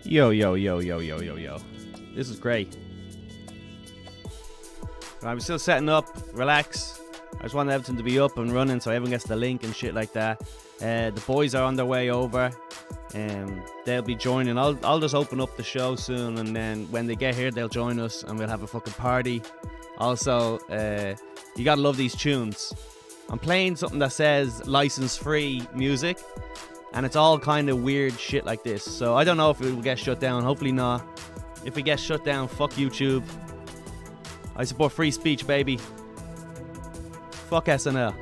Yo, yo, yo, yo, yo, yo, yo. This is great. I'm still setting up. Relax. I just want everything to be up and running so everyone gets the link and shit like that. The boys are on their way over. They'll be joining. I'll just open up the show soon, and then when they get here, they'll join us and we'll have a fucking party. Also, you gotta love these tunes. I'm playing something that says license-free music, and it's all kind of weird shit like this. So I don't know if it will get shut down. Hopefully not. If we get shut down, fuck YouTube. I support free speech, baby. Fuck SNL.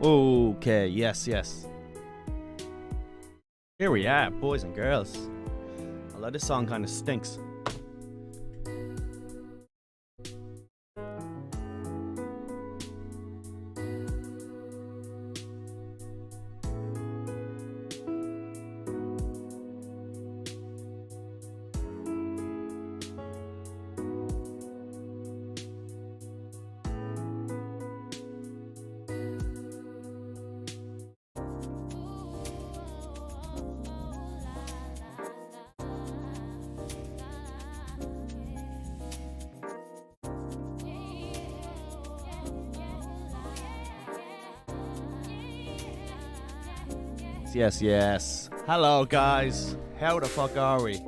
Okay, yes. Here we are, boys and girls. Although this song kind of stinks. Yes. Hello, guys. How the fuck are we?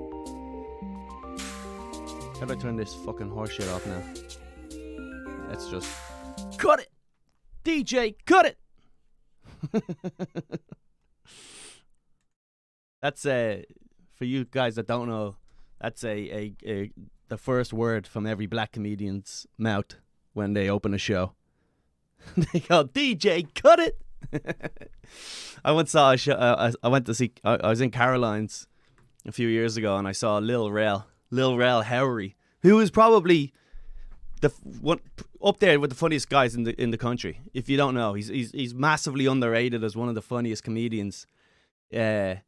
How do I turn this fucking horseshit off now? Let's just... Cut it! DJ, cut it! That's, for you guys that don't know, that's the first word from every black comedian's mouth when they open a show. They go, DJ, cut it! I once saw a show. I went to see. I was in Caroline's a few years ago, and I saw Lil Rel Howery, who is probably the one up there with the funniest guys in the country. If you don't know, he's massively underrated as one of the funniest comedians. He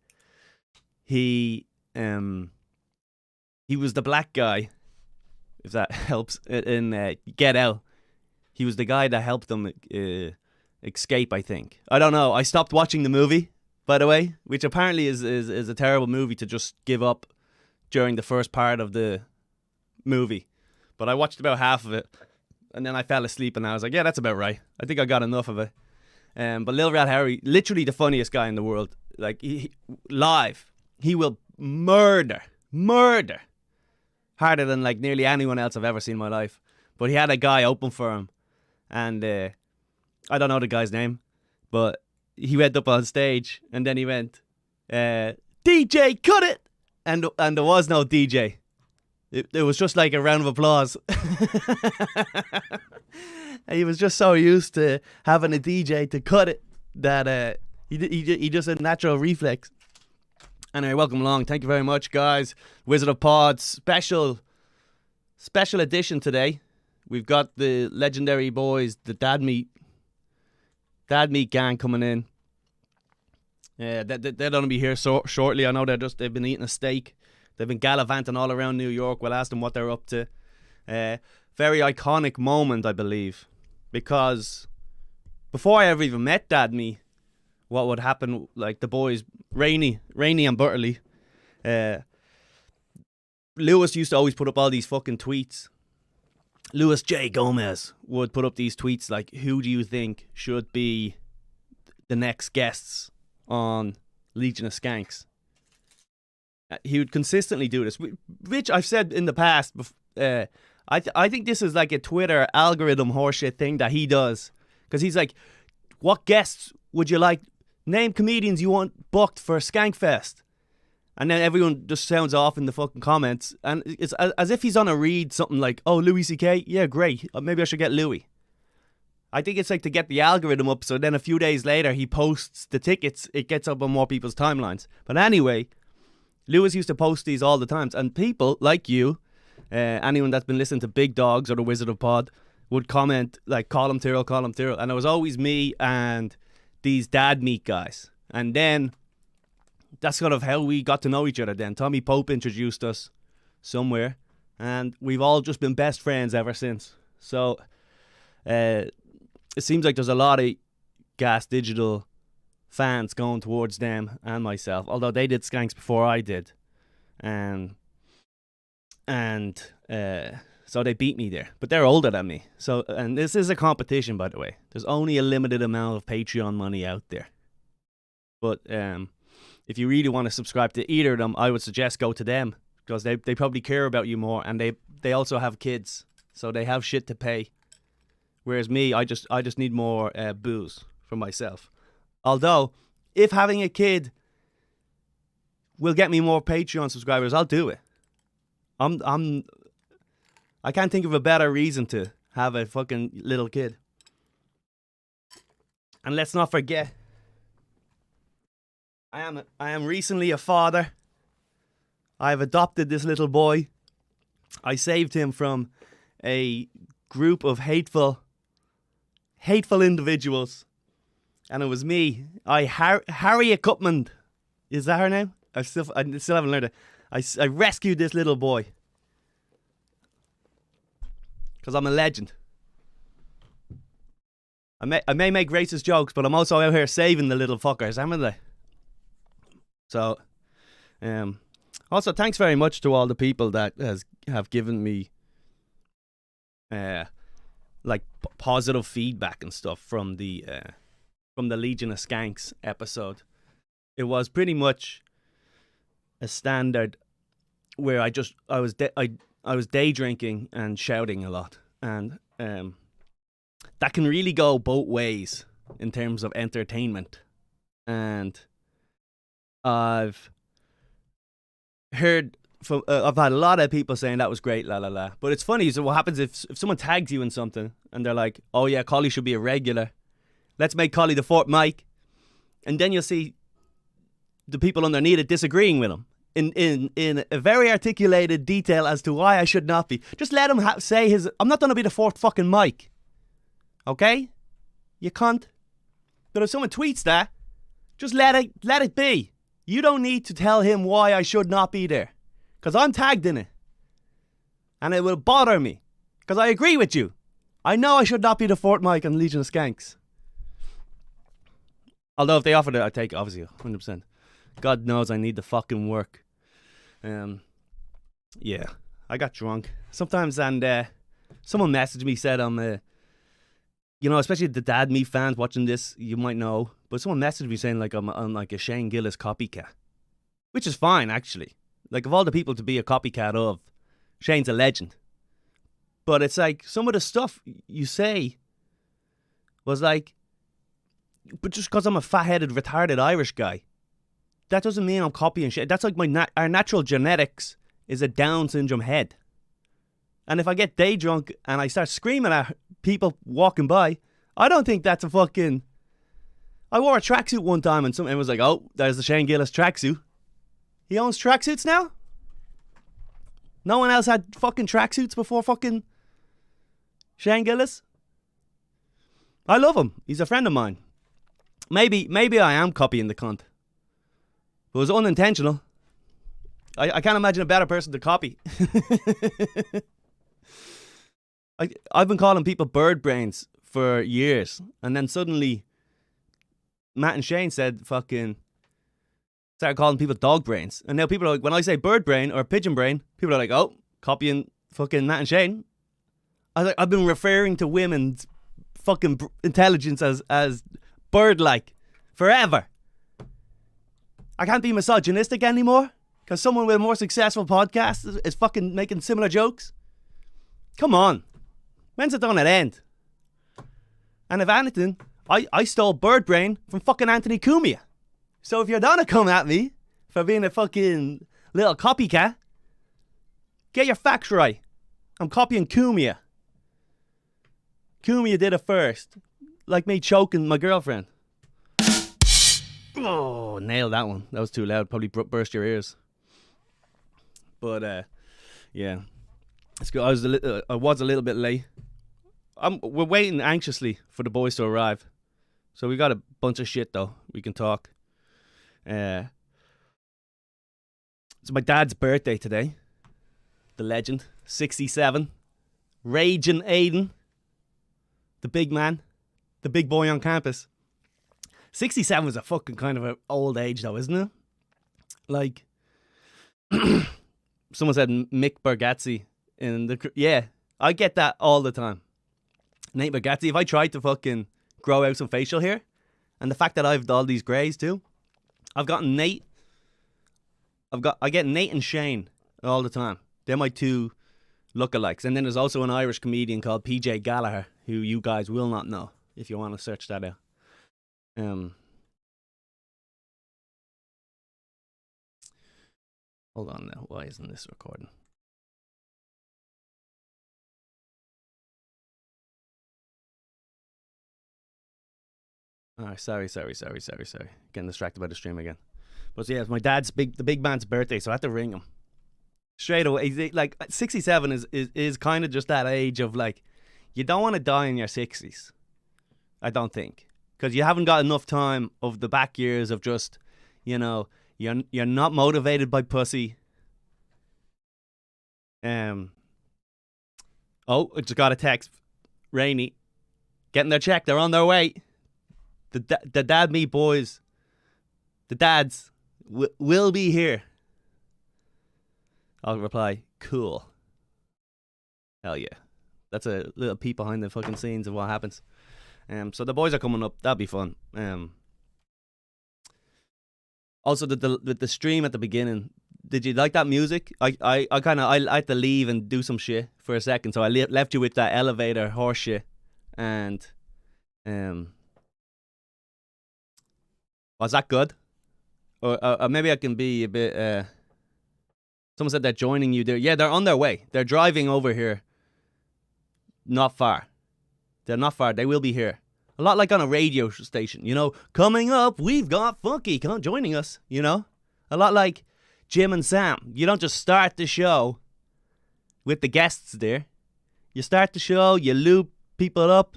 was the black guy, if that helps, in Get Out. He was the guy that helped them escape, I think. I don't know. I stopped watching the movie, by the way, which apparently is a terrible movie to just give up during the first part of the movie. But I watched about half of it, and then I fell asleep, and I was like, yeah, that's about right. I think I got enough of it. But Lil Rel Howery, literally the funniest guy in the world. Like, live, he will murder harder than like nearly anyone else I've ever seen in my life. But he had a guy open for him, and I don't know the guy's name, but he went up on stage, and then he went, DJ, cut it! And there was no DJ. It was just like a round of applause. And he was just so used to having a DJ to cut it that he just had a natural reflex. Anyway, welcome along. Thank you very much, guys. Wizard of Pod special edition today. We've got the legendary boys, the Dad Meat gang coming in. Yeah, they're going to be here shortly. I know they've been eating a steak. They've been gallivanting all around New York. We'll ask them what they're up to. Very iconic moment, I believe, because before I ever even met Dad Me, what would happen, like the boys, Rainy and Butterly, Lewis used to always put up all these fucking tweets. Louis J. Gomez would put up these tweets like, who do you think should be the next guests on Legion of Skanks? He would consistently do this, which I've said in the past. I think this is like a Twitter algorithm horseshit thing that he does. Because he's like, what guests would you like? Name comedians you want booked for Skankfest. And then everyone just sounds off in the fucking comments. And it's as if he's on a read something like, oh, Louis C.K.? Yeah, great. Maybe I should get Louis. I think it's like to get the algorithm up, so then a few days later he posts the tickets. It gets up on more people's timelines. But anyway, Louis used to post these all the times. And people like you, anyone that's been listening to Big Dogs or the Wizard of Pod, would comment like, Colum, Tyrrell. And it was always me and these Dad Meat guys. And then that's sort of how we got to know each other then. Tommy Pope introduced us somewhere, and we've all just been best friends ever since. So it seems like there's a lot of Gas Digital fans going towards them and myself, although they did Skanks before I did. And so they beat me there. But they're older than me. So, and this is a competition, by the way. There's only a limited amount of Patreon money out there. But if you really want to subscribe to either of them, I would suggest go to them, because they probably care about you more, and they also have kids, so they have shit to pay. Whereas me, I just need more booze for myself. Although, if having a kid will get me more Patreon subscribers, I'll do it. I can't think of a better reason to have a fucking little kid. And let's not forget, I am recently a father. I've adopted this little boy. I saved him from a group of hateful individuals. And it was me. Harriet Gutman. Is that her name? I still haven't learned it. I rescued this little boy. Because I'm a legend. I may make racist jokes, but I'm also out here saving the little fuckers, haven't I? So, also thanks very much to all the people that have given me like positive feedback and stuff from the Legion of Skanks episode. It was pretty much a standard where I was day drinking and shouting a lot, and that can really go both ways in terms of entertainment. And I've heard from I've had a lot of people saying that was great, la la la. But it's funny. So what happens if someone tags you in something and they're like, "Oh yeah, Collie should be a regular. Let's make Collie the fourth mic," and then you'll see the people underneath it disagreeing with him in a very articulated detail as to why I should not be. Just let him say his. I'm not gonna be the fourth fucking mic. Okay, you cunt. But if someone tweets that, just let it be. You don't need to tell him why I should not be there, because I'm tagged in it, and it will bother me, because I agree with you. I know I should not be the fourth mic on Legion of Skanks. Although if they offered it, I'd take it, obviously, 100%. God knows I need the fucking work. Yeah, I got drunk sometimes, and someone messaged me, said I'm especially the Dad Me fans watching this, you might know, but someone messaged me saying like I'm like a Shane Gillis copycat, which is fine actually. Like, of all the people to be a copycat of, Shane's a legend. But it's like some of the stuff you say was like, but just because I'm a fat-headed, retarded Irish guy, that doesn't mean I'm copying shit. That's like our natural genetics is a Down syndrome head. And if I get day drunk and I start screaming at people walking by, I don't think that's a fucking... I wore a tracksuit one time and someone was like, "Oh, there's the Shane Gillis tracksuit." He owns tracksuits now? No one else had fucking tracksuits before fucking Shane Gillis? I love him. He's a friend of mine. Maybe I am copying the cunt. But it was unintentional. I can't imagine a better person to copy. I've been calling people bird brains for years, and then suddenly Matt and Shane said started calling people dog brains, and now people are like, when I say bird brain or pigeon brain, people are like, "Oh, copying fucking Matt and Shane." I was like, I've been referring to women's fucking intelligence as bird-like forever. I can't be misogynistic anymore because someone with a more successful podcast is fucking making similar jokes. Come on. When's it gonna end? And if anything, I stole bird brain from fucking Anthony Cumia. So if you're gonna come at me for being a fucking little copycat, get your facts right. I'm copying Cumia. Cumia did it first. Like me choking my girlfriend. Oh, nailed that one. That was too loud. Probably burst your ears. But yeah, it's good. I was a little bit late. We're waiting anxiously for the boys to arrive. So we got a bunch of shit though. We can talk. It's my dad's birthday today. The legend, 67, Raging Aiden, the big man, the big boy on campus. 67 is a fucking kind of an old age though, isn't it? Like, someone said Mick Bargatze in the... Yeah, I get that all the time. Nate Bargatze, if I tried to fucking grow out some facial hair, and the fact that I've all these greys too, I've gotten Nate... I get Nate and Shane all the time. They're my two lookalikes. And then there's also an Irish comedian called PJ Gallagher, who you guys will not know if you want to search that out. Hold on now. Why isn't this recording? Oh, sorry. Getting distracted by the stream again. But yeah, it's my dad's the big man's birthday, so I had to ring him straight away. Like 67 is kind of just that age of like, you don't want to die in your 60s. I don't think, because you haven't got enough time of the back years of just, you're not motivated by pussy. Oh, I just got a text. Rainy, getting their check. They're on their way. The dad meet boys. The dads will be here. I'll reply, cool. Hell yeah. That's a little peek behind the fucking scenes of what happens. So the boys are coming up. That'll be fun. Also, the stream at the beginning. Did you like that music? I had to leave and do some shit for a second, so I left you with that elevator horse shit, and was that good? Or maybe I can be a bit. Someone said they're joining you there. Yeah, they're on their way. They're driving over here. Not far. They're not far. They will be here. A lot like on a radio station, Coming up, we've got Funky joining us, A lot like Jim and Sam. You don't just start the show with the guests there. You start the show, you loop people up,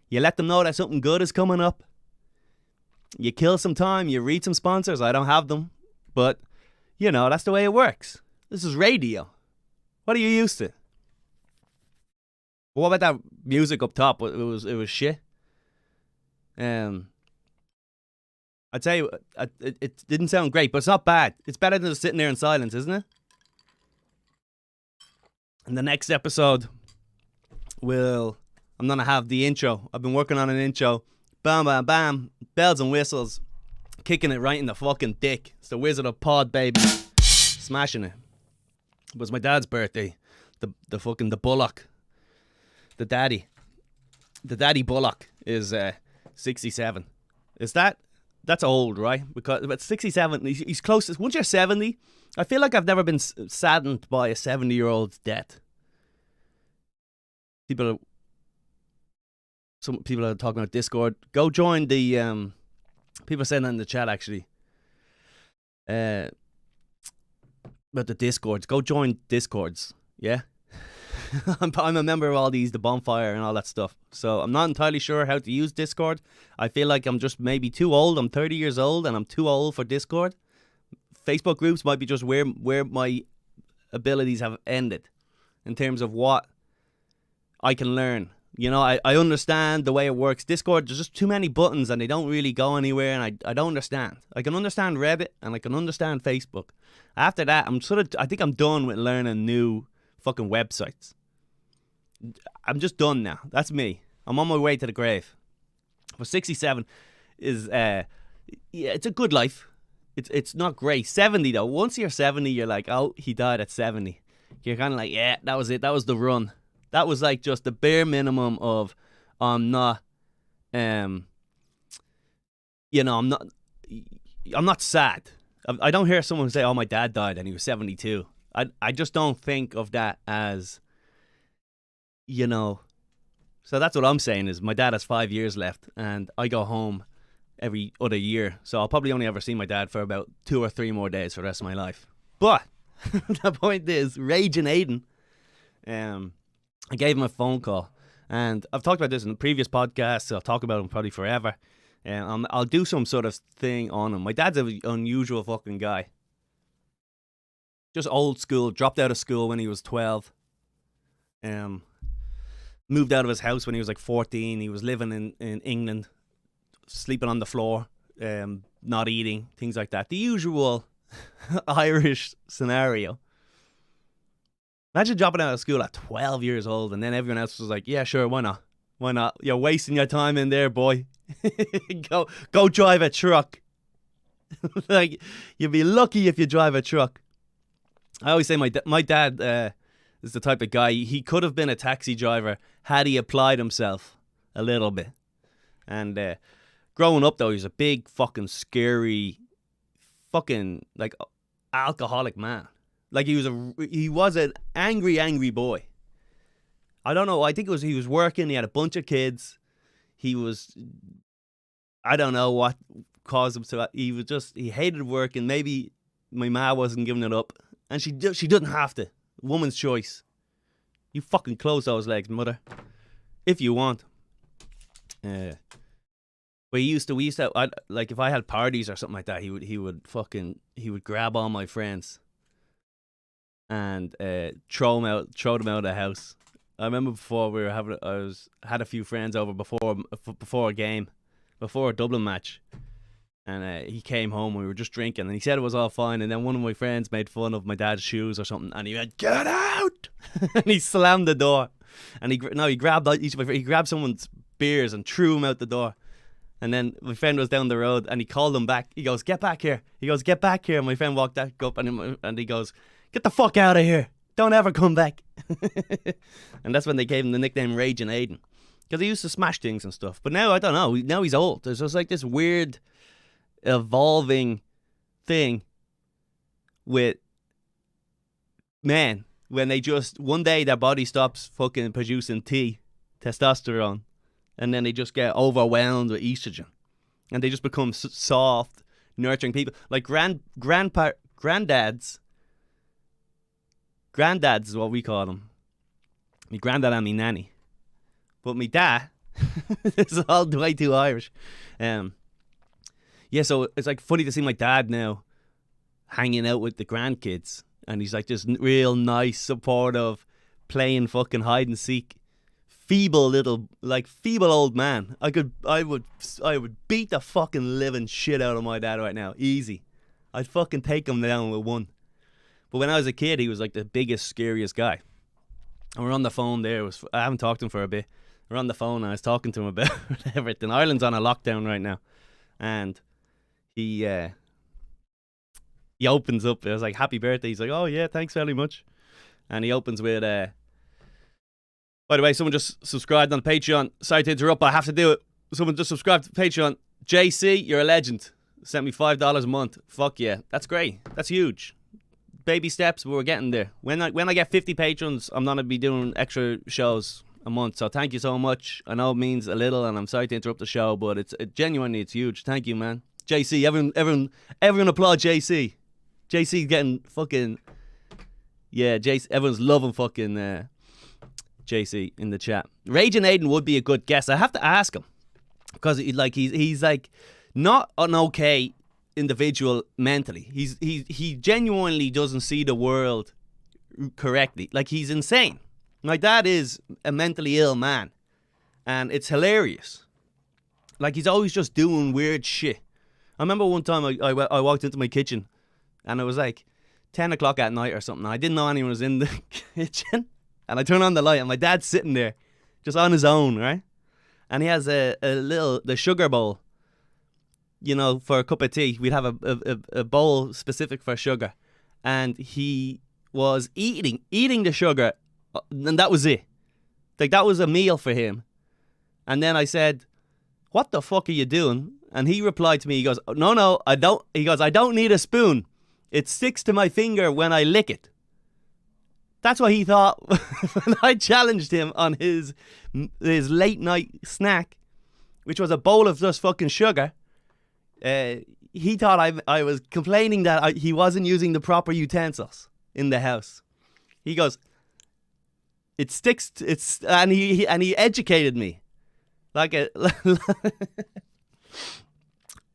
you let them know that something good is coming up. You kill some time, you read some sponsors. I don't have them, but, that's the way it works. This is radio. What are you used to? What about that music up top? It was shit. I'd say it didn't sound great, but it's not bad. It's better than just sitting there in silence, isn't it? In the next episode, I'm gonna have the intro. I've been working on an intro. Bam, bam, bam. Bells and whistles. Kicking it right in the fucking dick. It's the Wizard of Pod, baby. Smashing it. It was my dad's birthday. The fucking Bullock. The daddy Bullock is 67. Is that's old, right? Because but 67, he's closest. Once you're 70, I feel like I've never been saddened by a 70-year-old's death. Some people are talking about Discord. Go join the people are saying that in the chat actually. About the Discords. Go join Discords. Yeah. I'm a member of all these, the bonfire and all that stuff. So I'm not entirely sure how to use Discord. I feel like I'm just maybe too old. I'm 30 years old and I'm too old for Discord. Facebook groups might be just where my abilities have ended in terms of what I can learn. I understand the way it works. Discord, there's just too many buttons and they don't really go anywhere, and I don't understand. I can understand Reddit and I can understand Facebook. After that, I think I'm done with learning new fucking websites. I'm just done now. That's me. I'm on my way to the grave. But 67 is it's a good life. It's not great. 70 though. Once you're 70, you're like, oh, he died at 70. You're kind of like, yeah, that was it. That was the run. That was like just the bare minimum of I'm not sad. I don't hear someone say, oh, my dad died and he was 72. I just don't think of that as, So that's what I'm saying is my dad has 5 years left and I go home every other year. So I'll probably only ever see my dad for about 2 or 3 more days for the rest of my life. But the point is, Raging Aiden, I gave him a phone call. And I've talked about this in previous podcasts, so I'll talk about him probably forever. I'll do some sort of thing on him. My dad's an unusual fucking guy. Just old school, dropped out of school when he was 12. Moved out of his house when he was like 14. He was living in England, sleeping on the floor, not eating, things like that. The usual Irish scenario. Imagine dropping out of school at 12 years old and then everyone else was like, yeah, sure, why not? Why not? You're wasting your time in there, boy. Go drive a truck. Like, you'd be lucky if you drive a truck. I always say my dad is the type of guy, he could have been a taxi driver had he applied himself a little bit. And growing up, though, he was a big fucking scary fucking, like, alcoholic man. Like, he was an angry boy. I don't know. I think he was working. He had a bunch of kids. He was I don't know what caused him to. He hated work, and maybe my ma wasn't giving it up, and she didn't have to. Woman's choice. You fucking close those legs, mother, if you want. But we used to, like, if I had parties or something like that, he would grab all my friends and throw them out of the house. I remember before we were had a few friends over before a game, before a Dublin match, and he came home and we were just drinking, and he said it was all fine, and then one of my friends made fun of my dad's shoes or something, and he went, "Get out!" and he slammed the door, and he grabbed someone's beers and threw him out the door. And then my friend was down the road, and he called him back. He goes, "Get back here." He goes, "Get back here." And my friend walked up, and he goes, "Get the fuck out of here. Don't ever come back." And that's when they gave him the nickname Raging Aiden, because he used to smash things and stuff. But now, I don't know. Now he's old. There's just like this weird evolving thing with men when they just, one day their body stops fucking producing testosterone. And then they just get overwhelmed with estrogen, and they just become soft, nurturing people. Like granddads. Granddads is what we call them. Me granddad and me nanny, but me dad. It's all way too Irish. Yeah, so it's like funny to see my dad now hanging out with the grandkids, and he's like this real nice, supportive, playing fucking hide and seek. Feeble old man. I would beat the fucking living shit out of my dad right now. Easy. I'd fucking take him down with one. But when I was a kid, he was like the biggest, scariest guy. And we're on the phone there. I haven't talked to him for a bit. We're on the phone, and I was talking to him about everything. Ireland's on a lockdown right now. And he opens up. I was like, "Happy birthday." He's like, "Oh yeah, thanks very much." And he opens with by the way, someone just subscribed on Patreon. Sorry to interrupt, but I have to do it. Someone just subscribed to Patreon. JC, you're a legend. Sent me $5 a month. Fuck yeah. That's great. That's huge. Baby steps, but we're getting there. When I get 50 patrons, I'm going to be doing extra shows a month. So thank you so much. I know it means a little, and I'm sorry to interrupt the show, but genuinely, it's huge. Thank you, man. JC, everyone applaud JC. JC getting fucking... Yeah, JC, everyone's loving fucking... JC in the chat. Raging Aiden would be a good guest. I have to ask him, because he's like not an okay individual mentally. He genuinely doesn't see the world correctly. Like, he's insane. My dad is a mentally ill man, and it's hilarious. Like, he's always just doing weird shit. I remember one time I walked into my kitchen, and it was like 10 o'clock at night or something. I didn't know anyone was in the kitchen. And I turn on the light, and my dad's sitting there, just on his own, right? And he has the sugar bowl, for a cup of tea. We'd have a bowl specific for sugar. And he was eating the sugar, and that was it. Like, that was a meal for him. And then I said, "What the fuck are you doing?" And he replied to me, he goes, No, I don't. He goes, "I don't need a spoon. It sticks to my finger when I lick it." That's what he thought when I challenged him on his late night snack, which was a bowl of just fucking sugar. He thought I was complaining that he wasn't using the proper utensils in the house. He goes, "It sticks." And he educated me like a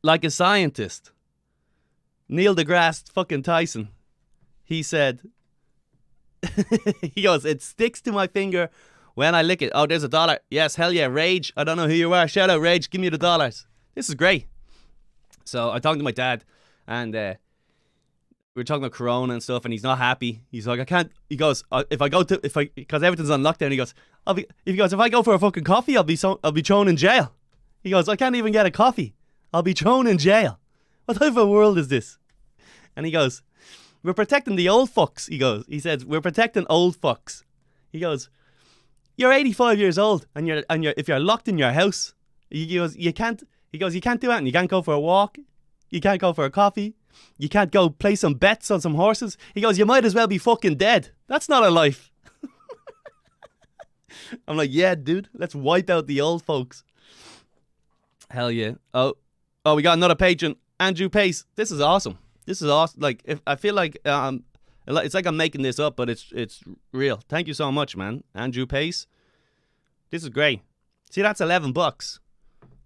like a scientist. Neil deGrasse fucking Tyson. He said. He goes, "It sticks to my finger when I lick it." Oh, there's $1. Yes, hell yeah, Rage. I don't know who you are. Shout out, Rage. Give me the dollars. This is great. So I talked to my dad, and we were talking about Corona and stuff, and he's not happy. He's like, "I can't." He goes, because everything's on lockdown. He goes, if I go for a fucking coffee, I'll be thrown in jail. He goes, "I can't even get a coffee. I'll be thrown in jail. What type of world is this?" And he goes, "We're protecting the old fucks." He says, "We're protecting old fucks." He goes, "You're 85 years old, and if you're locked in your house," you can't do anything. You can't go for a walk. You can't go for a coffee. You can't go play some bets on some horses. He goes, "You might as well be fucking dead. That's not a life." I'm like, "Yeah, dude, let's wipe out the old folks." Hell yeah. Oh, we got another patron, Andrew Pace. This is awesome. This is awesome. Like, if I feel like it's like I'm making this up, but it's real. Thank you so much, man, Andrew Pace. This is great. See, that's $11.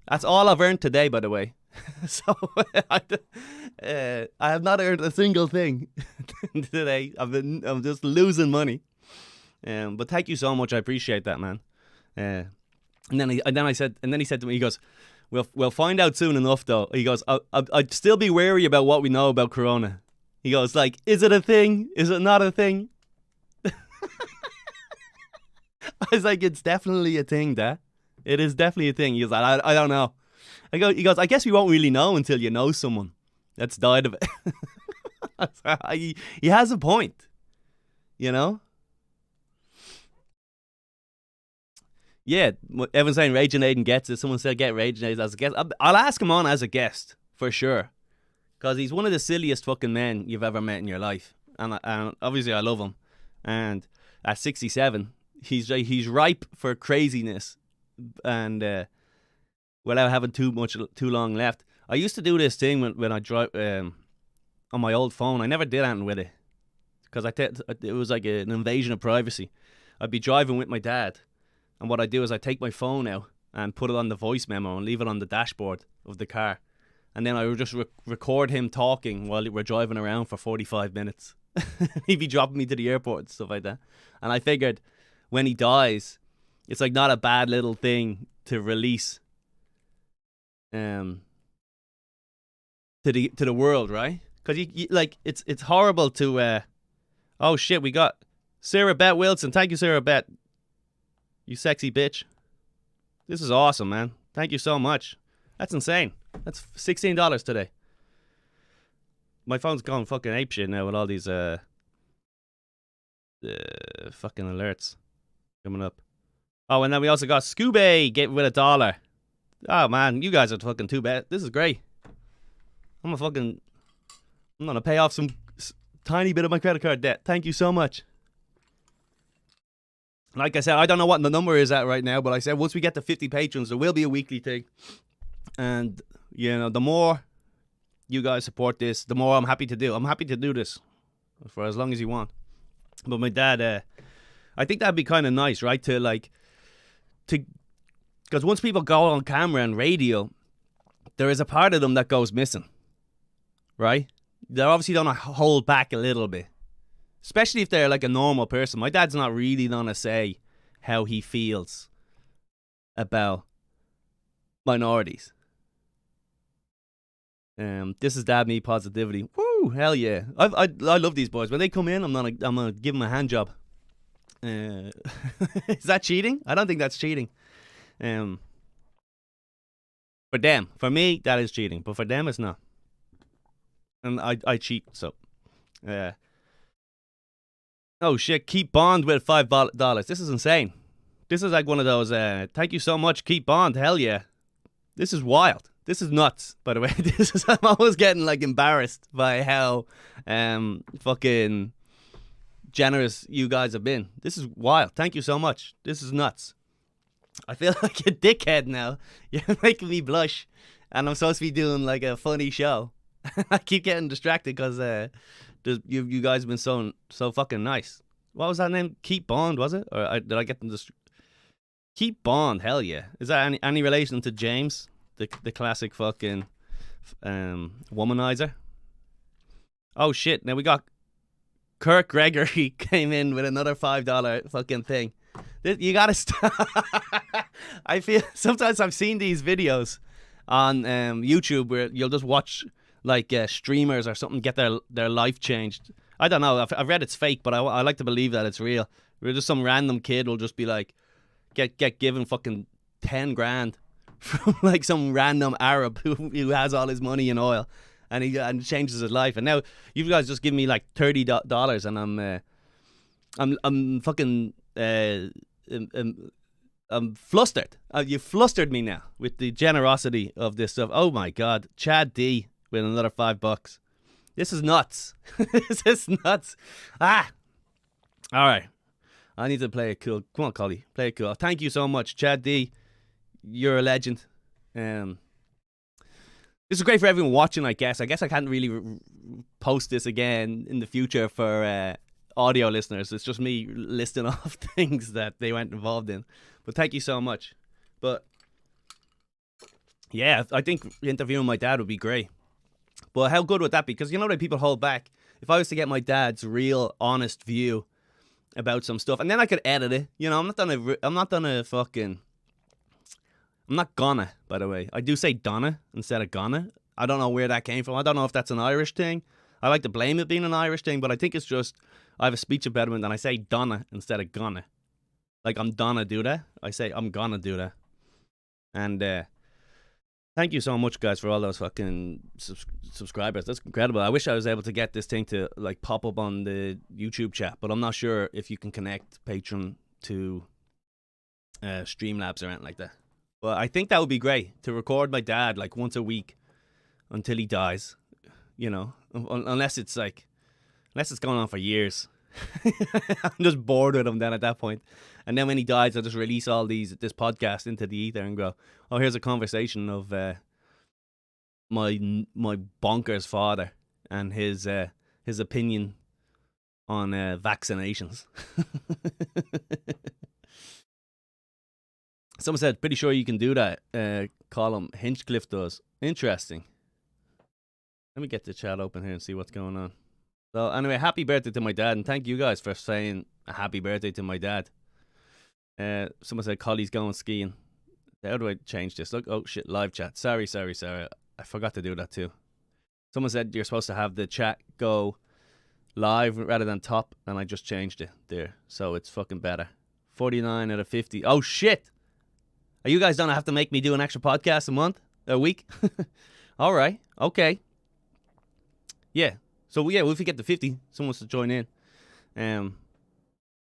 That's all I've earned today, by the way. So I have not earned a single thing today. I'm just losing money. But thank you so much. I appreciate that, man. And then he said to me, he goes, "We'll find out soon enough, though." He goes, "I'd still be wary about what we know about Corona." He goes, like, "Is it a thing? Is it not a thing?" I was like, "It's definitely a thing, Dad. It is definitely a thing." He goes, "I don't know." He goes, "I guess we won't really know until you know someone that's died of it." He has a point, you know? Yeah, everyone's saying Raging Aiden gets it. Someone said get Raging Aiden as a guest. I'll ask him on as a guest, for sure. Because he's one of the silliest fucking men you've ever met in your life. And obviously I love him. And at 67, he's ripe for craziness. And without having too long left. I used to do this thing when I drive on my old phone. I never did anything with it. Because it was like an invasion of privacy. I'd be driving with my dad. And what I do is I take my phone out and put it on the voice memo and leave it on the dashboard of the car. And then I would just record him talking while we're driving around for 45 minutes. He'd be dropping me to the airport and stuff like that. And I figured when he dies, it's like not a bad little thing to release to the world, right? Because you like it's horrible to oh shit, we got Sarah Beth Wilson. Thank you, Sarah Beth. You sexy bitch. This is awesome, man. Thank you so much. That's insane. That's $16 today. My phone's gone fucking apeshit now with all these fucking alerts coming up. Oh, and then we also got Scooby get with $1. Oh man, you guys are fucking too bad. This is great. I'm gonna pay off some tiny bit of my credit card debt. Thank you so much. Like I said, I don't know what the number is at right now, but I said once we get to 50 patrons, there will be a weekly thing. And, you know, the more you guys support this, the more I'm happy to do. I'm happy to do this for as long as you want. But my dad, I think that'd be kind of nice, right? Because once people go on camera and radio, there is a part of them that goes missing, right? They're obviously going to hold back a little bit. Especially if they're like a normal person. My dad's not really gonna say how he feels about minorities. This is Dad Me Positivity. Woo, hell yeah! I love these boys. When they come in, I'm gonna give them a hand job. Is that cheating? I don't think that's cheating. For them, for me, that is cheating. But for them, it's not. And I cheat, so. Oh shit, Keep Bond with $5. This is insane. This is like one of those, thank you so much, Keep Bond, hell yeah. This is wild. This is nuts, by the way. I'm always getting like embarrassed by how fucking generous you guys have been. This is wild. Thank you so much. This is nuts. I feel like a dickhead now. You're making me blush. And I'm supposed to be doing like a funny show. I keep getting distracted because you guys have been so fucking nice. What was that name? Keep Bond, was it? Or did I get them just Keep Bond? Hell yeah! Is that any relation to James, the classic fucking womanizer? Oh shit! Now we got Kirk Gregory came in with another $5 fucking thing. You gotta stop. I feel sometimes I've seen these videos on YouTube where you'll just watch like streamers or something get their life changed. I don't know. I've read it's fake, but I like to believe that it's real. Where just some random kid will just be like, get given fucking 10 grand from like some random Arab who has all his money in oil, and he changes his life. And now you guys just give me like $30, and I'm fucking I'm flustered. You flustered me now with the generosity of this stuff. Oh my god, Chad D with another $5. This is nuts. This is nuts. All right. I need to play it cool. Come on, Collie. Play it cool. Thank you so much, Chad D. You're a legend. This is great for everyone watching, I guess. I guess I can't really post this again in the future for audio listeners. It's just me listing off things that they weren't involved in. But thank you so much. But yeah, I think interviewing my dad would be great. But how good would that be? Because you know that people hold back. If I was to get my dad's real, honest view about some stuff, and then I could edit it. You know, I'm not gonna, by the way. I do say Donna instead of gonna. I don't know where that came from. I don't know if that's an Irish thing. I like to blame it being an Irish thing, but I think it's just I have a speech impediment and I say Donna instead of gonna. Like I'm gonna do that. I say I'm gonna do that. And thank you so much, guys, for all those fucking subscribers. That's incredible. I wish I was able to get this thing to like pop up on the YouTube chat, but I'm not sure if you can connect Patreon to Streamlabs or anything like that. But I think that would be great to record my dad like once a week until he dies. You know, unless it's going on for years. I'm just bored with him then at that point. And then when he dies, I'll just release all this podcast into the ether and go, oh, here's a conversation of my bonkers father and his opinion on vaccinations. Someone said, pretty sure you can do that. Colum, Hinchcliffe does. Interesting. Let me get the chat open here and see what's going on. So anyway, happy birthday to my dad, and thank you guys for saying a happy birthday to my dad. Someone said Collie's going skiing. How do I change this? Look, oh shit, live chat. Sorry. I forgot to do that too. Someone said you're supposed to have the chat go live rather than top, and I just changed it there, so it's fucking better. 49 out of 50. Oh shit! Are you guys don't have to make me do an extra podcast a week? All right, okay. Yeah. So yeah, well, if we get to 50, someone wants to join in.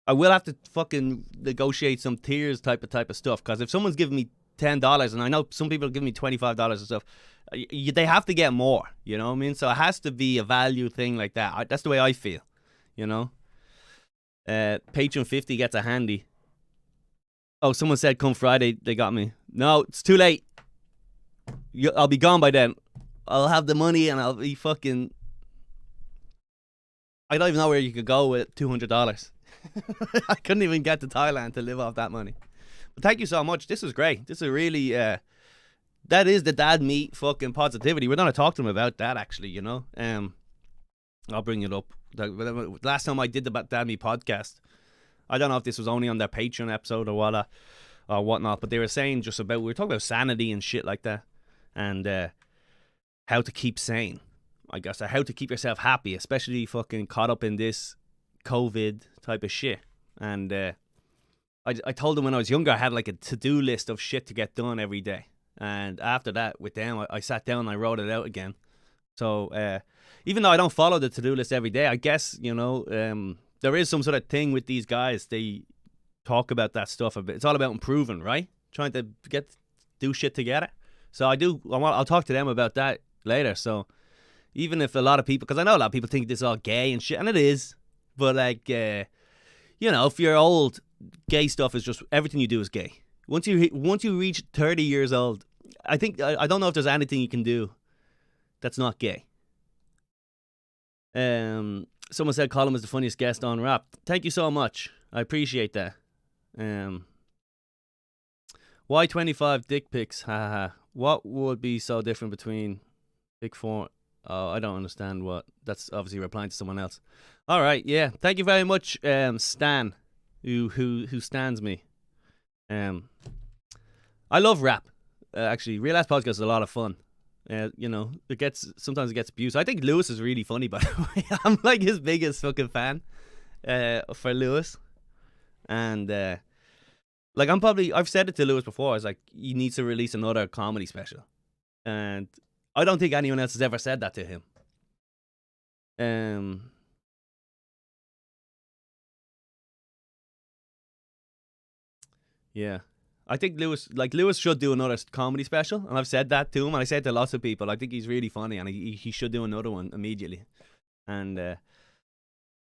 I will have to fucking negotiate some tiers type of stuff, because if someone's giving me $10, and I know some people give me $25 and stuff, they have to get more. You know what I mean? So it has to be a value thing like that. That's the way I feel. You know. Patreon 50 gets a handy. Oh, someone said come Friday they got me. No, it's too late. I'll be gone by then. I'll have the money and I'll be fucking. I don't even know where you could go with $200. I couldn't even get to Thailand to live off that money. But thank you so much. This is great. This is really, that is the dad meat fucking positivity. We're going to talk to him about that actually, you know. I'll bring it up. Last time I did the dad meat podcast, I don't know if this was only on their Patreon episode or whatnot, but they were saying just about, we were talking about sanity and shit like that, and how to keep sane. I guess how to keep yourself happy, especially fucking caught up in this COVID type of shit. And I told them when I was younger I had like a to-do list of shit to get done every day. And after that with them, I sat down and I wrote it out again. So even though I don't follow the to-do list every day, I guess, you know, there is some sort of thing with these guys. They talk about that stuff a bit. It's all about improving, right? Trying to do shit together. So I'll talk to them about that later. So even if a lot of people, because I know a lot of people think this is all gay and shit, and it is, but like, you know, if you're old, gay stuff is just, everything you do is gay. Once you reach 30 years old, I think, I don't know if there's anything you can do that's not gay. Someone said Colum is the funniest guest on rap. Thank you so much. I appreciate that. Why 25 dick pics? Haha. What would be so different between Big Four? Oh, I don't understand what. That's obviously replying to someone else. All right, yeah. Thank you very much, Stan, who stands me. I love rap. Actually, Real Ass Podcast is a lot of fun. You know, sometimes it gets abused. I think Lewis is really funny, by the way. I'm like his biggest fucking fan for Lewis. And like I've said it to Lewis before. I was like, he needs to release another comedy special. And I don't think anyone else has ever said that to him. Yeah. I think Lewis should do another comedy special, and I've said that to him, and I said to lots of people, I think he's really funny, and he should do another one immediately. And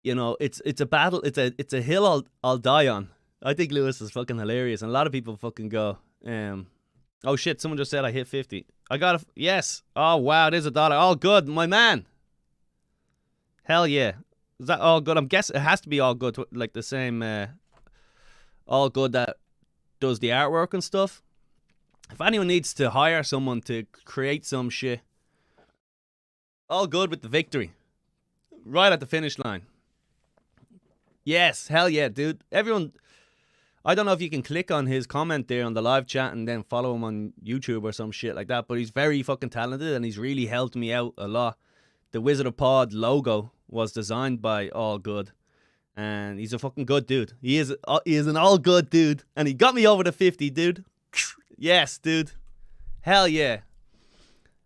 you know, it's a battle, it's a hill I'll die on. I think Lewis is fucking hilarious, and a lot of people fucking go, oh shit, someone just said I hit 50. I got a yes. Oh wow, there's $1. All good, my man. Hell yeah. Is that all good? I'm guessing it has to be all good, like the same all good that does the artwork and stuff. If anyone needs to hire someone to create some shit, all good with the victory. Right at the finish line. Yes, hell yeah, dude. Everyone, I don't know if you can click on his comment there on the live chat and then follow him on YouTube or some shit like that, but he's very fucking talented and he's really helped me out a lot. The Wizard of Pod logo was designed by All Good, and he's a fucking good dude. He is an all good dude, and he got me over the 50, dude. Yes, dude. Hell yeah.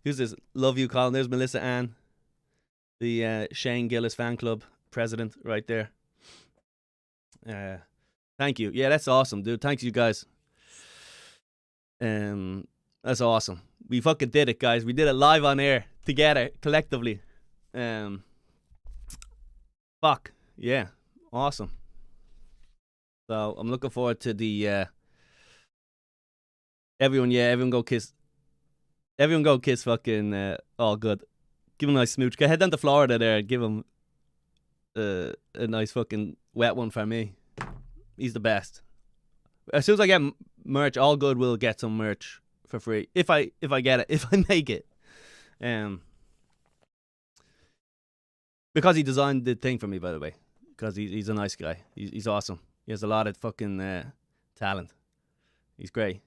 Who's this? Love you, Colin. There's Melissa Ann, the Shane Gillis fan club president right there. Thank you. Yeah, that's awesome, dude. Thanks, you guys. That's awesome. We fucking did it, guys. We did it live on air together, collectively. Fuck yeah, awesome. So I'm looking forward to the everyone go kiss fucking All Good. Give him a nice smooch. Go head down to Florida there and give him a nice fucking wet one for me. He's the best. As soon as I get merch, All Good will get some merch for free if I get it, if I make it. Because he designed the thing for me, by the way. Because he's a nice guy. He's awesome. He has a lot of fucking talent. He's great.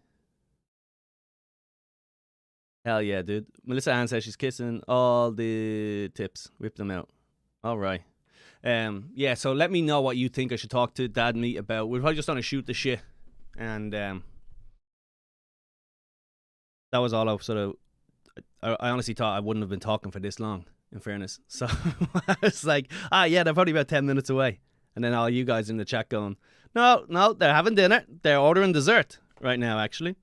Hell yeah, dude. Melissa Ann says she's kissing all the tips. Whip them out. All right. Yeah, so let me know what you think I should talk to Dad Meat about. We're probably just going to shoot the shit. And that was all I sort of... I honestly thought I wouldn't have been talking for this long, in fairness. So I was like, yeah, they're probably about 10 minutes away. And then all you guys in the chat going, no, they're having dinner. They're ordering dessert right now, actually.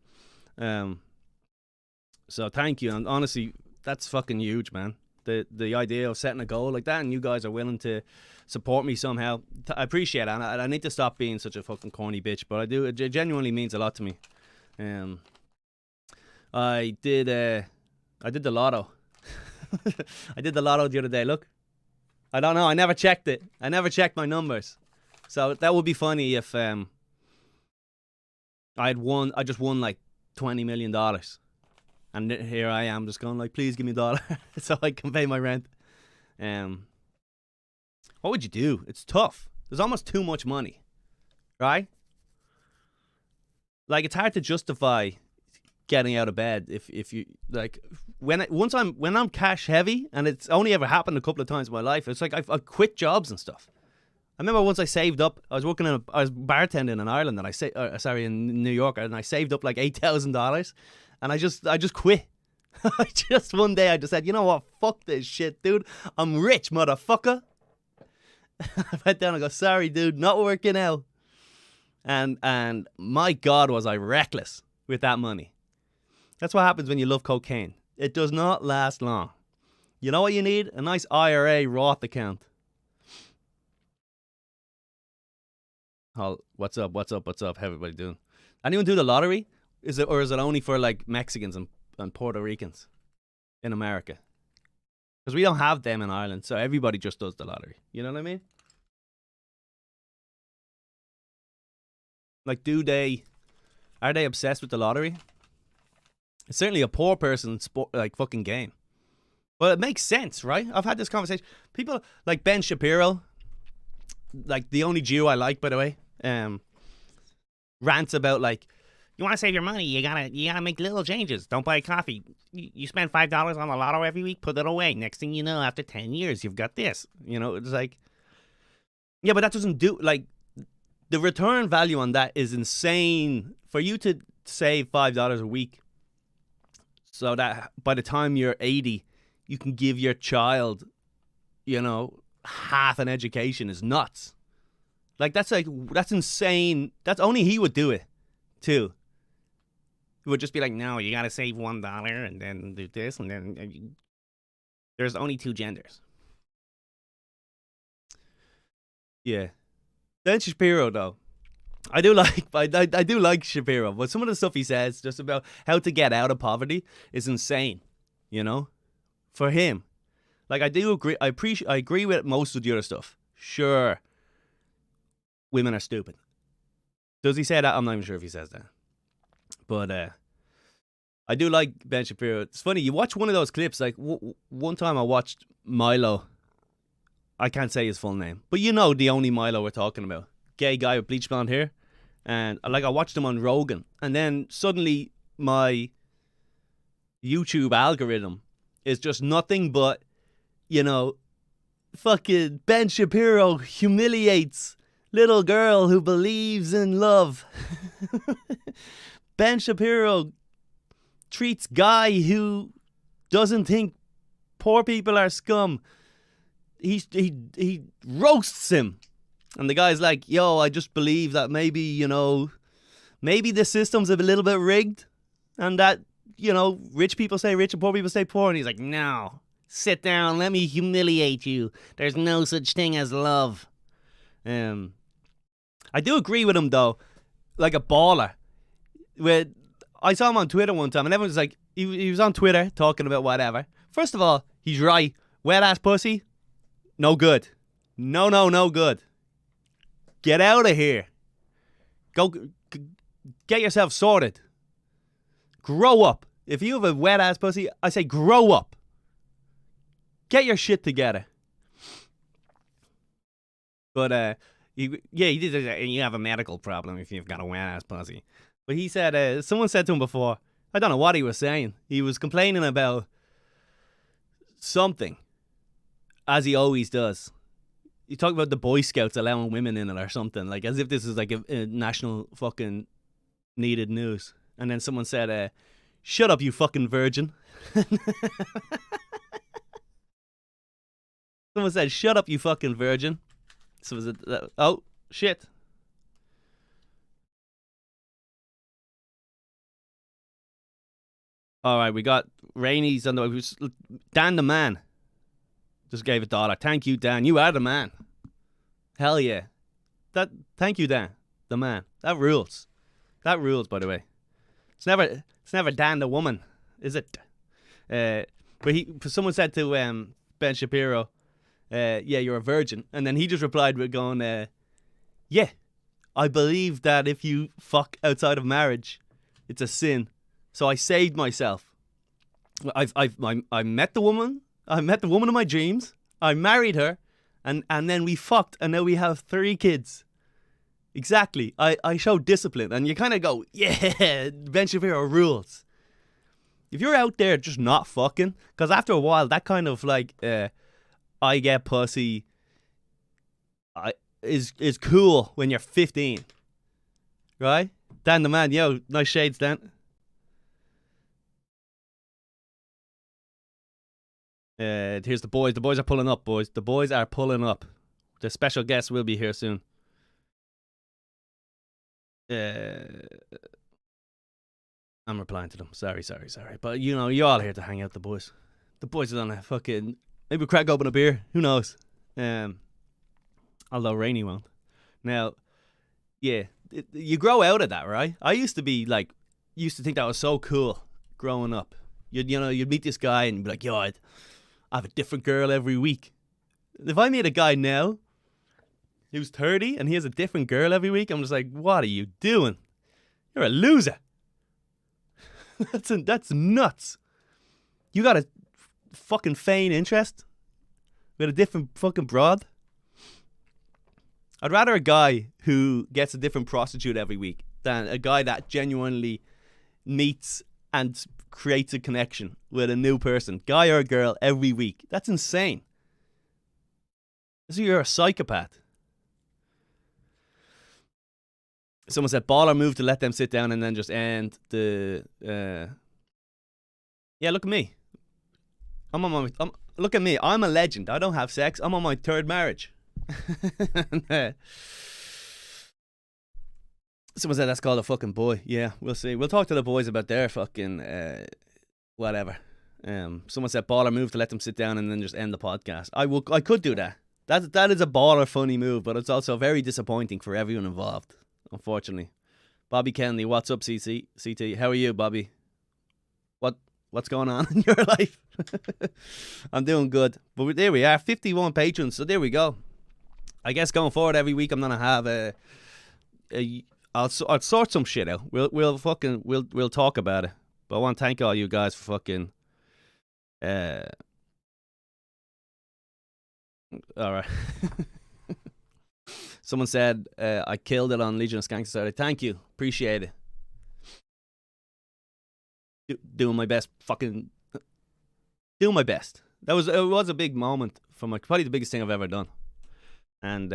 So thank you. And honestly, that's fucking huge, man. The idea of setting a goal like that and you guys are willing to support me somehow. I appreciate it. And I need to stop being such a fucking corny bitch, but I do. It genuinely means a lot to me. I did the lotto. I did the lotto the other day. Look, I don't know. I never checked it. I never checked my numbers. So that would be funny if I just won like $20 million. And here I am just going like, please give me $1 so I can pay my rent. What would you do? It's tough. There's almost too much money, right? Like, it's hard to justify getting out of bed if you like when I'm cash heavy, and it's only ever happened a couple of times in my life. It's like I've quit jobs and stuff. I remember once I saved up. I was bartending in Ireland, and in New York, and I saved up like $8,000. And I just quit. One day I just said, you know what? Fuck this shit, dude. I'm rich, motherfucker. I went down and go, sorry, dude, not working out. And my God, was I reckless with that money. That's what happens when you love cocaine. It does not last long. You know what you need? A nice IRA Roth account. Oh, what's up? How everybody doing? Anyone do the lottery? Is it only for like Mexicans and Puerto Ricans in America? Because we don't have them in Ireland, so everybody just does the lottery. You know what I mean? Like, are they obsessed with the lottery? It's certainly a poor person's fucking game. Well, it makes sense, right? I've had this conversation. People like Ben Shapiro, like the only Jew I like, by the way, rants about like, you want to save your money, you gotta make little changes. Don't buy coffee. You spend $5 on the lotto every week, put it away. Next thing you know, after 10 years, you've got this. You know, it's like, yeah, but that doesn't do, like, the return value on that is insane. For you to save $5 a week so that by the time you're 80, you can give your child, you know, half an education is nuts. Like, that's insane. That's only he would do it, too. It would just be like, no, you gotta save $1 and then do this, and then there's only 2 genders. Yeah. Ben Shapiro, though, I do like I do like Shapiro, but some of the stuff he says just about how to get out of poverty is insane. You know, for him, like I do agree. I agree with most of the other stuff. Sure, women are stupid. Does he say that? I'm not even sure if he says that. But I do like Ben Shapiro. It's funny. You watch one of those clips. Like one time I watched Milo. I can't say his full name, but you know the only Milo we're talking about. Gay guy with bleach blonde hair. And like I watched him on Rogan, and then suddenly my YouTube algorithm is just nothing but, you know, fucking Ben Shapiro humiliates little girl who believes in love. Ben Shapiro treats guy who doesn't think poor people are scum. He roasts him. And the guy's like, yo, I just believe that maybe, you know, maybe the system's a little bit rigged and that, you know, rich people stay rich and poor people stay poor. And he's like, no, sit down. Let me humiliate you. There's no such thing as love. I do agree with him, though, like a baller. I saw him on Twitter one time and everyone's like, he was on Twitter talking about whatever. First of all, he's right. Wet ass pussy, no good. No good. Get out of here. Go get yourself sorted. Grow up. If you have a wet ass pussy, I say grow up. Get your shit together. But he did. You have a medical problem if you've got a wet ass pussy. But he said, someone said to him before, I don't know what he was saying. He was complaining about something, as he always does. You talk about the Boy Scouts allowing women in it or something, like as if this is like a national fucking needed news. And then someone said, shut up, you fucking virgin. Someone said, shut up, you fucking virgin. So was it, oh, shit. All right, we got Rainy's on the way. Dan the man just gave $1. Thank you, Dan. You are the man. Hell yeah. Thank you, Dan. The man. That rules. That rules, by the way. It's never Dan the woman, is it? But someone said to Ben Shapiro, yeah, you're a virgin. And then he just replied with going, yeah, I believe that if you fuck outside of marriage, it's a sin. So I saved myself. I met the woman. I met the woman of my dreams. I married her, and then we fucked, and now we have 3 kids. Exactly. I showed discipline, and you kind of go, yeah, Ben Shapiro rules. If you're out there just not fucking, because after a while, that kind of like, I get pussy, is cool when you're 15, right? Dan the man, yo, nice shades, Dan. Here's the boys. The boys are pulling up, boys. The boys are pulling up. The special guest will be here soon. I'm replying to them. Sorry. But, you know, you're all here to hang out, the boys. The boys are on a fucking... Maybe crack open a beer. Who knows? Although Rainy won't. Now, yeah. You grow out of that, right? I used to think that was so cool growing up. You'd meet this guy and you'd be like, yo, I have a different girl every week. If I meet a guy now who's 30 and he has a different girl every week, I'm just like, what are you doing? You're a loser. That's nuts. You got a fucking feign interest with a different fucking broad. I'd rather a guy who gets a different prostitute every week than a guy that genuinely meets and creates a connection with a new person, guy or girl, every week. That's insane. So you're a psychopath. Someone said baller move to let them sit down and then just end the yeah, look at me. Look at me. I'm a legend. I don't have sex. I'm on my 3rd marriage. Someone said that's called a fucking boy. Yeah, we'll see. We'll talk to the boys about their fucking whatever. Someone said baller move to let them sit down and then just end the podcast. I could do that. That is a baller funny move, but it's also very disappointing for everyone involved. unfortunately. Bobby Kennedy, what's up, CT? How are you, Bobby? What's going on in your life? I'm doing good. But there we are, 51 patrons, so there we go. I guess going forward every week I'm gonna have I'll sort some shit out. We'll talk about it. But I want to thank all you guys for fucking all right. Someone said I killed it on Legion of Skanks Saturday. Thank you, appreciate it. Doing my best, doing my best. It was a big moment for probably the biggest thing I've ever done. And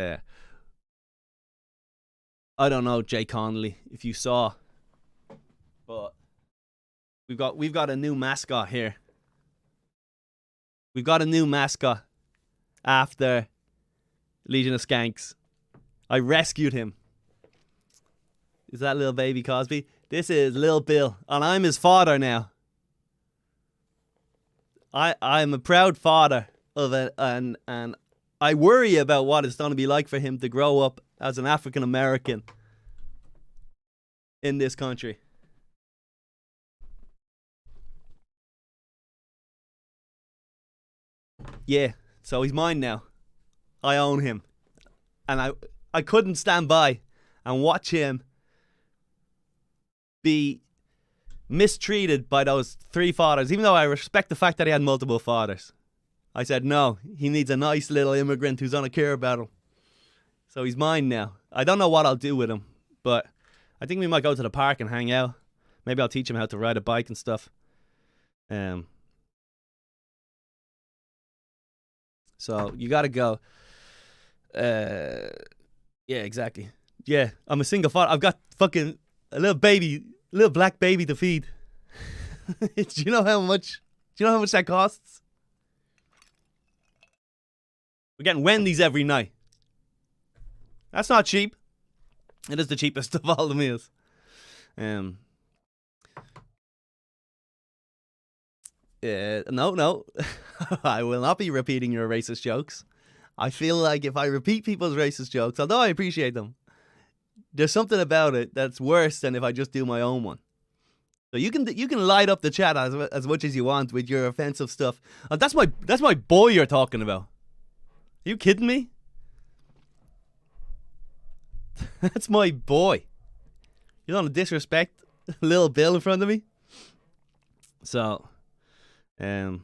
I don't know, Jay Connolly, if you saw, but we've got a new mascot here. We've got a new mascot after Legion of Skanks. I rescued him. Is that little baby Cosby? This is Lil Bill, and I'm his father now. I'm a proud father of it, and I worry about what it's going to be like for him to grow up as an African American in this country. Yeah, so he's mine now. I own him. And I couldn't stand by and watch him be mistreated by those three fathers, even though I respect the fact that he had multiple fathers. I said, no, he needs a nice little immigrant who's gonna care about him. So he's mine now. I don't know what I'll do with him, but I think we might go to the park and hang out. Maybe I'll teach him how to ride a bike and stuff. So you gotta go. Yeah, exactly. Yeah, I'm a single father. I've got fucking a little black baby to feed. Do you know how much that costs? We're getting Wendy's every night. That's not cheap. It is the cheapest of all the meals. No. I will not be repeating your racist jokes. I feel like if I repeat people's racist jokes, although I appreciate them, there's something about it that's worse than if I just do my own one. So you can light up the chat as much as you want with your offensive stuff. That's my boy you're talking about. Are you kidding me? That's my boy. You don't disrespect Lil Bill in front of me. So, yeah,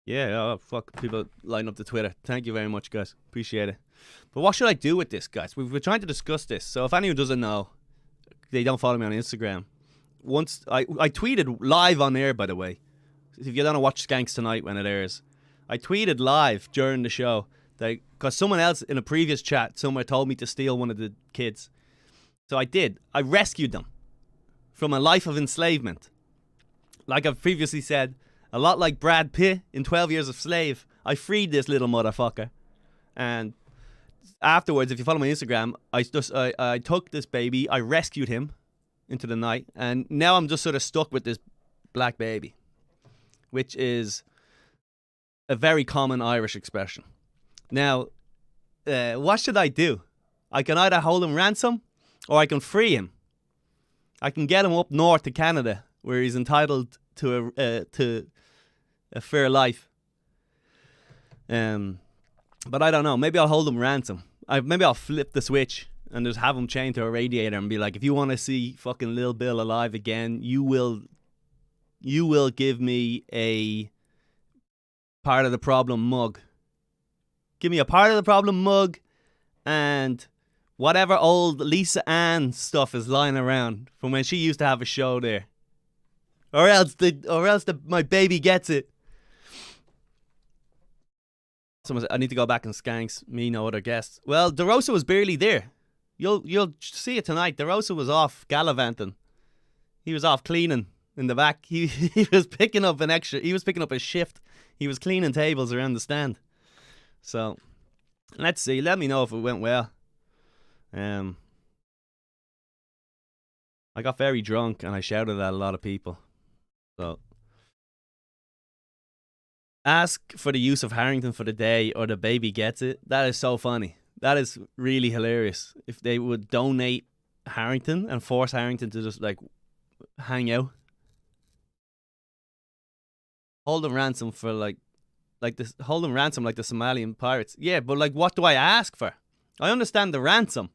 oh, fuck, people lining up the Twitter. Thank you very much, guys. Appreciate it. But what should I do with this, guys? We're trying to discuss this. So if anyone doesn't know, they don't follow me on Instagram. Once I tweeted live on air, by the way. If you don't watch Skanks Tonight when it airs, I tweeted live during the show because someone else in a previous chat somewhere told me to steal one of the kids. So I did. I rescued them from a life of enslavement. Like I've previously said, a lot like Brad Pitt in 12 Years a Slave, I freed this little motherfucker. And afterwards, if you follow my Instagram, I took this baby, I rescued him into the night, and now I'm just sort of stuck with this black baby, which is a very common Irish expression. Now, what should I do? I can either hold him ransom or I can free him. I can get him up north to Canada where he's entitled to a fair life. But I don't know. Maybe I'll hold him ransom. Maybe I'll flip the switch and just have him chained to a radiator and be like, if you want to see fucking Lil Bill alive again, you will give me a part of the problem mug. Give me a part of the problem mug and whatever old Lisa Ann stuff is lying around from when she used to have a show there. Or else my baby gets it. Someone said, I need to go back and Skanks. Me, no other guests. Well, DeRosa was barely there. You'll see it tonight. DeRosa was off gallivanting. He was off cleaning in the back. He was picking up a shift. He was cleaning tables around the stand. So, let's see. Let me know if it went well. I got very drunk and I shouted at a lot of people. So, ask for the use of Harrington for the day or the baby gets it. That is so funny. That is really hilarious. If they would donate Harrington and force Harrington to just like hang out, hold him ransom for like this, hold him ransom like the Somalian pirates. Yeah, but like, what do I ask for? I understand the ransom,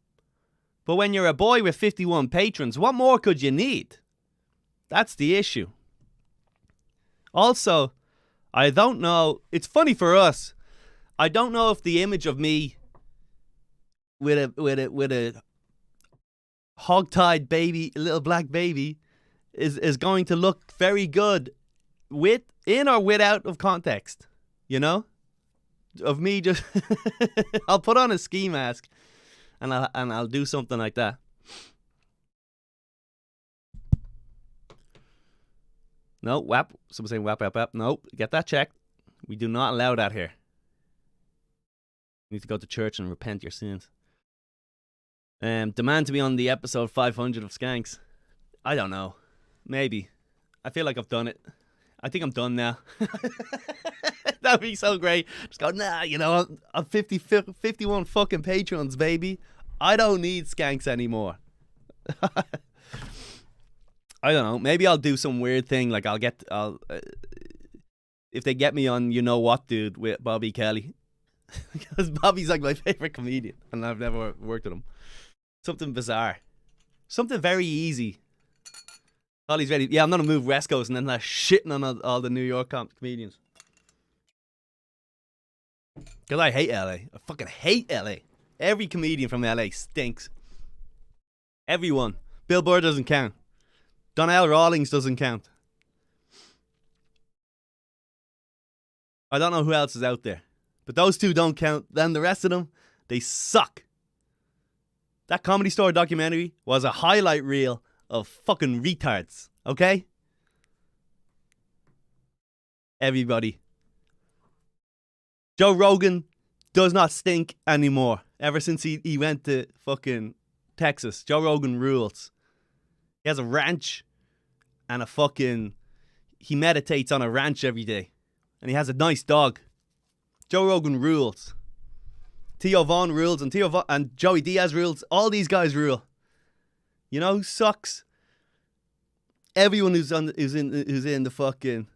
but when you're a boy with 51 patrons, what more could you need? That's the issue. Also, I don't know. It's funny for us. I don't know if the image of me with a hog-tied baby, little black baby, is going to look very good with in or without of context. You know, of me just I'll put on a ski mask and I'll do something like that. No, whap. Someone saying whap, whap, whap. Nope, get that checked. We do not allow that here. You need to go to church and repent your sins. Demand to be on the episode 500 of Skanks. I don't know. Maybe. I feel like I've done it. I think I'm done now. That'd be so great. Just go, nah, you know, I'm 51 fucking patrons, baby. I don't need Skanks anymore. I don't know. Maybe I'll do some weird thing. Like if they get me on, you know what, dude, with Bobby Kelly. Because Bobby's like my favorite comedian and I've never worked with him. Something bizarre. Something very easy. Holly's ready. Yeah, I'm going to move West Coast and then they're shitting on all the New York comedians. Because I hate LA. I fucking hate LA. Every comedian from LA stinks. Everyone. Bill Burr doesn't count. Donnell Rawlings doesn't count. I don't know who else is out there. But those two don't count. Then the rest of them, they suck. That Comedy Store documentary was a highlight reel of fucking retards. Okay? Everybody. Joe Rogan does not stink anymore. Ever since he went to fucking Texas. Joe Rogan rules. He has a ranch and a fucking... He meditates on a ranch every day. And he has a nice dog. Joe Rogan rules. Theo Vaughn rules and Joey Diaz rules. All these guys rule. You know who sucks? Everyone who's in the fucking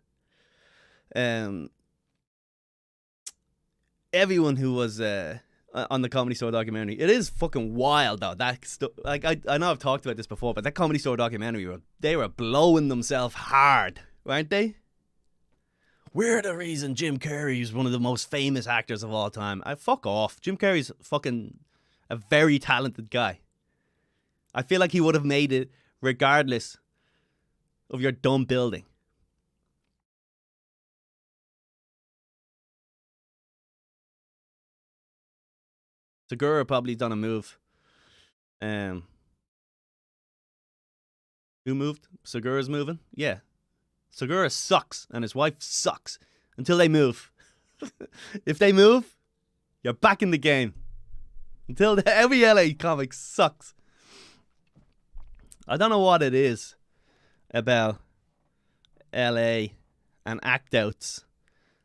everyone who was on the Comedy Store documentary. It is fucking wild though. That like I know I've talked about this before, but that Comedy Store documentary, they were blowing themselves hard, weren't they? We're the reason Jim Carrey is one of the most famous actors of all time. Fuck off. Jim Carrey's fucking a very talented guy. I feel like he would have made it regardless of your dumb building. Segura probably done a move. Who moved? Segura's moving? Yeah. Segura sucks and his wife sucks until they move. If they move, you're back in the game. Every LA comic sucks. I don't know what it is about LA and act outs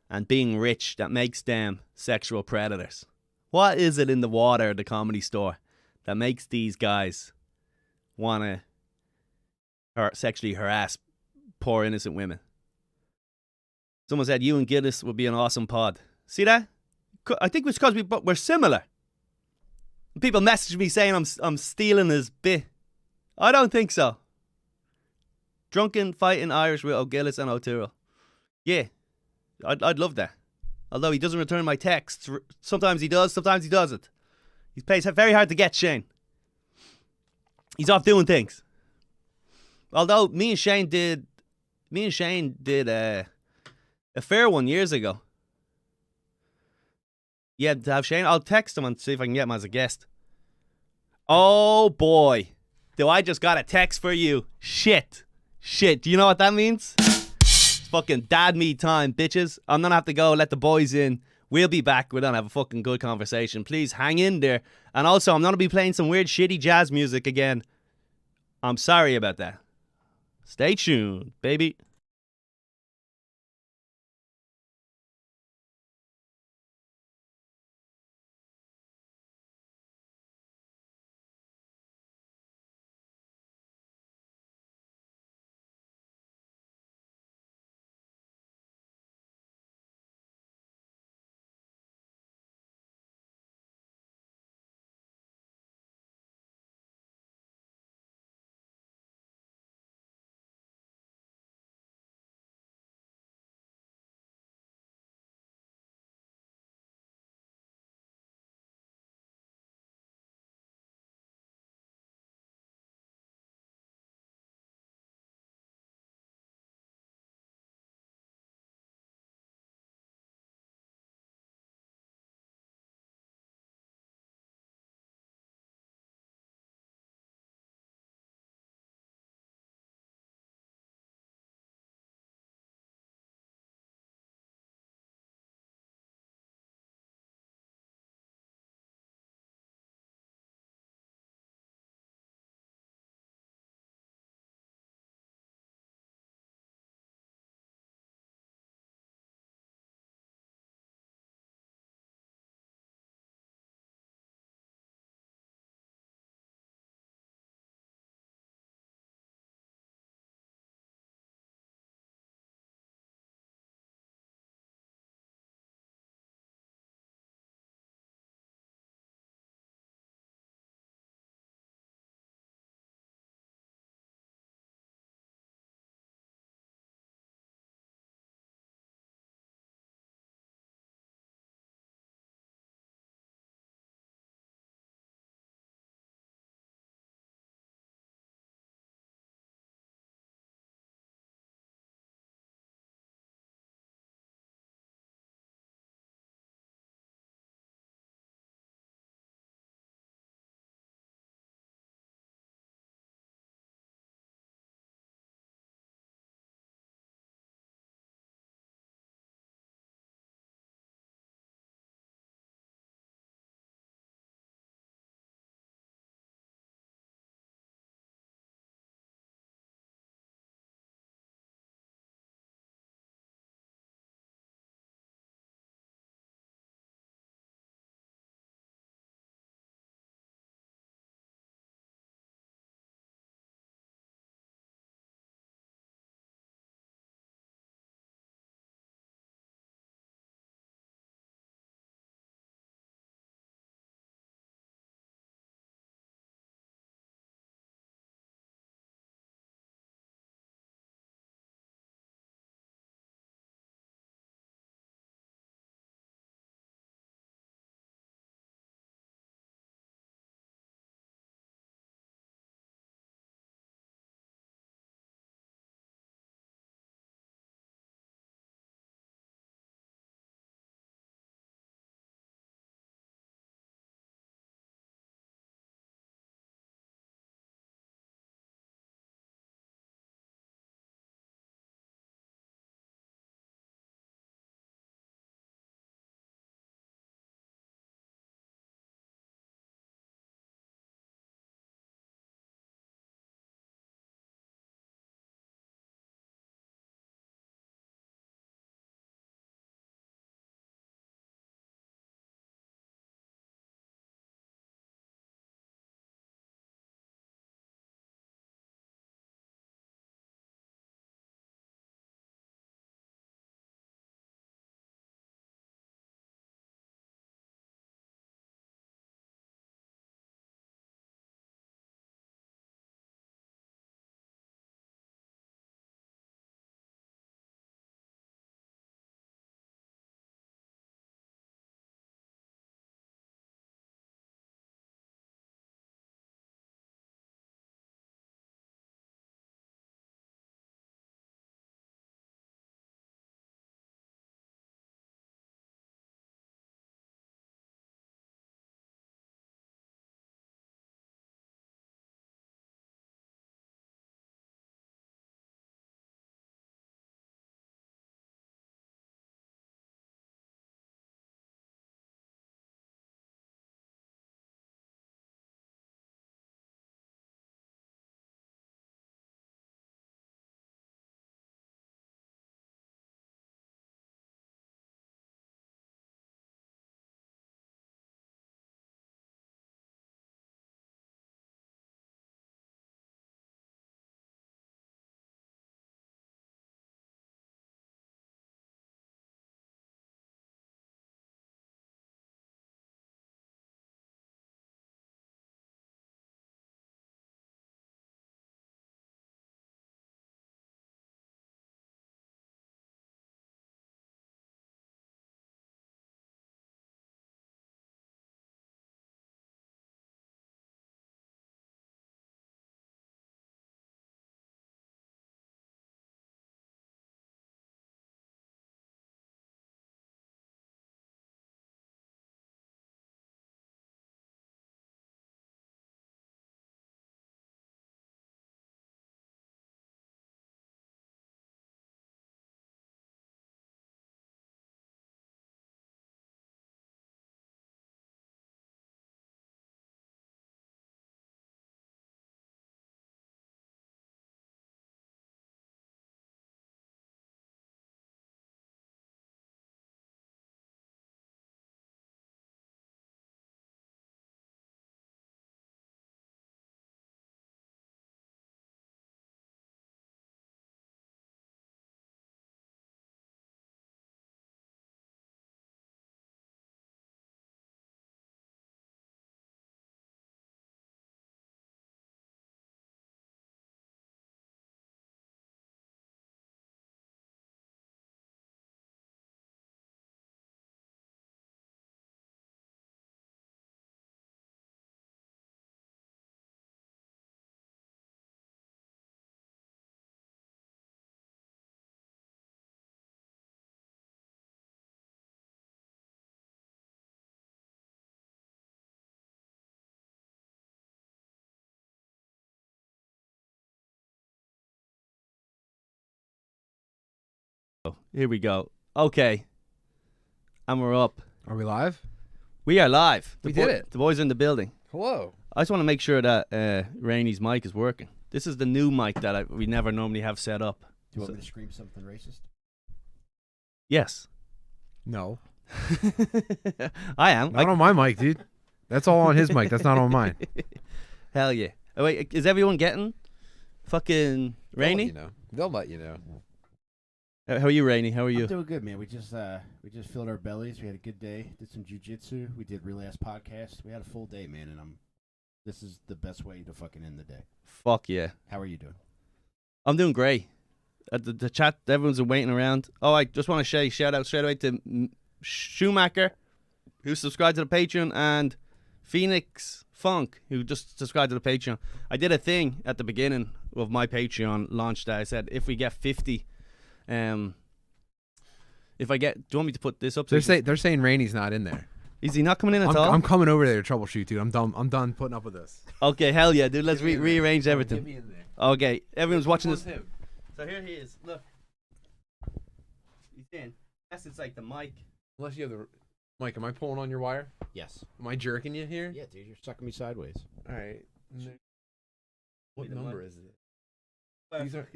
and being rich that makes them sexual predators. What is it in the water at the Comedy Store that makes these guys want to sexually harass poor innocent women? Someone said you and Gillis would be an awesome pod. See that? I think it's because we're similar. People message me saying I'm stealing his bit. I don't think so. Drunken fighting Irish with O'Gillis and O'Tyrrell. Yeah, I'd love that. Although he doesn't return my texts. Sometimes he does, sometimes he doesn't. He plays very hard to get, Shane. He's off doing things. Although me and Shane did a fair one years ago. Yeah, to have Shane. I'll text him and see if I can get him as a guest. Oh boy. Do I just got a text for you. Shit. Do you know what that means? It's fucking dad me time, bitches. I'm gonna have to go let the boys in. We'll be back. We're gonna have a fucking good conversation. Please hang in there. And also, I'm gonna be playing some weird shitty jazz music again. I'm sorry about that. Stay tuned, baby. Here we go. Okay. And we're up. Are we live? We are live. We did it. The boys are in the building. Hello. I just want to make sure that Rainy's mic is working. This is the new mic that we never normally have set up. Do you want me to scream something racist? Yes. No. I am. Not on my mic, dude. That's all on his mic. That's not on mine. Hell yeah. Oh, wait, is everyone getting fucking Rainy? They'll let you know. How are you, Rainy? How are you? I'm doing good, man. We just filled our bellies. We had a good day. Did some jujitsu. We did real ass podcast. We had a full day, man, and this is the best way to fucking end the day. Fuck yeah. How are you doing? I'm doing great. The chat, everyone's been waiting around. Oh, I just want to say shout out straight away to Schumacher, who subscribed to the Patreon, and Phoenix Funk, who just subscribed to the Patreon. I did a thing at the beginning of my Patreon launch that I said, if we get 50, if I get, do you want me to put this up? They're saying Rainy's not in there. Is he not coming in at all? I'm coming over there to troubleshoot, dude. I'm done putting up with this. Okay, hell yeah, dude. Let's rearrange everything. Get me in there. Okay, everyone's watching this. Him. So here he is. Look. He's in. Yes, it's like the mic. Unless you have the... Mike, am I pulling on your wire? Yes. Am I jerking you here? Yeah, dude, you're sucking me sideways. All right. What number is it? These are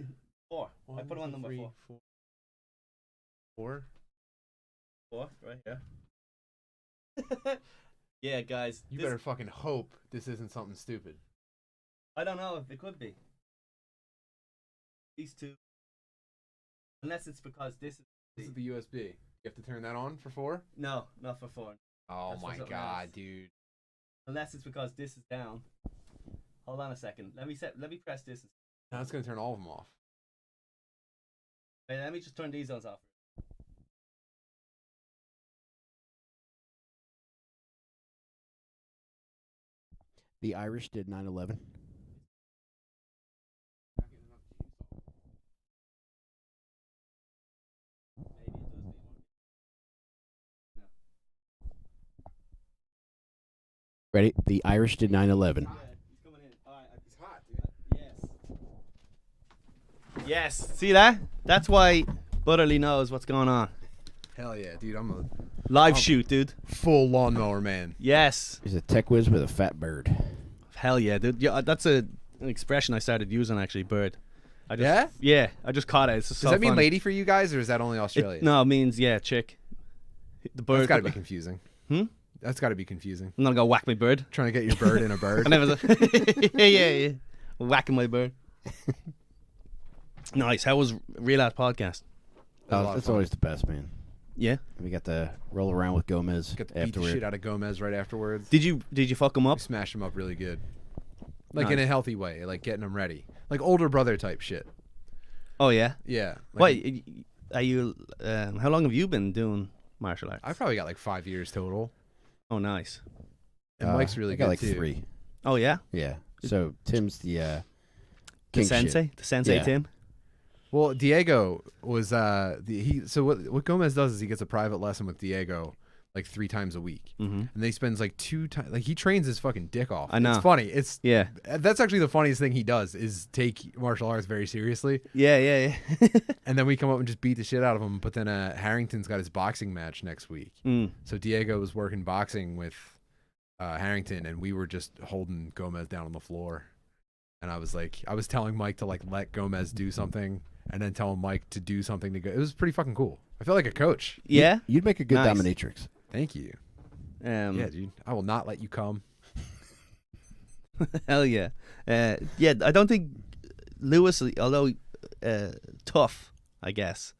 4. I put him on number 3, 4. 4? 4, right here. Yeah, guys. You better fucking hope this isn't something stupid. I don't know if it could be. These two. Unless it's because this is the USB. You have to turn that on for 4? No, not for 4. Oh That's my for god, else. dude. Unless it's because this is down. Hold on a second. Let me press this. Now it's gonna turn all of them off. Wait, let me just turn these ones off. The Irish did 9/11. Ready? The Irish did 9/11. Yeah, he's coming in. All right, it's hot, dude. Yes. Yes. See that? That's why Butterly knows what's going on. Hell yeah, dude. I'm a Live shoot, dude. full lawnmower man. Yes. He's a tech whiz with a fat bird. Hell yeah, dude. Yeah, that's an expression I started using actually, bird. I just, Yeah? Yeah, I just caught it. It's just Does so that mean funny. lady for you guys, or is that only Australia? No, it means, yeah, chick. The bird. That's got to be confusing. Hmm? That's got to be confusing. I'm not going to whack my bird. Trying to get your bird in a bird. I never yeah. Whacking my bird. Nice. How was Real Ass Podcast? It's always the best, man. Yeah. We got to roll around with Gomez Got to beat the afterward. shit out of Gomez right afterwards. Did you fuck him We up? smashed him up really good. Like Nice. in a healthy way, like getting him ready. Like older brother type shit. Oh yeah. Yeah. Wait, are you? How long have you been doing martial arts? I've probably got like 5 years total. Oh, nice. And Mike's really I good got like too. 3. Oh yeah. Yeah. So Tim's the The king sensei. shit. The sensei Yeah. Tim. Well, Diego was so what Gomez does is he gets a private lesson with Diego like 3 times a week, Mm-hmm. and they spends like 2 times. Like he trains his fucking dick off. I know. It's funny. It's Yeah. That's actually the funniest thing he does is take martial arts very seriously. Yeah. And then we come up and just beat the shit out of him. But then Harrington's got his boxing match next week. Mm. So Diego was working boxing with Harrington, and we were just holding Gomez down on the floor. And I was telling Mike to like let Gomez do something, and then telling Mike to do something to go. It was pretty fucking cool. I felt like a coach. Yeah. You'd make a good Nice. dominatrix. Thank you. Yeah, dude. I will not let you come. Hell yeah. Yeah, I don't think Lewis, although tough, I guess,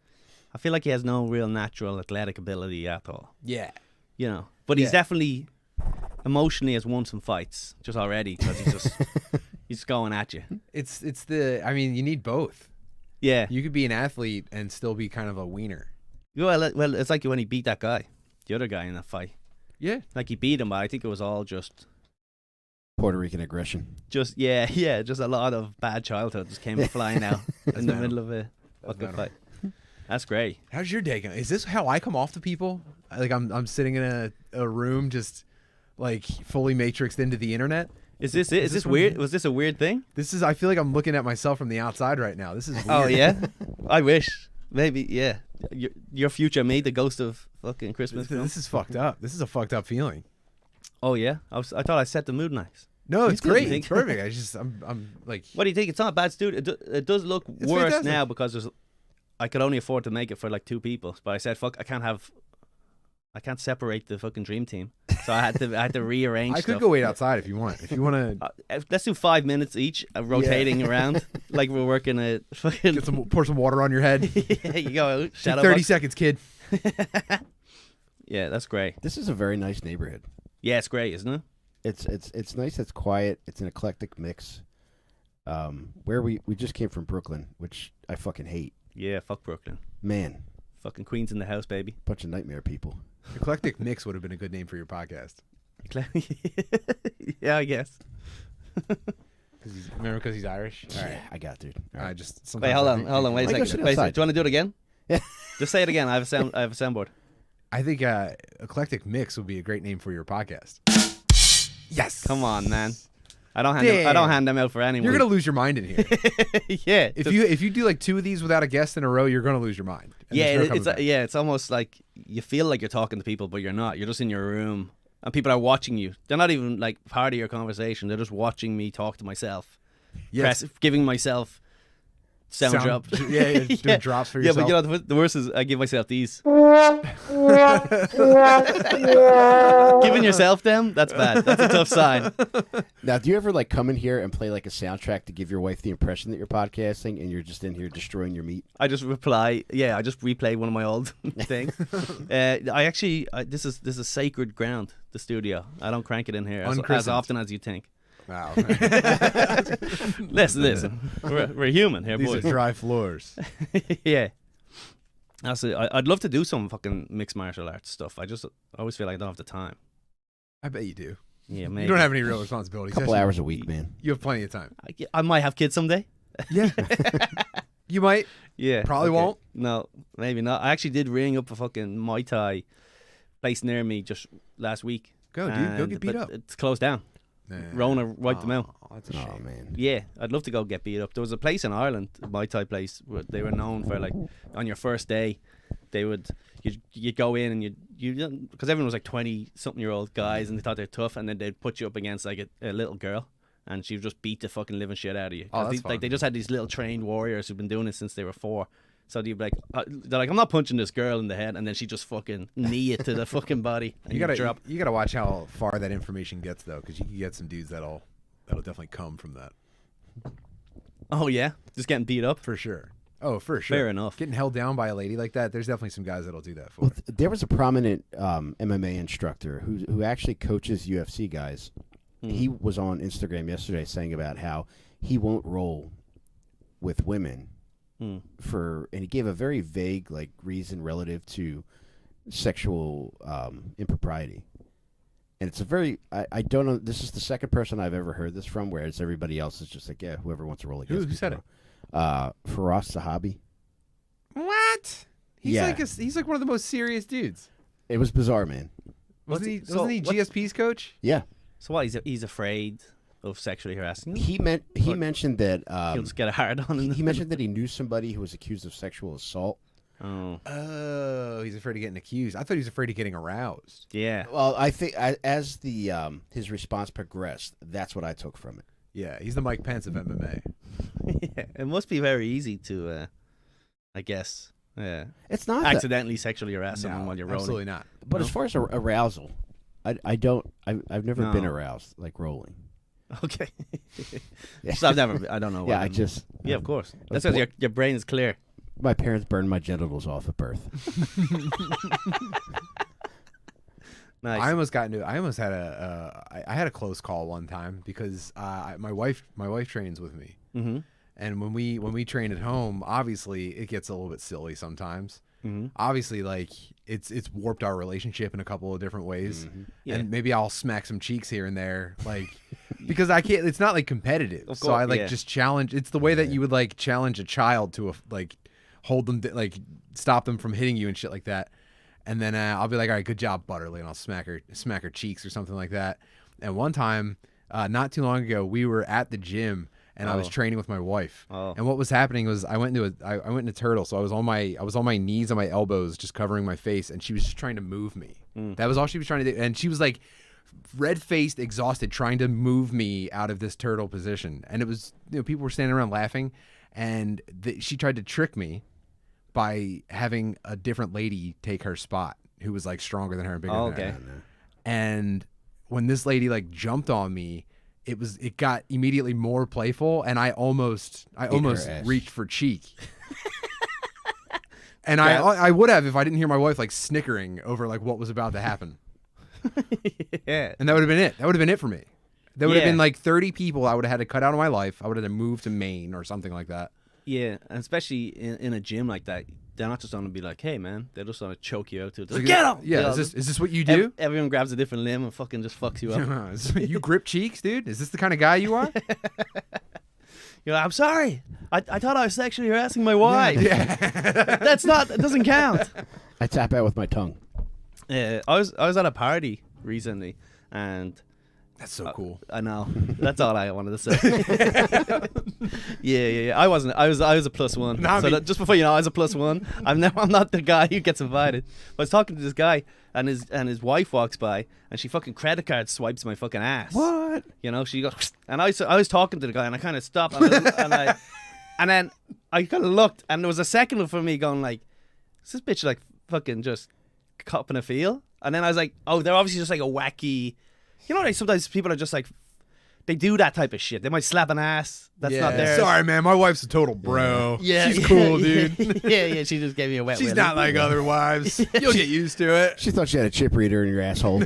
I feel like he has no real natural athletic ability at all. Yeah. You know, but he's Yeah. definitely emotionally has won some fights just already because he's just he's going at you. I mean, you need both. Yeah. You could be an athlete and still be kind of a wiener. Well, it's like when he beat that guy, the other guy in that fight. Yeah. Like he beat him, but I think it was all just Puerto Rican aggression. just a lot of bad childhood just came flying out in the middle of a fucking venom. fight. That's great. How's your day going? Is this how I come off to people? Like I'm sitting in a room just like fully matrixed into the internet. Is this it? Is this weird? Was this a weird thing? I feel like I'm looking at myself from the outside right now. This is weird. Oh yeah, I wish. Maybe yeah. your future me, the ghost of fucking Christmas. This is fucked up. This is a fucked up feeling. Oh yeah, I thought I set the mood nice. No, it's did, great. think? It's perfect. I'm like. What do you think? It's not a bad studio. It does look worse fantastic. now because I could only afford to make it for like 2 people. But I said, fuck, I can't separate the fucking dream team. So I had to rearrange. I could stuff. go wait outside if you want. If you want to Let's do 5 minutes each, rotating around like we're working a fucking. pour some water on your head. Yeah, you go Take shadow 30 box. seconds, kid. Yeah, that's great. This is a very nice neighborhood. Yeah, it's great, isn't it? It's nice. It's quiet. It's an eclectic mix. Where we just came from Brooklyn, which I fucking hate. Yeah, fuck Brooklyn. Man, Fucking Queens in the house, baby. bunch of nightmare people. Eclectic Mix would have been a good name for your podcast. Yeah, I guess. Remember because he's Irish? All right. Yeah, I got it, dude. All I right. just Wait, sometimes hold I on, think- hold on. Wait a Why go second. sit Wait a second. outside? Do you want to do it again? Yeah. Just say it again. I have a soundboard. I think Eclectic Mix would be a great name for your podcast. Yes. Come on, man. I don't hand them out for anyone. You're gonna lose your mind in here. Yeah. If you do like 2 of these without a guest in a row, you're gonna lose your mind. And Yeah, there's no coming back. it's almost like you feel like you're talking to people, but you're not. You're just in your room, and people are watching you. They're not even like part of your conversation. They're just watching me talk to myself, Yes. giving myself sound drops. Yeah, doing drops for Yeah, yourself. but you know the worst is I give myself these. Giving yourself them, that's bad. That's a tough sign. Now, do you ever like come in here and play like a soundtrack to give your wife the impression that you're podcasting, and you're just in here destroying your meat? I just reply. Yeah, I just replay one of my old things. This is sacred ground. The studio. I don't crank it in here as Unchristened. often as you think. Wow. Listen. We're human here, These boys. are dry floors. Yeah. I'd love to do some fucking mixed martial arts stuff. I always feel like I don't have the time. I bet you do. Yeah, maybe. You don't have any real responsibilities. A couple Actually, hours a week, man. You have plenty of time. I might have kids someday. Yeah. You might. Yeah. Probably won't. No, maybe not. I actually did ring up a fucking Muay Thai place near me just last week. Go, dude. Go And- get beat but up. It's closed down. Nah. Rona wiped them out. Oh, that's a shame. Oh man. Yeah, I'd love to go get beat up. There was a place in Ireland, a Muay Thai place, where they were known for like on your first day, you'd go in and you because everyone was like 20-something-year-old guys and they thought they're tough, and then they'd put you up against like a little girl, and she would just beat the fucking living shit out of you. Oh, 'Cause that's they, like fun. they just had these little trained warriors who've been doing it since they were 4. So they're like, I'm not punching this girl in the head, and then she just fucking knee it to the fucking body, and You you gotta drop. You gotta watch how far that information gets though, because you can get some dudes that'll definitely come from that Oh yeah, just getting beat up. for sure. Oh, for sure. Fair enough. Getting held down by a lady like that, there's definitely some guys that'll do that for. Well, there was a prominent MMA instructor who actually coaches UFC guys. He was on Instagram yesterday saying about how he won't roll with women and he gave a very vague like reason relative to sexual impropriety. And it's a very I don't know. This is the second person I've ever heard this from, whereas everybody else is just like, yeah, whoever wants to roll against. Who said it? Faraz Sahabi. What? He's Yeah. he's like one of the most serious dudes. It was bizarre, man. Wasn't he? So Wasn't he what- GSP's coach? Yeah, So what? He's afraid of sexually harassing you? he mentioned that He'll just get a hard on. he mentioned that he knew somebody who was accused of sexual assault. Oh, Oh, he's afraid of getting accused. I thought he was afraid of getting aroused. yeah. Well, I think as the his response progressed, that's what I took from it. Yeah, he's the Mike Pence of MMA. Yeah. It must be very easy to, I guess, It's not, that, accidentally sexually harass someone while you're rolling. absolutely not. but no. as far as arousal, I've never been No. aroused like rolling. Okay. Yeah. So I don't know. Yeah, what I I'm- just Yeah, of course. That's Like, because your brain is clear. my parents burned my genitals off at birth. Nice. I almost got into. I almost had I had a close call one time because my wife trains with me, Mm-hmm. and when we train at home, obviously it gets a little bit silly sometimes. Mm-hmm. Obviously, like it's warped our relationship in a couple of different ways, Yeah. and maybe I'll smack some cheeks here and there, like because I can't. It's not like competitive, Of so course, I like yeah. just challenge. It's the way that you would like challenge a child to like hold them, like stop them from hitting you and shit like that. And then I'll be like, all right, good job, Butterly, and I'll smack her cheeks or something like that. And one time, not too long ago, we were at the gym, and I was training with my wife. Oh. And what was happening was I went into Tyrrell, so I was on my knees and my elbows, just covering my face, and she was just trying to move me. That was all she was trying to do, and she was like red-faced, exhausted, trying to move me out of this turtle position. And it was, people were standing around laughing, and she tried to trick me by having a different lady take her spot who was like stronger than her and bigger than her. And when this lady like jumped on me, it got immediately more playful, and I almost reached for cheek. And I would have if I didn't hear my wife like snickering over like what was about to happen. Yeah. And that would have been it. That would have been it for me. There would have been like 30 people I would have had to cut out of my life. I would have had to move to Maine or something like that. Yeah, and especially in a gym like that, they're not just going to be like, "Hey, man," they're just going to choke you out too. Like, get him! Yeah, is this what you do? Everyone grabs a different limb and fucking just fucks you up. You grip cheeks, dude? Is this the kind of guy you are? You're like, "I'm sorry. I thought I was sexually harassing my wife. Yeah. It doesn't count." I tap out with my tongue. I was at a party recently, and that's so cool. I know. That's all I wanted to say. Yeah. I wasn't. I was a +1. So just before you know, I was a +1. I'm not the guy who gets invited. I was talking to this guy, and his wife walks by, and she fucking credit card swipes my fucking ass. What? She goes, and I was talking to the guy, and I kind of stopped, and then I kind of looked, and there was a second for me going like, is this bitch like fucking just copping a feel? And then I was like, oh, they're obviously just like a wacky. Like sometimes people are just like, they do that type of shit. They might slap an ass that's not theirs. Sorry, man. My wife's a total bro. Yeah, she's cool, dude. Yeah. She just gave me a wet. She's not like other wives. You'll get used to it. She thought she had a chip reader in your asshole.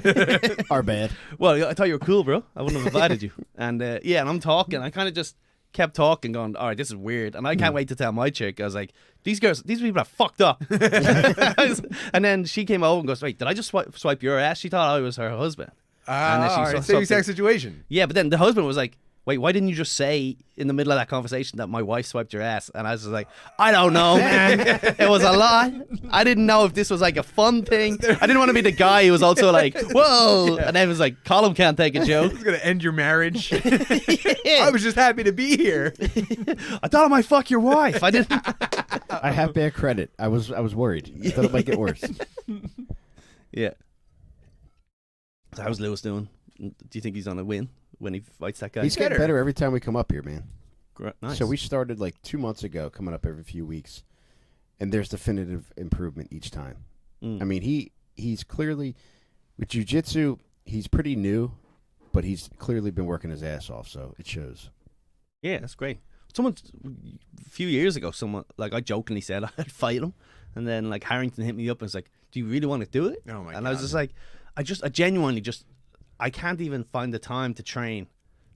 Our bad. Well, I thought you were cool, bro. I wouldn't have invited you. And and I'm talking. I kind of just kept talking, going, all right, this is weird. And I can't wait to tell my chick. I was like, these people are fucked up. And then she came over and goes, wait, did I just swipe your ass? She thought I was her husband. Same exact situation. Yeah, but then the husband was like, wait, why didn't you just say in the middle of that conversation that my wife swiped your ass? And I was just like, I don't know, man. It was a lot. I didn't know if this was like a fun thing. I didn't want to be the guy who was also like, whoa. Yeah. And then it was like, Colum can't take a joke. It's going to end your marriage. I was just happy to be here. I thought I might fuck your wife. I didn't. I have bad credit. I was worried. I thought it might get worse. Yeah. So how's Lewis doing? Do you think he's going to win when he fights that guy? He's getting better every time we come up here, man. Nice. So we started like 2 months ago, coming up every few weeks, and there's definitive improvement each time. I mean, he's clearly, with jiu-jitsu, he's pretty new, but he's clearly been working his ass off, so it shows. Yeah, that's great. A few years ago, I jokingly said I'd fight him, and then like Harrington hit me up and was like, do you really want to do it? Oh my God. And I was just like, I genuinely I can't even find the time to train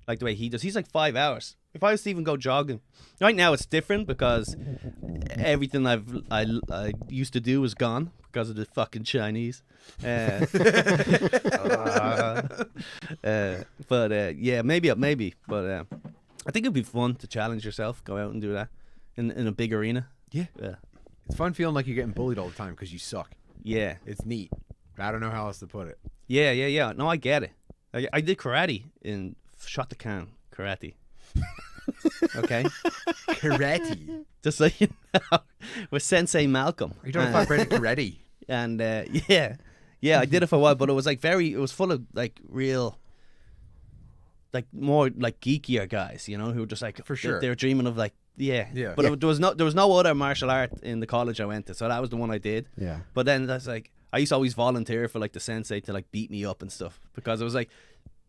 like the way he does. He's like 5 hours. If I was to even go jogging, right now it's different because everything I used to do is gone because of the fucking Chinese. But maybe. But I think it'd be fun to challenge yourself, go out and do that in a big arena. Yeah. It's fun feeling like you're getting bullied all the time because you suck. Yeah, it's neat. I don't know how else to put it. Yeah. No, I get it. I did karate in Shotokan karate. Okay. Karate. Just so you know, with Sensei Malcolm. Are you talking about karate? And I did it for a while, but it was like it was full of like real, like more like geekier guys, who were just like, for sure, they were dreaming of like, yeah. But there was no other martial art in the college I went to, so that was the one I did. Yeah. But then that's like, I used to always volunteer for like the sensei to like beat me up and stuff because it was like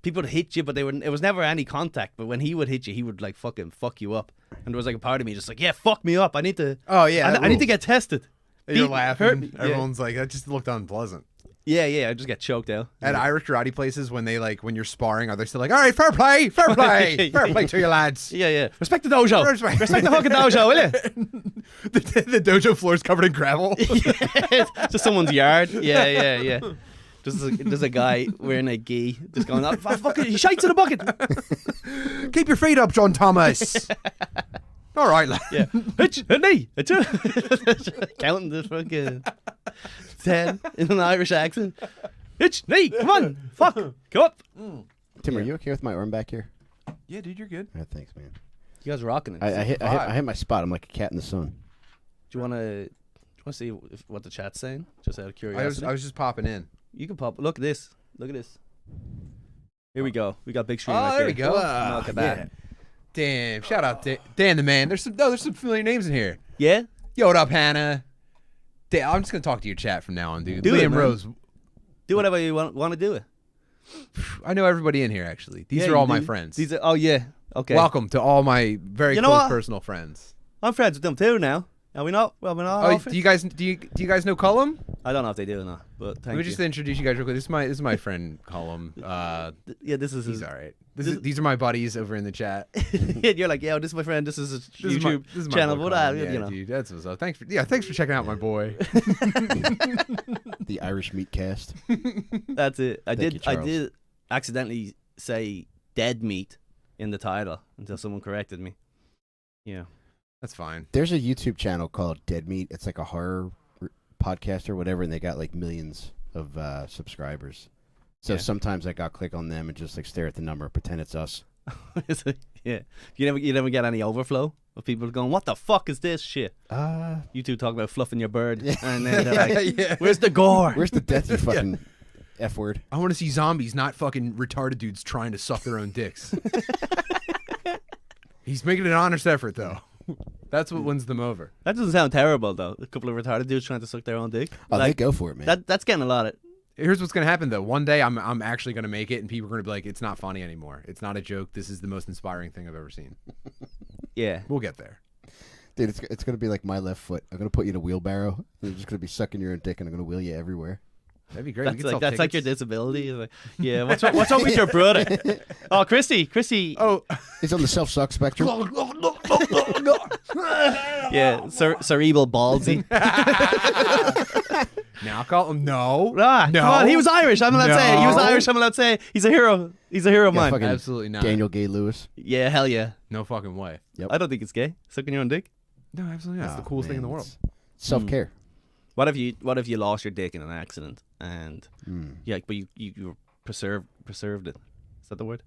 people would hit you, but it was never any contact. But when he would hit you, he would like fucking fuck you up. And there was like a part of me just like, yeah, fuck me up. I need to. Oh yeah, I need to get tested. You're laughing. Everyone's like, that just looked unpleasant. Yeah, I just get choked out. At Irish karate places, when you're sparring, are they still like, all right, fair play fair play to you lads? Yeah. Respect the dojo. Respect the fucking dojo, will you? The dojo floor is covered in gravel. Just someone's yard. Yeah. There's a guy wearing a gi, just going, oh, fucking, he shites in the bucket. Keep your feet up, John Thomas. All right, lad. Yeah. Hit knee. Counting the fucking 10 in an Irish accent. Hitch knee. Come on. Fuck. Go up. Tim, are you okay with my arm back here? Yeah, dude, you're good. Thanks, man. You guys are rocking it. I hit my spot. I'm like a cat in the sun. Do you want to see what the chat's saying? Just out of curiosity. I was just popping in. You can pop. Look at this. Look at this. Here we go. We got big screen. Oh, right there we go. Look at that. Yeah. Damn! Shout out Dan the man. There's some familiar names in here. Yeah. Yo, what up, Hannah? Dan, I'm just gonna talk to your chat from now on, dude. Do it, Liam man. Rose. Do whatever you want to do it. I know everybody in here. Actually, these Yeah, are all you my do. friends. These are. Oh yeah. Okay. Welcome to all my very You know close what? personal friends. I'm friends with them too now. Are we not? Well, we're not. Oh, all do you guys know Colum? I don't know if they do or not, but Let thank me you. just introduce you guys real quick. This is my friend Colum. Yeah, this is. He's all right. These are my buddies over in the chat. You're like, yo, this is my friend. This is his YouTube this is my channel. boy What Colum. I, Yeah, you know. dude, that's what's up. Thanks for checking out my boy. The Irish meat cast. That's it. I Thank you, Charles. did accidentally say dead meat in the title until someone corrected me. Yeah. That's fine. There's a YouTube channel called Dead Meat. It's like a horror podcast or whatever, and they got like millions of subscribers. So Yeah. sometimes I got click on them and just like stare at the number, pretend it's us. Is it? Yeah. You never get any overflow of people going, what the fuck is this shit? You two talk about fluffing your bird, and then they're like, Yeah. where's the gore? Where's the death, you fucking F word? I want to see zombies, not fucking retarded dudes trying to suck their own dicks. He's making an honest effort, though. That's what wins them over. That doesn't sound terrible though. A couple of retarded dudes trying to suck their own dick. Oh, they Like, go for it, man. that's getting a lot of. Here's what's gonna happen though. One day I'm actually gonna make it, and people are gonna be like, "It's not funny anymore. It's not a joke. This is the most inspiring thing I've ever seen." Yeah. We'll get there. Dude, it's going to be like my left foot. I'm going to put you in a wheelbarrow. And you're just going to be sucking your own dick, and I'm going to wheel you everywhere. That'd be great. That's We could like sell that's like your tickets. disability. It's like, yeah, what's wrong with your brother? Oh, Christy. Oh, He's on the self-suck spectrum. Yeah, cerebral palsy. now call him. No, Ah, no. come on, he was Irish. I'm allowed to say it. He was No. Irish. I'm allowed to say it. He's a hero. He's a hero of Yeah, mine. fucking Absolutely not. Daniel Gay Lewis. Yeah, hell yeah. No fucking way. I don't think it's gay. Sucking your own dick. No, absolutely not. That's Oh, the coolest thing in the man, world. it's self-care. What if you lost your dick in an accident and Mm. yeah, but you preserved it. Is that the word?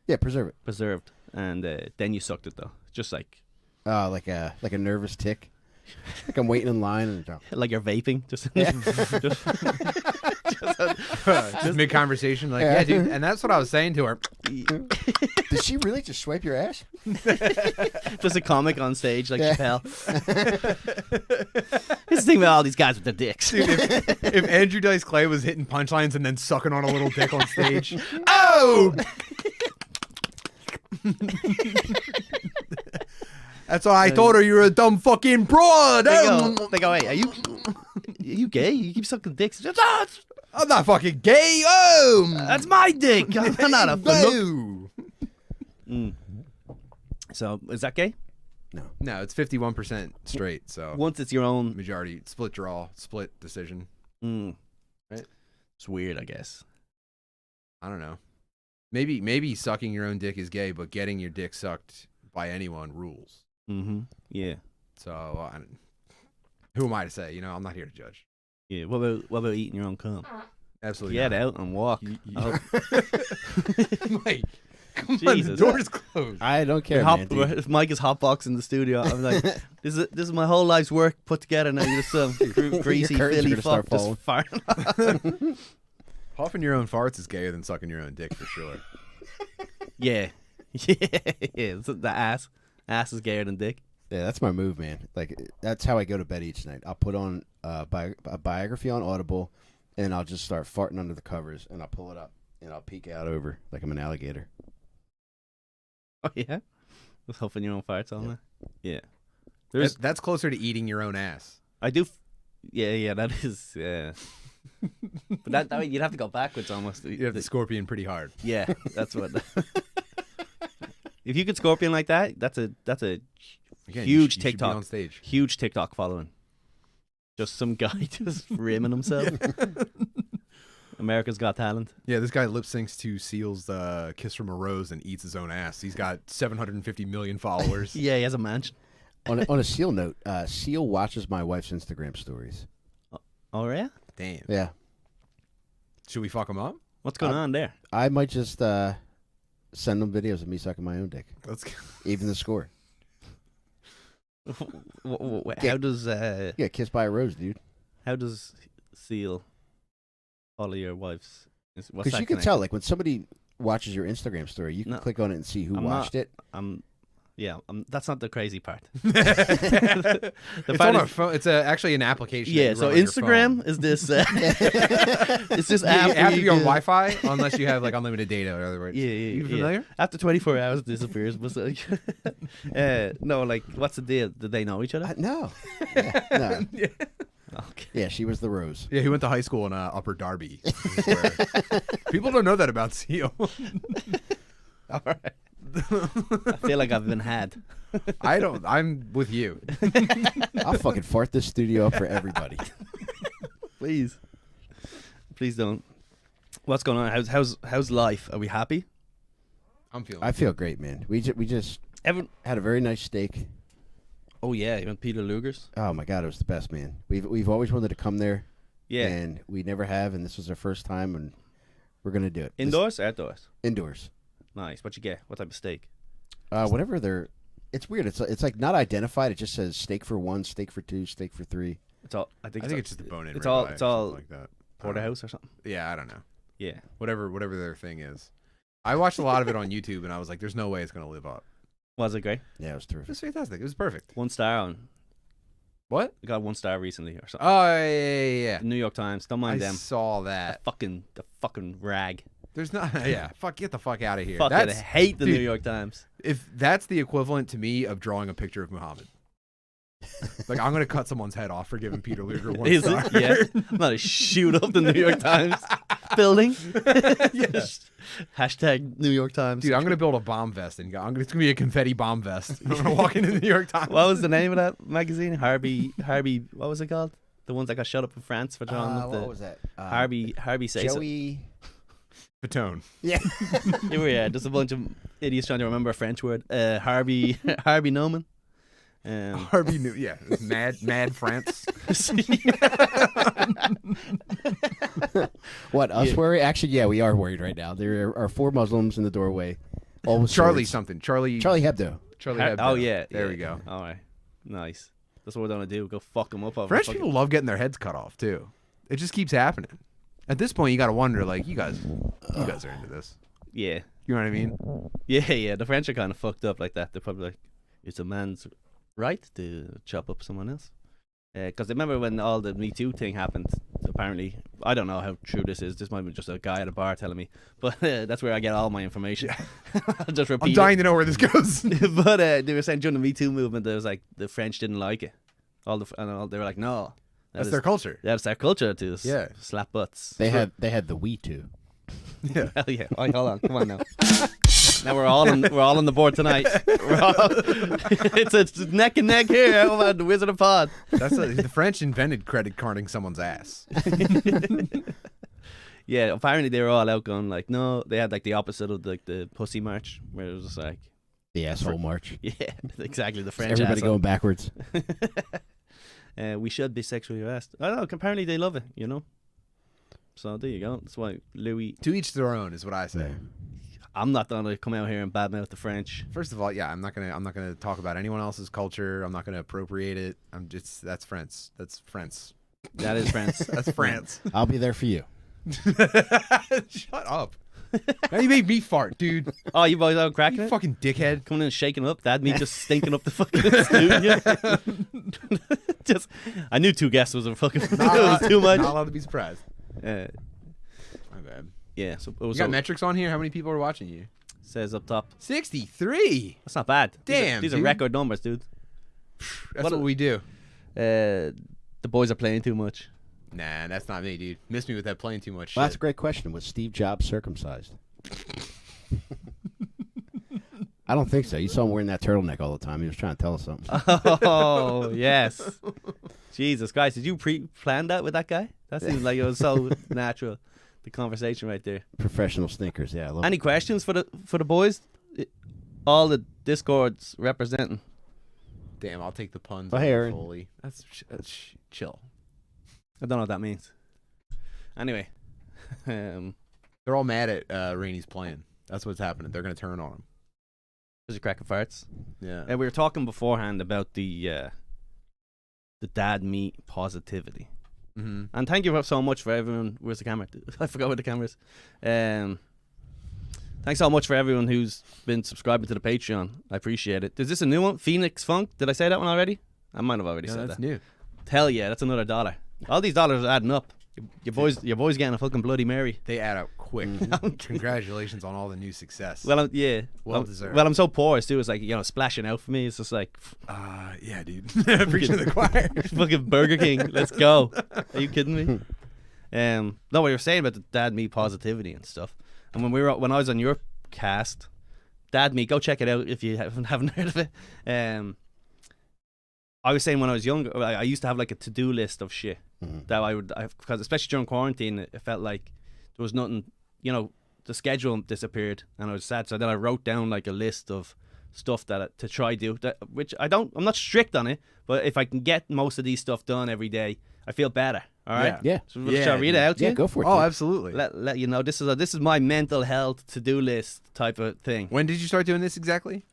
Yeah, preserve it. Preserved, and then you sucked it though. Just like Like a nervous tick. Like I'm waiting in line and you're vaping. Just Just mid conversation, like, Yeah. yeah, dude. And that's what I was saying to her. did she really just swipe your ass? just a comic on stage like Yeah. Chappelle. Here's the thing about all these guys with their dicks. Dude, if Andrew Dice Clay was hitting punchlines and then sucking on a little dick on stage, oh, that's why I told her you were a dumb fucking broad. They go, hey, are you gay? You keep sucking dicks. I'm not fucking gay. Oh, That's my dick. I'm not a no. So is that gay? No, it's 51% straight. So Once it's your own. majority split draw, split decision. Mm. Right. It's weird, I guess. I don't know. Maybe sucking your own dick is gay, but getting your dick sucked by anyone rules. Mm-hmm. Yeah. So who am I to say? You know, I'm not here to judge. Yeah. What about eating your own cum? Absolutely Get not. out and walk. Oh. Mike, come on, the Jesus. door's closed. I don't care, Hot, man. dude. if Mike is hotboxing the studio, I'm like, this is my whole life's work put together. Now you're just some greasy Your curtains are Philly gonna start fuck just farting. Huffing your own farts is gayer than sucking your own dick for sure. Yeah. Yeah. So the ass is gayer than dick. Yeah, that's my move, man. Like that's how I go to bed each night. I'll put on a biography on Audible, and I'll just start farting under the covers, and I'll pull it up, and I'll peek out over like I'm an alligator. Oh yeah. Just huffing your own farts on Yeah. there. Yeah. That's closer to eating your own ass. I do. Yeah. That is. Yeah. But that you'd have to go backwards almost. You have the scorpion pretty hard. Yeah, that's what. If you could scorpion like that, that's a Again, huge you should be TikTok on stage. huge TikTok following. Just some guy just rimming himself. America's Got Talent. Yeah, this guy lip syncs to Seal's "Kiss from a Rose" and eats his own ass. He's got 750 million followers. Yeah, he has a mansion. On a Seal note, Seal watches my wife's Instagram stories. Oh yeah. Damn. Yeah, Should we fuck him up? What's going on there? I might just send them videos of me sucking my own dick. Let's go. Even the score. How does Yeah, kissed by a rose, dude. how does Seal follow your wives? What's Because that you can connect? tell, like when somebody watches your Instagram story, you can No, click on it and see who I'm watched it. That's not the crazy part. It's part on a is- phone. It's actually an application. that Yeah, you so run on your Instagram phone. is this. It's this You app. have where to you be on can- Wi-Fi unless you have like unlimited data. In other words, Yeah, You familiar? After 24 hours, it disappears. But like, no, like, what's the deal? Did they know each other? No. Yeah, no. Yeah. Okay. Yeah, she was the rose. Yeah, he went to high school in Upper Darby. is where- People don't know that about Seal. All right. I feel like I've been had. I don't. I'm with you. I'll fucking fart this studio up for everybody. Please don't. What's going on? How's life? Are we happy? I'm feeling. I feel great, man. We just Evan? had a very nice steak. Oh yeah, you went Peter Luger's. Oh my god, it was the best, man. We've always wanted to come there, Yeah. and we never have, and this was our first time, and we're gonna do it. Indoors, or outdoors. Indoors. Nice. What you get? What type of steak? Whatever they're. It's weird. It's like not identified. It just says steak for 1, steak for 2, steak for 3. It's all. I think. I think it's just a bone-in. It's ribeye all. or It's all something like that. porterhouse or something. Yeah, I don't know. Yeah. Whatever their thing is. I watched a lot of it on YouTube, and I was like, "There's no way it's gonna live up." Was it great? Yeah, it was It terrific. was fantastic. It was perfect. 1 star on. What? I got 1 star recently or something. Oh yeah. The New York Times. Don't I mind them. saw that. The fucking rag. There's not. Yeah. Fuck. Get the fuck out of here. Fuck it. I hate the dude, New York Times. If that's the equivalent to me of drawing a picture of Muhammad. Like I'm gonna cut someone's head off for giving Peter Luger 1 Is star. it? Yeah. I'm not a shoot up the New York Times building. Yes. Hashtag New York Times. Dude, I'm gonna build a bomb vest and go. It's gonna be a confetti bomb vest. I'm gonna walk into the New York Times. What was the name of that magazine? Harvey. What was it called? The ones that got shut up in France for drawing up the what was that? Harvey say so. Joey. Batone. Yeah. Yeah, just a bunch of idiots trying to remember a French word. Harvey Noman. Harvey knew. Yeah, it was mad France. What, us Yeah. worried? Actually, yeah, we are worried right now. There are 4 Muslims in the doorway. All with Charlie swords. something. Charlie Hebdo. Hebdo. Oh yeah. There yeah. we go. All right. Nice. That's what we're gonna do. Go fuck them up. Over French fucking- people love getting their heads cut off too. It just keeps happening. At this point, you got to wonder, like, you guys are into this. Yeah. You know what I mean? Yeah. The French are kind of fucked up like that. They're probably like, it's a man's right to chop up someone else. Because I remember when all the Me Too thing happened, apparently, I don't know how true this is. This might be just a guy at a bar telling me. But that's where I get all my information. I'll just repeat I'm dying to know where this goes. it. But they were saying during the Me Too movement, there was like, the French didn't like it. They were like, no. That's their culture. That's their culture to Yeah. slap butts. They had the We Too. Yeah. Hell yeah! All right, hold on, come on now. Now we're all on the board tonight. It's neck and neck here. How about the Wizard of Pod? The French invented credit carding someone's ass. Yeah, apparently they were all out going like, no. They had like the opposite of like the pussy march, where it was just like, The asshole march. yeah, exactly the French. Everybody asshole. going backwards. We should be sexually harassed. I don't know. Apparently they love it, you know. So there you go. That's why Louis. To each their own is what I say. I'm not gonna come out here and badmouth the French. First of all, yeah, I'm not gonna talk about anyone else's culture. I'm not gonna appropriate it. That's France. That's France. That is France. That's France. I'll be there for you. Shut up. Now you made me fart, dude. Oh, you boys out cracking You it? fucking dickhead. Coming in and shaking up. That me just stinking up the fucking studio. Just, I knew 2 guests was a fucking. It was too much. Not allowed to be surprised. Uh, My bad. yeah. So it You was. got metrics on here? How many people are watching you? Says up top. 63. That's not bad. Damn, These are dude. record numbers, dude. That's what we do. The boys are playing too much. Nah, that's not me, dude. Missed me with that playing too much Well, that's a shit. great question. Was Steve Jobs circumcised? I don't think so. You saw him wearing that turtleneck all the time. He was trying to tell us something. Oh yes. Jesus Christ! Did you pre-plan that with that guy? That seems like it was so natural. The conversation right there. Professional sneakers. Yeah, I love Any questions for the boys? All the Discords representing. Damn, I'll take the puns. Oh, hey, Aaron. Fully. That's chill. I don't know what that means. Anyway, They're all mad at Rainey's playing. That's what's happening. They're gonna turn on him. Because you're cracking farts. Yeah. And we were talking beforehand about the dad meat positivity. Mm-hmm. And thank you so much for everyone. Where's the camera? I forgot where the camera is. Thanks so much for everyone who's been subscribing to the Patreon. I appreciate it. Is this a new one? Phoenix Funk? Did I say that one already? I might have already said That's that. new. Hell yeah, that's another $1. All these dollars are adding up. Your boy's getting a fucking Bloody Mary. They add up quick. Mm-hmm. Congratulations on all the new success. Well, Well deserved. Well, I'm so poor too. It's like, splashing out for me. It's just like, yeah, dude. Preaching to the choir. fucking Burger King. Let's go. Are you kidding me? No, what you were saying about the dad meat positivity and stuff. And when I was on your cast, Dad Meat, go check it out if you haven't heard of it. I was saying when I was younger, I used to have like a to-do list of shit that because especially during quarantine, it felt like there was nothing, the schedule disappeared and I was sad. So then I wrote down like a list of stuff to try do, which I'm not strict on it, but if I can get most of these stuff done every day, I feel better. All right. Yeah. So shall I read it out to Yeah, you? go for it. Oh, dude. absolutely. Let you know this is my mental health to-do list type of thing. When did you start doing this exactly?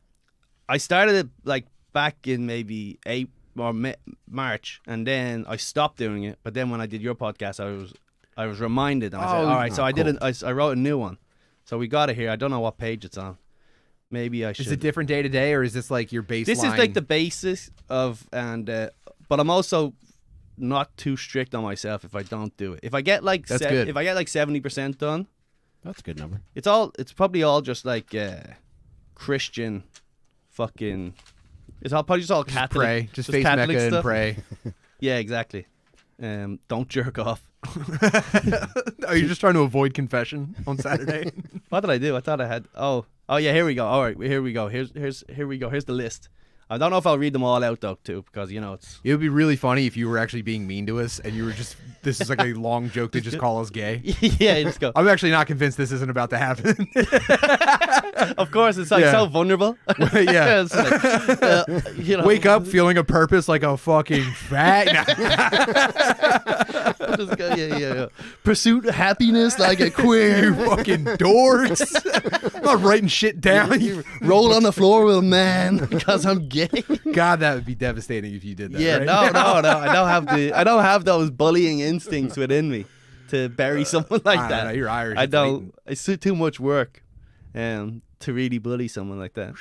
I started it like back in maybe April or March, and then I stopped doing it. But then when I did your podcast, I was reminded, and I said, "All right." So I did it. I wrote a new one. So we got it here. I don't know what page it's on. Maybe I should. Is it different day to day, or is this like your baseline? This is like the basis of, but I'm also not too strict on myself if I don't do it. If I get like That's good. if I get like 70% done, That's a good number. it's probably all just like Christian fucking. It's all probably just all Catholic. Pray. Just face Catholic Mecca stuff. and pray. Yeah, exactly. Don't jerk off. Are you just trying to avoid confession on Saturday? What did I do? I thought I had. Oh yeah. Here we go. All right, here we go. Here we go. Here's the list. I don't know if I'll read them all out though, too, because it's. It would be really funny if you were actually being mean to us and you were just. This is like a long joke to just call us gay. Yeah, let's go. I'm actually not convinced this isn't about to happen. Of course, it's like so vulnerable. Yeah. It's like, Wake up feeling a purpose like a fucking fat. Just go, yeah. Pursuit of happiness like a queer. You fucking dorks. I'm not writing shit down. You roll on the floor with a man because I'm gay. God, that would be devastating if you did that. Yeah, right? no. I don't have those bullying instincts within me to bury someone like I that. don't know, you're Irish. I it's don't. latent. It's too much work, to really bully someone like that.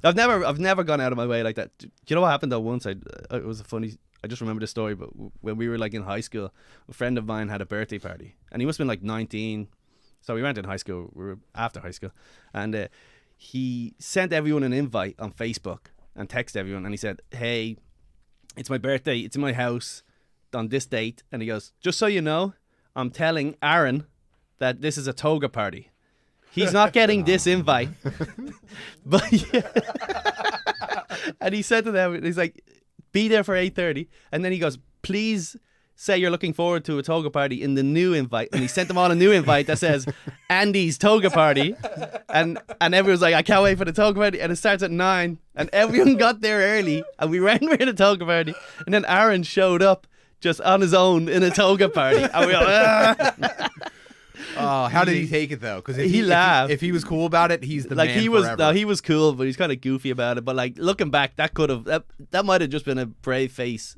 I've never gone out of my way like that. Do you know what happened though? Once it was a funny. I just remember the story, but when we were like in high school, a friend of mine had a birthday party, and he must have been like 19. So we weren't in high school; we were after high school, and he sent everyone an invite on Facebook and texted everyone, and he said, "Hey, it's my birthday. It's in my house on this date," and he goes, "Just so you know, I'm telling Aaron that this is a toga party. He's not getting this invite." But yeah. And he said to them, he's like, "Be there for 8:30," and then he goes, "Please say you're looking forward to a toga party in the new invite." And he sent them all a new invite that says Andy's toga party, and everyone's like, "I can't wait for the toga party," and it starts at 9, and everyone got there early, and we ran for the toga party, and then Aaron showed up just on his own in a toga party, and we all, Oh, how did he take it though? Because He laughed. If he was cool about it, he's the like man he was forever. no, he was cool, but he's kind of goofy about it. But like looking back, that might have just been a brave face.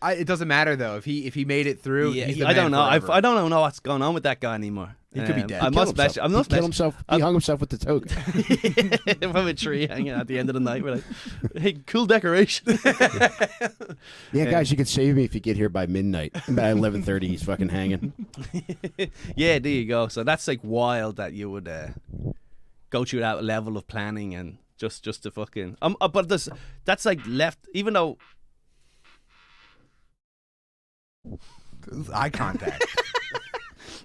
It doesn't matter though. If he made it through, Yeah, he's the I don't man know. forever. I don't know what's going on with that guy anymore. He could be dead. I He must Killed I'm not He killed himself. He hung himself with the toga. from a tree hanging out at the end of the night. We're like, hey, cool decoration. Yeah, guys, you could save me if you get here by midnight. By 11:30, he's fucking hanging. Yeah, there you go. So that's like wild that you would go through that level of planning and just to fucking. But that's like left. Even though Eye contact.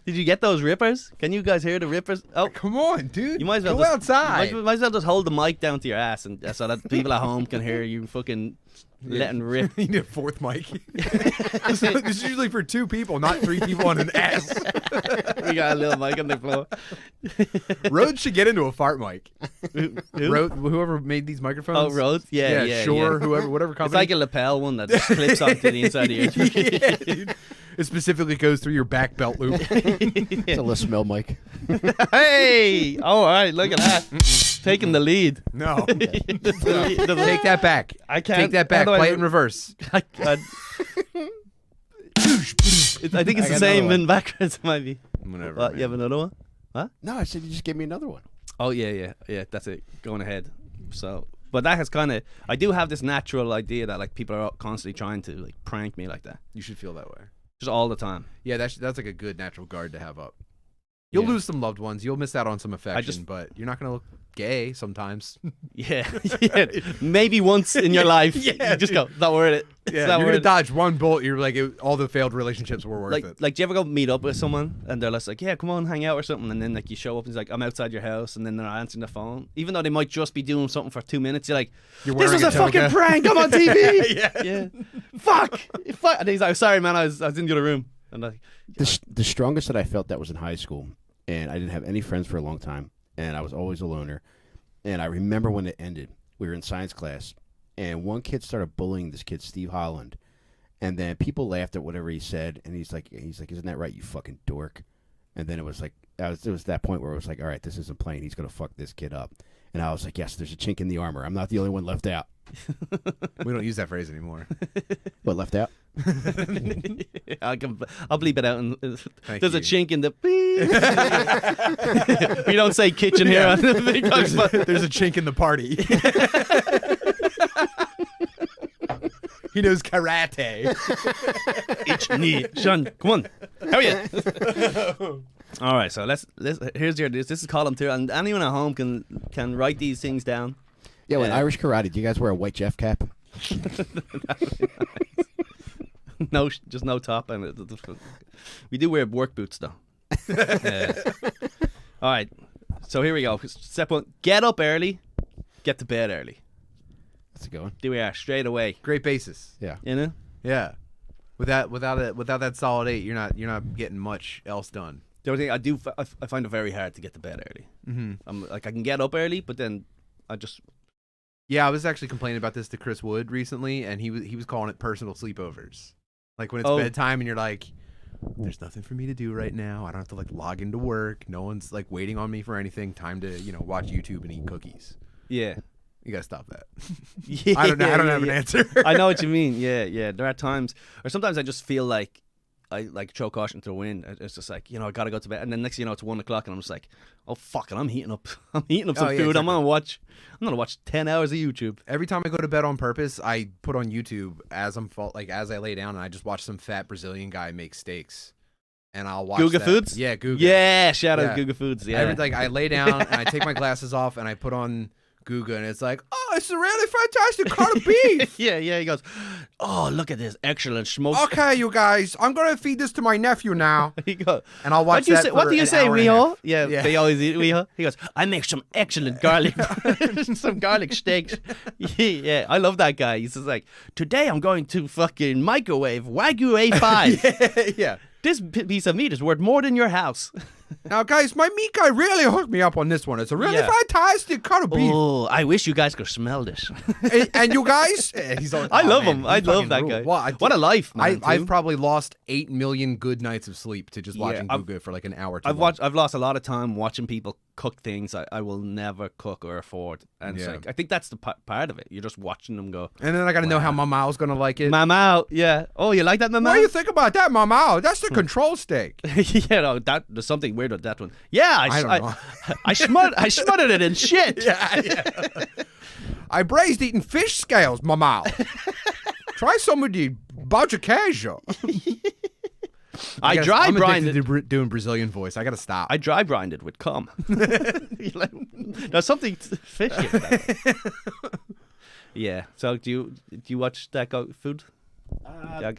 did you get those rippers? Can you guys hear the rippers? Oh, Come on, dude. you might as well go outside. Might as well just hold the mic down to your ass and so that people at home can hear you fucking letting rip. You need a fourth mic. This is usually for 2 people, not 3 people on an S. We got a little mic on the floor. Rhodes should get into a fart mic. Who? Whoever made these microphones. Oh, Rhodes? Yeah. Sure. Whoever, whatever It's company. like a lapel one that just clips onto the inside of your Yeah, dude. It specifically goes through your back belt loop. It's a little smell, Mike. Hey! All right, look at that. Taking the lead. No. The lead. Take that back. I can't. Take that back. how do Play it in reverse. I think it's the same in backwards, maybe. Whatever. What, you have another one? No, I said you just gave me another one. Oh, yeah. That's it. Going ahead. So, but that has kind of, I do have this natural idea that like people are constantly trying to like prank me like that, You should feel that way. just all the time. Yeah, that's like a good natural guard to have up. You'll Yeah. lose some loved ones. You'll miss out on some affection, but you're not gonna look gay sometimes. Yeah, maybe once in your life. Yeah, you just go, not worth it. It's Yeah, not you're worth gonna it. dodge one bullet. You're like all the failed relationships were worth it. Like, do you ever go meet up with someone and they're just like, yeah, come on, hang out or something, and then like you show up and it's like, I'm outside your house, and then they're answering the phone, even though they might just be doing something for 2 minutes. You're like, You're this wearing was a toga. fucking prank. I'm on TV. Yeah. Fuck. And he's like, sorry, man, I was in the other room. And like, The strongest that I felt that was in high school, and I didn't have any friends for a long time, and I was always a loner. And I remember when it ended. We were in science class, and one kid started bullying this kid, Steve Holland, and then people laughed at whatever he said, and he's like, isn't that right, you fucking dork? And then it was like, it was that point where it was like, all right, this isn't playing. He's gonna fuck this kid up. And I was like, yes, there's a chink in the armor. I'm not the only one left out. We don't use that phrase anymore. What, left out? I'll bleep it out. And Thank there's a you. chink in the. We don't say kitchen here on the big dogs, but There's a chink in the party. He knows karate. Ich nie Sean, come on, hurry up. All right, so let's here's your this is Colum Tyrrell, and anyone at home can write these things down. Yeah, when Irish karate, do you guys wear a white Jeff cap? No, just no top, and we do wear work boots though. All right, so here we go. Step one: get up early, get to bed early. That's a good one. Do we are straight away. Great basis. Yeah. You know. Yeah. Without that solid 8, you're not getting much else done. The only thing I find it very hard to get to bed early. Mm-hmm. I'm like I can get up early, but then I just Yeah, I was actually complaining about this to Chris Wood recently, and he was calling it personal sleepovers. Like when it's bedtime and you're like, there's nothing for me to do right now. I don't have to like log into work. No one's like waiting on me for anything. Time to watch YouTube and eat cookies. yeah. You gotta stop that. Yeah, I don't have an yeah. answer. I know what you mean. Yeah. There are times, or sometimes I just feel like I like throw caution to the wind. It's just like I gotta go to bed, and then next thing you know it's 1 o'clock, and I'm just like, oh fuck it, I'm heating up some food. Exactly. I'm gonna watch 10 hours of YouTube. Every time I go to bed on purpose, I put on YouTube as I lay down, and I just watch some fat Brazilian guy make steaks. And I'll watch Guga that. Foods? Yeah, Guga. Yeah, shout out Yeah. Guga Foods. Yeah. I lay down and I take my glasses off and I put on Guga, and it's like, oh, it's a really fantastic cut of beef. yeah. He goes, oh, look at this excellent smoke. Okay, you guys, I'm gonna feed this to my nephew now, He goes, and I'll watch that. what do you say, Weehaw? Yeah. They always eat Weehaw. He goes, I make some excellent garlic, some garlic steaks. Yeah, I love that guy. He's just like, today I'm going to fucking microwave Wagyu A5. Yeah. This piece of meat is worth more than your house. Now, guys, my meat guy really hooked me up on this one. It's a really Yeah. fantastic cut of beef. Oh, I wish you guys could smell this. And you guys, he's always, I love man, him. he I love fucking that ruled. guy. Well, What a life, man. I've too. probably lost 8 million good nights of sleep to just watching I've- Guga for like an hour. I've lost a lot of time watching people cook things I will never cook or afford, and it's Yeah. like I think that's the part of it. You're just watching them go. And then I got to know how Mamao's gonna like it. Mama, yeah. Oh, you like that, Mama? What do you think about that, Mamao? That's the control steak. Yeah, no, there's something weird with that one. Yeah, I don't know. I smothered it in shit. Yeah. I braised eating fish scales, Mamao. Try some of the baujacaja. I dry I'm brined addicted it. to doing Brazilian voice. I gotta stop. I dry brined it with cum. There's something fishy about that. Yeah. So do you watch that food? Yeah,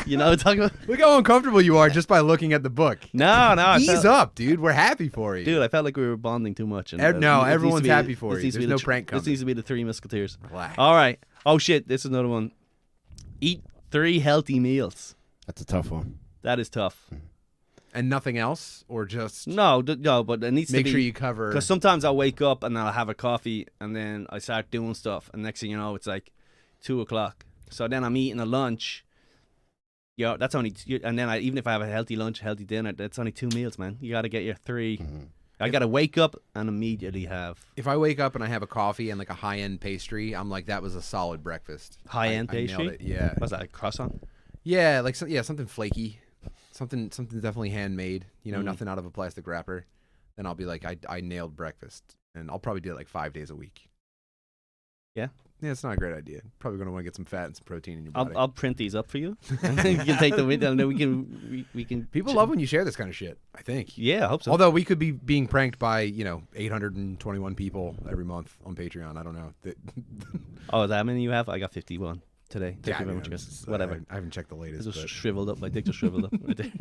you know what I'm talking about? Look how uncomfortable you are just by looking at the book. No. I Ease felt, up, dude. We're happy for you. dude. I felt like we were bonding too much. And, No, it needs to everyone's be- happy for this you. needs to be There's the no prank This coming. needs to be the Three Musketeers. Relax. All right. Oh shit! This is another one. Eat 3 healthy meals. That's a tough one. That is tough. And nothing else, or just No, but it needs to make be. sure you cover. Because sometimes I'll wake up and I'll have a coffee and then I start doing stuff, and next thing you know, it's like 2 o'clock. So then I'm eating a lunch, Yeah, that's only. And then even if I have a healthy lunch, healthy dinner, that's only 2 meals, man. You got to get your 3. Mhm. I got to wake up and immediately have If I wake up and I have a coffee and like a high-end pastry, I'm like, that was a solid breakfast. high-end I nailed pastry. it. Yeah. What's that, like croissant? Yeah, like something flaky, something definitely handmade. Mm. Nothing out of a plastic wrapper. Then I'll be like, I nailed breakfast, and I'll probably do it like 5 days a week. Yeah? Yeah, it's not a great idea. Probably gonna want to get some fat and some protein in your body. I'll print these up for you. And then you can take them with you, and then we can. People love when you share this kind of shit, I think. Yeah, I hope so. Although we could be being pranked by 821 people every month on Patreon. I don't know. Oh, that many you have? I got 51 today. Thank Yeah, you very I much, mean, guys. Whatever. I haven't checked the It's latest. just But shriveled up. My dick just shriveled up. Right there.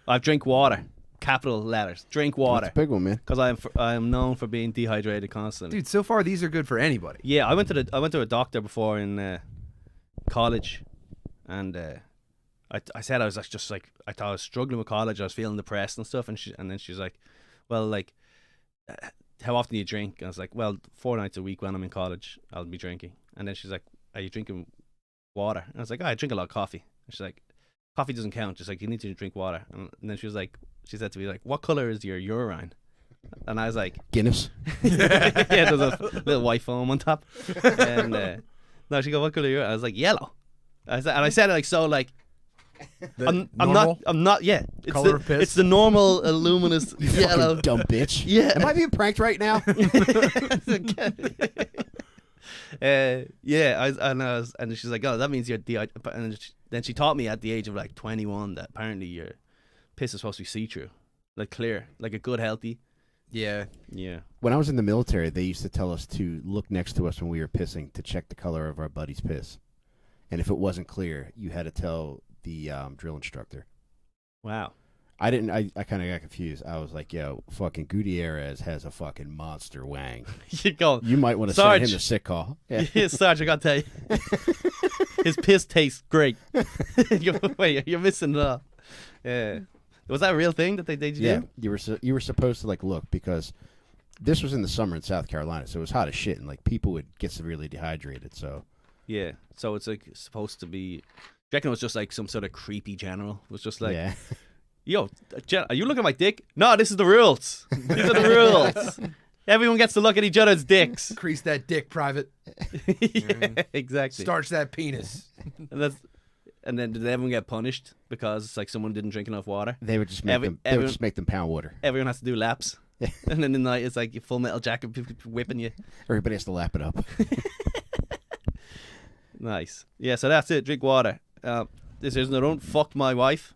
I drink water. Capital letters. Drink water. That's a big one, man. Because I'm known for being dehydrated constantly. dude, so far these are good for anybody. Yeah, I went to a doctor before in college, and I said I was just like, I thought I was struggling with college. I was feeling depressed and stuff, and then she's like, well, like, how often do you drink? And I was like, well, 4 nights a week when I'm in college, I'll be drinking. And then she's like, are you drinking water? And I was like, oh, I drink a lot of coffee. And she's like, coffee doesn't count. Just like, you need to drink water. And then she said to me, like, what color is your urine? And I was like, Guinness. yeah, there's a little white foam on top. And no, she goes, what color are you? I was like, yellow. I said it like so, like, I'm not. Yeah, it's Color of piss? It's the normal luminous yellow. Fucking dumb bitch. Yeah. Am I being pranked right now? Yeah, and she's like, oh, that means you're dehydrated. And then she taught me at the age of like 21 that apparently your piss is supposed to be see-through, like clear, like a good healthy. Yeah. Yeah. When I was in the military, they used to tell us to look next to us when we were pissing to check the color of our buddy's piss. And if it wasn't clear, you had to tell the drill instructor. Wow. I didn't. I kind of got confused. I was like, "Yo, fucking Gutierrez has a fucking monster wang. You go. You might want to Sarge. send him to sick call." Yeah. Yeah, Sarge, I gotta tell you, his piss tastes great. Wait, you're missing it all. Yeah. Was that a real thing that they did? Yeah, Do? you were supposed to like look because this was in the summer in South Carolina, so it was hot as shit, and like people would get severely dehydrated. So Yeah. So it's like supposed to be. Do you reckon it was just like some sort of creepy general? It was just like, yeah, yo, are you looking at my dick? No, this is the rules. These are the rules. Everyone gets to look at each other's dicks. Increase that dick, private. Yeah, exactly. Starch that penis. And then did everyone get punished because like someone didn't drink enough water? they would just make them pound water. Everyone has to do laps. Yeah. And then in the night it's like your Full Metal Jacket whipping you. Everybody has to lap it up. Nice. Yeah, so that's it. Drink water. This is no, don't fuck my wife.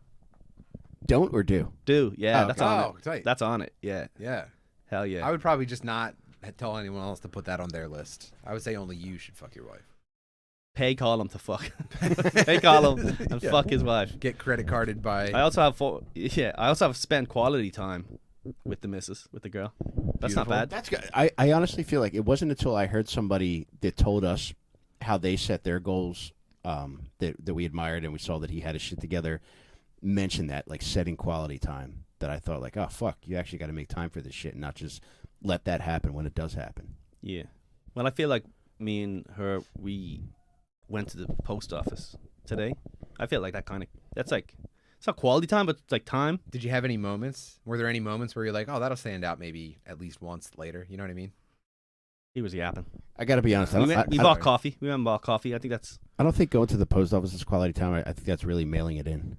Don't or do? Do. Yeah, Oh, that's okay. on Oh, it. tight. That's on it. Yeah. Yeah. Hell yeah. I would probably just not tell anyone else to put that on their list. I would say only you should fuck your wife. Pay Colum to fuck. Pay Colum and Yeah. fuck his wife. Get credit carded by. I also have spent quality time with the missus, with the girl. That's Beautiful. not bad. That's good. I honestly feel like it wasn't until I heard somebody that told us how they set their goals that we admired and we saw that he had his shit together mention that, like setting quality time, that I thought like, oh fuck, you actually got to make time for this shit and not just let that happen when it does happen. Yeah. Well, I feel like me and her, we went to the post office today. I feel like that's like, it's not quality time, but it's like time. Did you have any moments? Were there any moments where you're like, oh, that'll stand out maybe at least once later? You know what I mean? He was yapping. I got to be honest. We bought coffee. We went and bought coffee. I think that's. I don't think going to the post office is quality time. I think that's really mailing it in.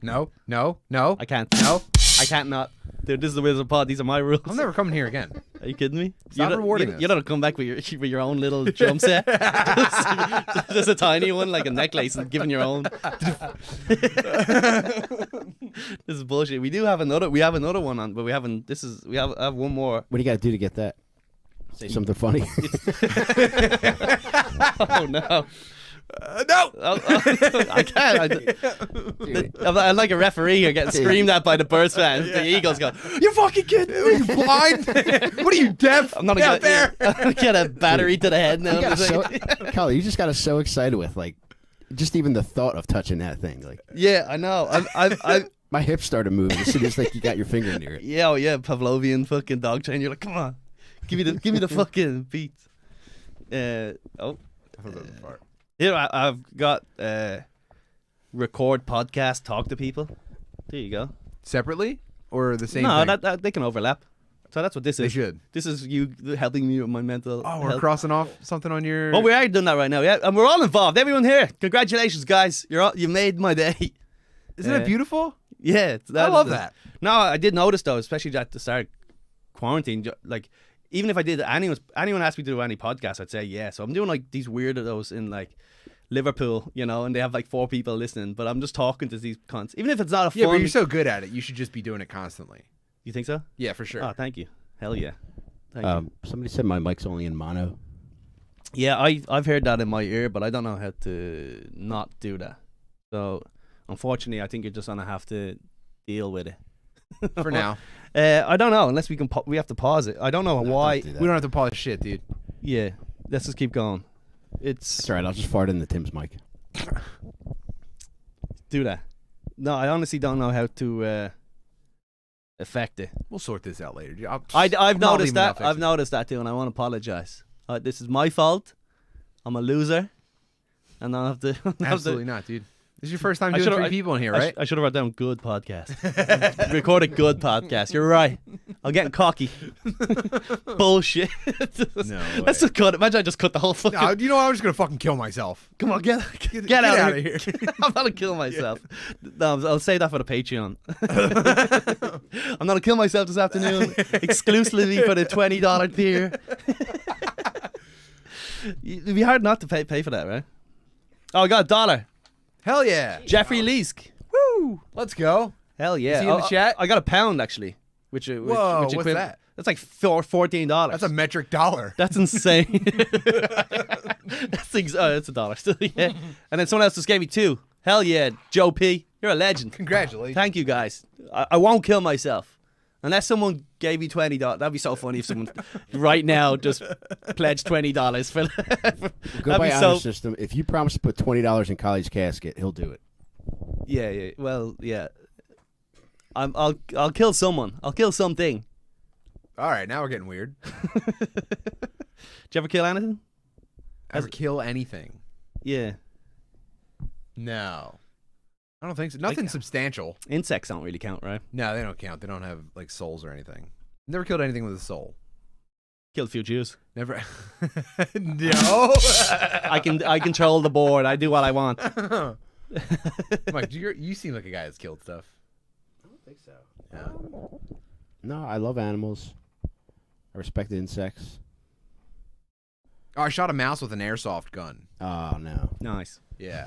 No. I can't. No. I can't not. Dude, this is the Wizard Pod. These are my rules. I'm never coming here again. Are you kidding me? Stop rewarding you us. You don't come back with your own little drum set. Just a tiny one, like a necklace, and giving your own. This is bullshit. We have another one on, but we haven't. I have one more. What do you got to do to get that? Say something funny. Oh no. No. I can't. I'm like a referee here getting screamed at by the Birds fans. The Eagles go, "You fucking kidding me? Are you blind? What are you, deaf? I'm not gonna get a battery to the head now." Kyle, you just got us so excited with like just even the thought of touching that thing. Like, Yeah, I know. I'm my hips started moving as soon as like you got your finger near it. yeah, Pavlovian fucking dog train. You're like, come on, give me the fucking beats. That was a fart. Here I've got. This is the Wizard Pod. These are my rules. I've never come here again. I've one more. What do you got to do to get that? Say something funny. record podcasts, talk to people. There you go. Separately or the same No, thing? that they can overlap. So that's what this They is. should. This is you helping me with my mental. Oh, we're health. crossing off something on your. Oh, we are doing that right now. Yeah, and we're all involved. Everyone here, congratulations, guys. You made my day. Isn't it beautiful? Yeah, I love that. No, I did notice though, especially at the start of quarantine. Like, even if I did anyone asked me to do any podcast, I'd say yeah. So I'm doing like these weirdos in like Liverpool, and they have like 4 people listening, but I'm just talking to these cunts. Even if it's not a Yeah, fun. but you're so good at it. You should just be doing it constantly. You think so? Yeah, for sure. Oh, thank you. Hell yeah. Thank you. Somebody said my mic's only in mono. Yeah, I've heard that in my ear, but I don't know how to not do that. So, unfortunately, I think you're just gonna have to deal with it For now. I don't know unless we have to pause it. I don't know why. Don't do that. We don't have to polish shit, dude. Yeah, let's just keep going. It's all right. I'll just fart into Tim's mic. Do that. No, I honestly don't know how to affect it. We'll sort this out later. I've noticed that. I've noticed that too, and I want to apologize. This is my fault. I'm a loser, and I have to. Absolutely not, dude. This is your first time I doing should've- 3 people in here, right? I should have wrote down good podcast. Record a good podcast. You're right. I'm getting cocky. Bullshit. No way. Let's just cut it. Imagine I just cut the whole fucking. No, you know what? I'm just gonna fucking kill myself. Come on, get Get out outta of here. here. I'm not gonna kill myself. No, I'll save that for the Patreon. I'm gonna kill myself this afternoon exclusively for the $20 tier. It'd be hard not to pay for that, right? Oh, I got $1. Hell yeah. Jeffrey Leask. Woo. Let's go. Hell yeah. Is he in the chat? I got £1 actually. Which Whoa, what's that? That's like $14. That's a metric dollar. That's insane. That's a dollar still, yeah. And then someone else just gave me 2. Hell yeah, Joe P. You're a legend. Congratulations. Thank you guys. I won't kill myself. Unless someone gave me $20. That'd be so funny if someone right now just pledged $20 for that. Go by honor system. If you promise to put $20 in Kylie's casket, he'll do it. Yeah. Well, yeah. I'll kill someone. I'll kill something. All right, now we're getting weird. Did you ever kill anything? Ever kill anything? Yeah. No. I don't think so. Nothing substantial. Insects don't really count, right? No, they don't count. They don't have like souls or anything. Never killed anything with a soul. Killed a few Jews. Never. No. I control the board. I do what I want. Mike, you seem like a guy that's killed stuff. I don't think so. No, I love animals. I respect insects. Oh, I shot a mouse with an airsoft gun. Oh, no. Nice. Yeah.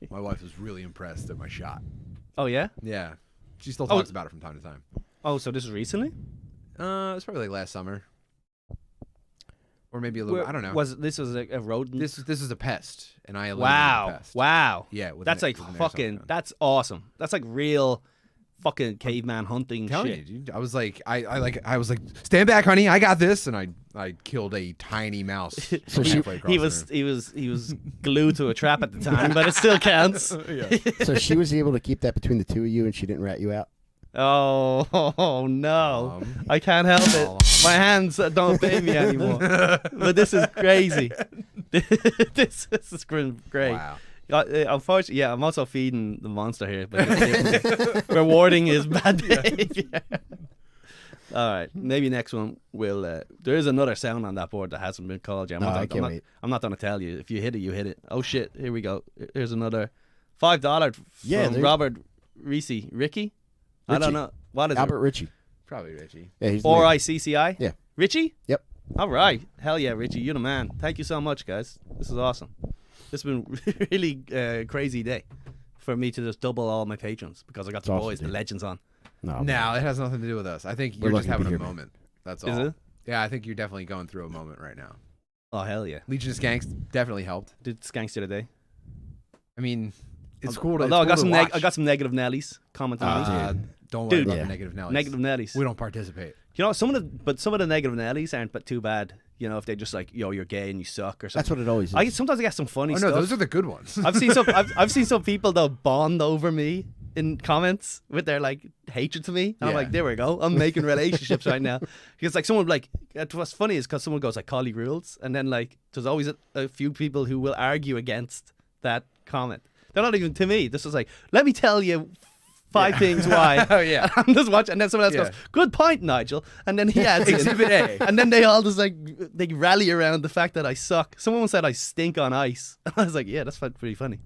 My wife was really impressed at my shot. Oh yeah. Yeah. She still talks about it from time to time. Oh, so this is recently? It's probably like last summer. Or maybe a little. I don't know. This was a rodent? This is a pest, and I eliminated the pest. Wow. Yeah, with That's like with an airsoft fucking. gun. That's awesome. That's like real, fucking caveman hunting I'm telling shit. you, dude. I was like, stand back, honey. I got this, and I killed a tiny mouse. So halfway across He the was glued to a trap at the time, but it still counts. room. Yeah. So she was able to keep that between the two of you and she didn't rat you out? Oh no! I can't help it. My hands don't obey me anymore. But this is crazy. this is great. Wow. Unfortunately, yeah, I'm also feeding the monster here, but rewarding his bad behavior. All right, maybe next one will. There is another sound on that board that hasn't been called yet. I can't wait. I'm not going to tell you. If you hit it, you hit it. Oh shit! Here we go. Here's another $5 from Robert Ricky. I don't know what is Albert Ritchie. Probably Richie. Yeah, he's the RICCI. Yeah. Richie. Yep. All right. Hell yeah, Richie. You're the man. Thank you so much, guys. This is awesome. This has been really crazy day for me to just double all my patrons because I got the awesome, boys, the dude. legends on. No, No, it has nothing to do with us. I think We're you're just lucky to be having a here, man. moment. That's all. Is it? Yeah, I think you're definitely going through a moment right now. Oh hell yeah. Legion of Skanks definitely helped. Did Skanks the other day? I mean, it's cool to. Although it's cool to watch. I got some negative Nellies commenting on these. Don't worry Dude. about Yeah. the negative Nellies. Negative Nellies. We don't participate. You know, some of the negative Nellies aren't but too bad. You know, if they just like, yo, you're gay and you suck or something. That's what it always is. Sometimes I get some funny Oh stuff. no, those are the good ones. I've seen some people though bond over me in comments with their like hatred to me. And I'm Yeah. like, there we go. I'm making relationships right now. Because like someone like, what's funny is because someone goes like, Collie rules, and then like there's always a few people who will argue against that comment. They're not even to me. This is like, let me tell you 5 things why. Oh, yeah. I'm just watching, and then someone else Yeah. goes, "Good point, Nigel," and then he adds in. Exhibit A. And then they all just like they rally around the fact that I suck. Someone said I stink on ice. I was like, yeah, that's pretty funny.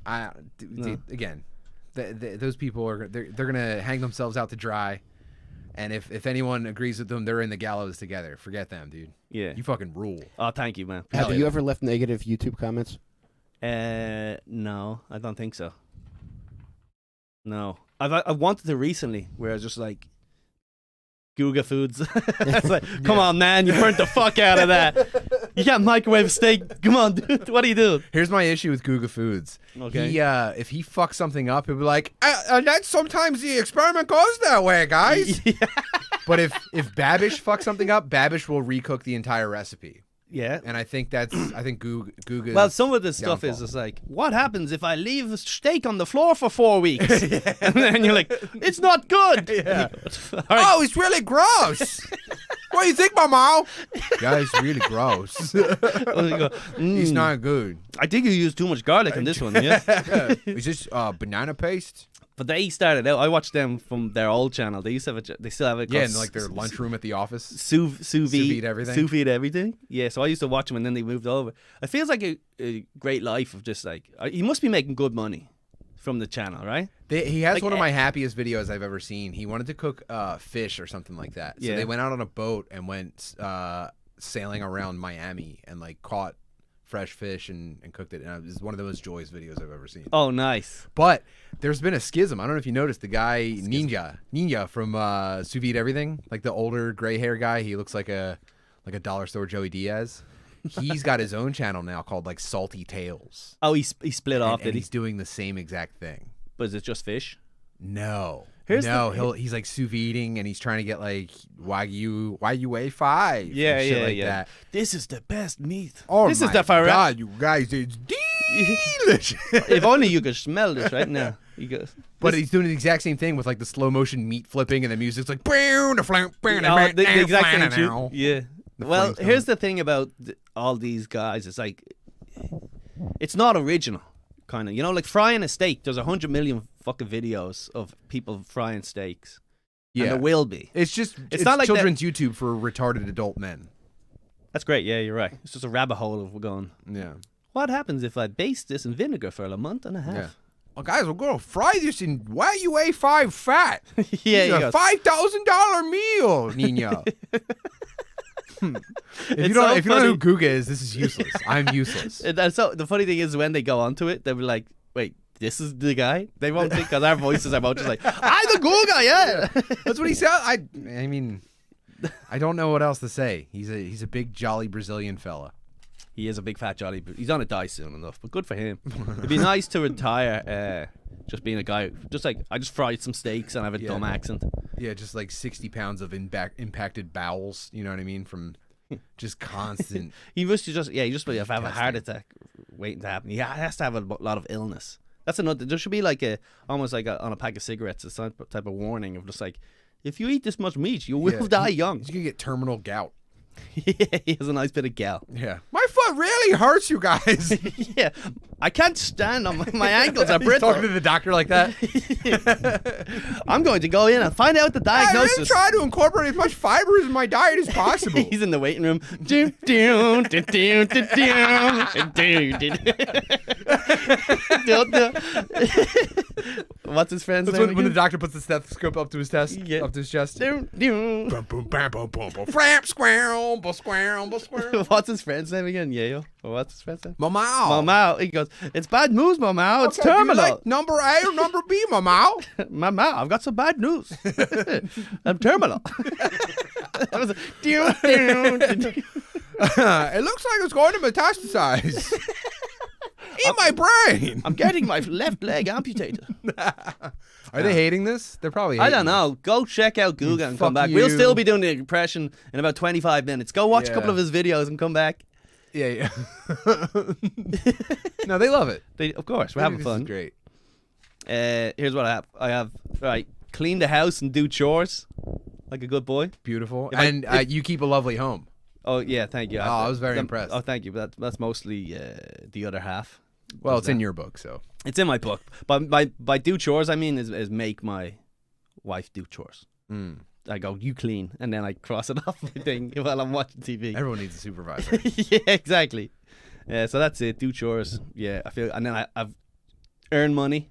Again, those people are they're gonna hang themselves out to dry, and if anyone agrees with them, they're in the gallows together. Forget them, dude. Yeah. You fucking rule. Oh, thank you, man. Have Hell you yeah. ever left negative YouTube comments? No, I don't think so. No, I've wanted to recently, where I was just like, Guga Foods. It's like, come on, man, you burnt the fuck out of that. You can't microwave a steak. Come on, dude. What are you doing? Here's my issue with Guga Foods. Okay. He, if he fucks something up, he'll be like, "That's sometimes the experiment goes that way, guys." But if Babish fucks something up, Babish will recook the entire recipe. Yeah. And I think Guga. Well, some of the stuff is downfall. just like, what happens if I leave a steak on the floor for 4 weeks? And then you're like, it's not good. Yeah. All right. Oh, it's really gross. What do you think, Mama? Yeah, it's really gross. You go, It's not good. I think you used too much garlic in this one, yeah. Is this banana paste? But they started out. I watched them from their old channel. They used to have they still have it. Yeah, called in like their lunchroom at the office. Sous vide everything. Sous vide everything. Yeah, so I used to watch them, and then they moved over. It feels like a great life of just like he must be making good money from the channel, right? He has Like, one of my happiest videos I've ever seen. He wanted to cook fish or something like that. So Yeah. they went out on a boat and went sailing around Miami and like caught fresh fish and cooked it. And it was one of the most joyous videos I've ever seen. Oh, nice. But there's been a schism. I don't know if you noticed the guy Ninja from Sous Vide Everything, like the older gray hair guy. He looks like a dollar store Joey Diaz. He's got his own channel now called like Salty Tales. Oh, he split off. And Did he? he's doing the same exact thing. But is it just fish? No. Here's He's like sous videing and he's trying to get like Wagyu A5. Yeah, and shit yeah, like yeah. that. This is the best meat. Oh this my is the fire. God, you guys, it's delicious. If only you could smell this right now. You go. But he's doing the exact same thing with like the slow motion meat flipping and the music's like the exact thing too. Yeah. The Well, flames here's the thing about all these guys. It's like, it's not original, kind of. You know, like frying a steak. There's 100 million fucking videos of people frying steaks. Yeah. And there will be. It's It's not like children's YouTube for retarded adult men. That's great. Yeah, you're right. It's just a rabbit hole of going, Yeah. what happens if I baste this in vinegar for a month and a half? Yeah. Well, guys, we're going to fry this in Wagyu A5 fat. Yeah, It's he a goes, $5,000 meal, Nino. If you don't know who Guga is, this is useless. I'm useless. And so the funny thing is when they go onto it, they'll be like, wait, this is the guy? They won't think, because our voices are both just like, I'm the cool guy, yeah. That's what he said. I mean, I don't know what else to say. He's a big jolly Brazilian fella. He is a big fat jolly, but he's on a die soon enough, but good for him. It'd be nice to retire just being a guy, just like, I just fried some steaks and I have a Yeah. dumb accent. Yeah, just like 60 pounds of impacted bowels. You know what I mean? From just constant. He must just have a heart Testing. attack waiting to happen. He has to have a lot of illness. That's another. There should be like almost like on a pack of cigarettes, a type of warning of just like, if you eat this much meat, you will Yeah, die young. He's gonna get terminal gout. Yeah, he has a nice bit of gal. Yeah, my foot really hurts, you guys. Yeah, I can't stand on my ankles are He's brittle. talking to the doctor like that. I'm going to go in and find out the I really diagnosis. try to incorporate as much fibers in my diet as possible. He's in the waiting room. What's his friend's That's name when the again? doctor puts the stethoscope up to his chest. Yeah. Up to his chest. Dun, dun. Boom, boom, bam, boom, boom, boom. Flap, squirrel, squirrel, squirrel. What's his friend's name again? Yayo? Or what's his friend's name? Mamau. Mamau. He goes, it's bad news, Mamau. It's Okay, do you terminal. like number A or number B, Mamau? Mamau, I've got some bad news. I'm terminal. I was like, dun, dun, dun, dun. It looks like it's going to metastasize. In my brain. I'm getting my left leg amputated. Are they hating this? They're probably I hating don't know. Go check out Guga and come Fuck back. We'll you. still be doing the impression in about 25 minutes. Go watch a couple Yeah. of his videos and come back. Yeah. No, they love it. Of course, we're They having think fun. This is great. Here's what I have. Right, clean the house and do chores like a good boy. Beautiful. If I- And you keep a lovely home. Oh yeah, thank you. Oh, I was very impressed. Oh, thank you. But that's mostly the other half. Well, does it's in that. your book, so. It's in my book. But by do chores, I mean is make my wife do chores. Mm. I go, you clean, and then I cross it off my thing while I'm watching TV. Everyone needs a supervisor. Yeah, exactly. Yeah, so that's it. Do chores. Yeah, I feel, and then I've earned money.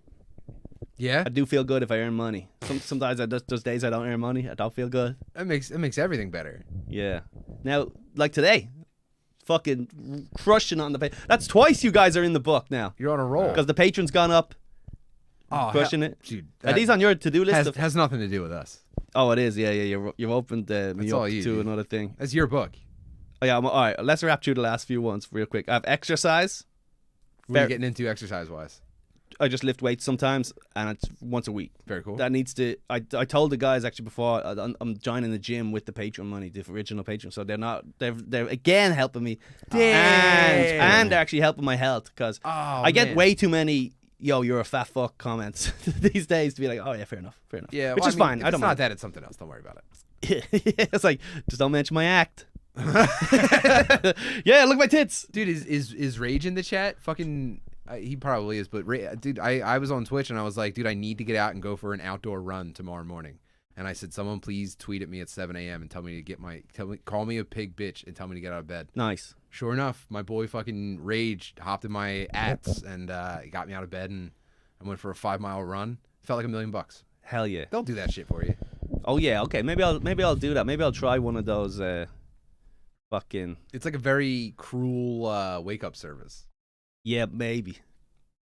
Yeah, I do feel good if I earn money. Sometimes there's days I don't earn money. I don't feel good. it makes everything better. Yeah. Now, like today, fucking crushing on the page. That's twice you guys are in the book now You're on a roll. because the patron's gone up, Oh, crushing it. dude, Are these on your to-do list? has nothing to do with us. Oh, it is. Yeah. You've opened me That's up all you to do. another thing. That's your book. Oh, yeah. All right. Let's wrap through the last few ones real quick. I have exercise. What are Fair- you getting into exercise-wise? I just lift weights sometimes, and it's once a week. Very cool. That needs to. I told the guys actually before I'm joining the gym with the patron money, the original patron. So they're again helping me, and they're actually helping my health because Oh, I get man. way too many "yo, you're a fat fuck" comments these days to be like, oh yeah, fair enough. Yeah, which well, is I mean, fine. If I don't it's not mind. that, it's something else. Don't worry about it. It's like just don't mention my act. Yeah, look at my tits. Dude, is Rage in the chat? Fucking, he probably is. But dude, I was on Twitch and I was like, dude, I need to get out and go for an outdoor run tomorrow morning. And I said, someone please tweet at me at 7 a.m. and tell me to call me a pig bitch and tell me to get out of bed. Nice. Sure enough, my boy fucking Rage hopped in my ats and got me out of bed and I went for a 5-mile run. Felt like $1 million. Hell yeah. They'll do that shit for you. Oh yeah. Okay. Maybe I'll do that. Maybe I'll try one of those. Fucking. It's like a very cruel wake up service. Yeah, maybe.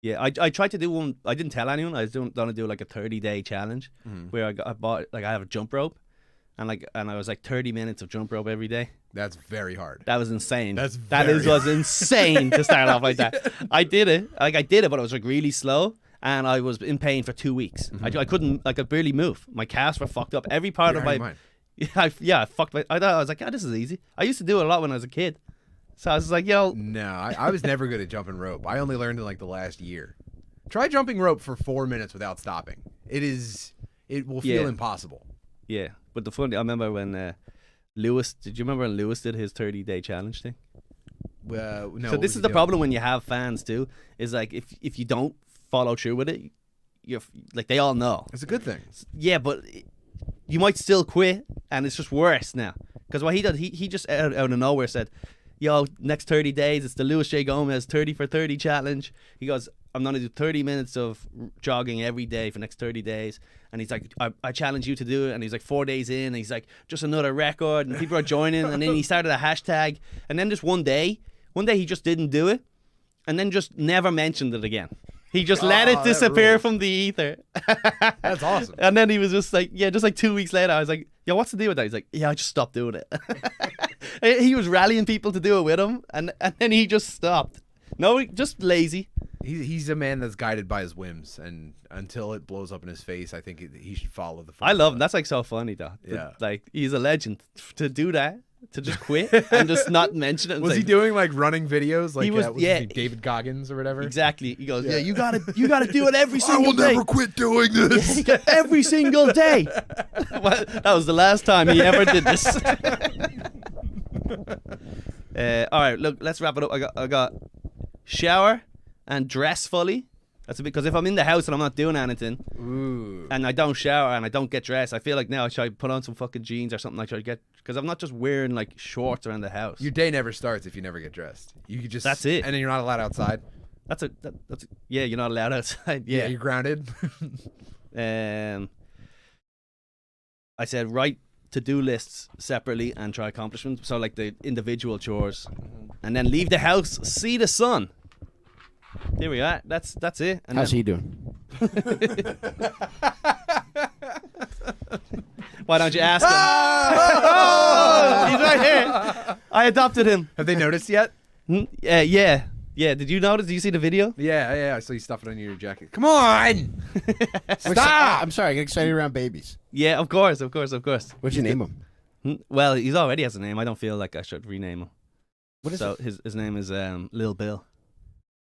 Yeah, I tried to do one. I didn't tell anyone. I was going to do like a 30-day challenge where I bought like I have a jump rope, and I was like 30 minutes of jump rope every day. That's very hard. That was insane. That's That very was insane to start off like that. I did it, but I was like really slow, and I was in pain for 2 weeks. I couldn't, I could barely move. My calves were fucked up. Every part You're of out of my your mind. I fucked my. I thought I was like, this is easy. I used to do it a lot when I was a kid, so I was like, yo, No, I was never good at jumping rope. I only learned in like the last year. Try jumping rope for 4 minutes without stopping. It will feel Yeah. impossible. yeah. But the funny, I remember when Lewis. Did you remember when Lewis did his 30-day challenge thing? No, So this is the problem when you have fans too. Is like if you don't follow through with it, you're like they all know. It's a good thing. Yeah, but you might still quit, and it's just worse now. Because what he did, he just out of nowhere said, "Yo, next 30 days, it's the Louis J. Gomez 30 for 30 challenge." He goes, "I'm gonna do 30 minutes of jogging every day for the next 30 days." And he's like, I challenge you to do it. And he's like 4 days in, and he's like, just another record, and people are joining. And then he started a hashtag, and then just one day he just didn't do it, and then just never mentioned it again. He just let it that disappear rules. from the ether. That's awesome. And then he was just like, just like 2 weeks later, I was like, yo, what's the deal with that? He's like, yeah, I just stopped doing it. He was rallying people to do it with him, and then he just stopped. No, just lazy. He's a man that's guided by his whims, and until it blows up in his face, I think he should follow the. I love him. That's like so funny, though. Yeah. Like, he's a legend to do that. To just quit and just not mention it. And Was say, he doing like running videos? Like He was- what's his yeah. name, David Goggins or whatever. Exactly. He goes, yeah, you gotta do it every single day. quit doing this. Every single day. Well, that was the last time he ever did this. All right, look, let's wrap it up. I got shower and dress fully. That's a bit because if I'm in the house and I'm not doing anything Ooh. and I don't shower and I don't get dressed, I feel like now I should put on some fucking jeans or something like that. Because I'm not just wearing like shorts around the house. Your day never starts if you never get dressed. You could just That's it. and then you're not allowed outside. Yeah, you're not allowed outside. Yeah, Yeah. you're grounded. I said write to-do lists separately and try accomplishments. So like the individual chores, and then leave the house, see the sun. There we are. That's it. And How's then- he doing? Why don't you ask him? Oh, he's right here. I adopted him. Have they noticed yet? Yeah. Did you notice? Did you see the video? Yeah. I saw you stuff it under your jacket. Come on! Stop! I'm sorry. I get excited around babies. Yeah, of course. What'd you name him? Well, he's already has a name. I don't feel like I should rename him. What is So it? his name is Lil Bill.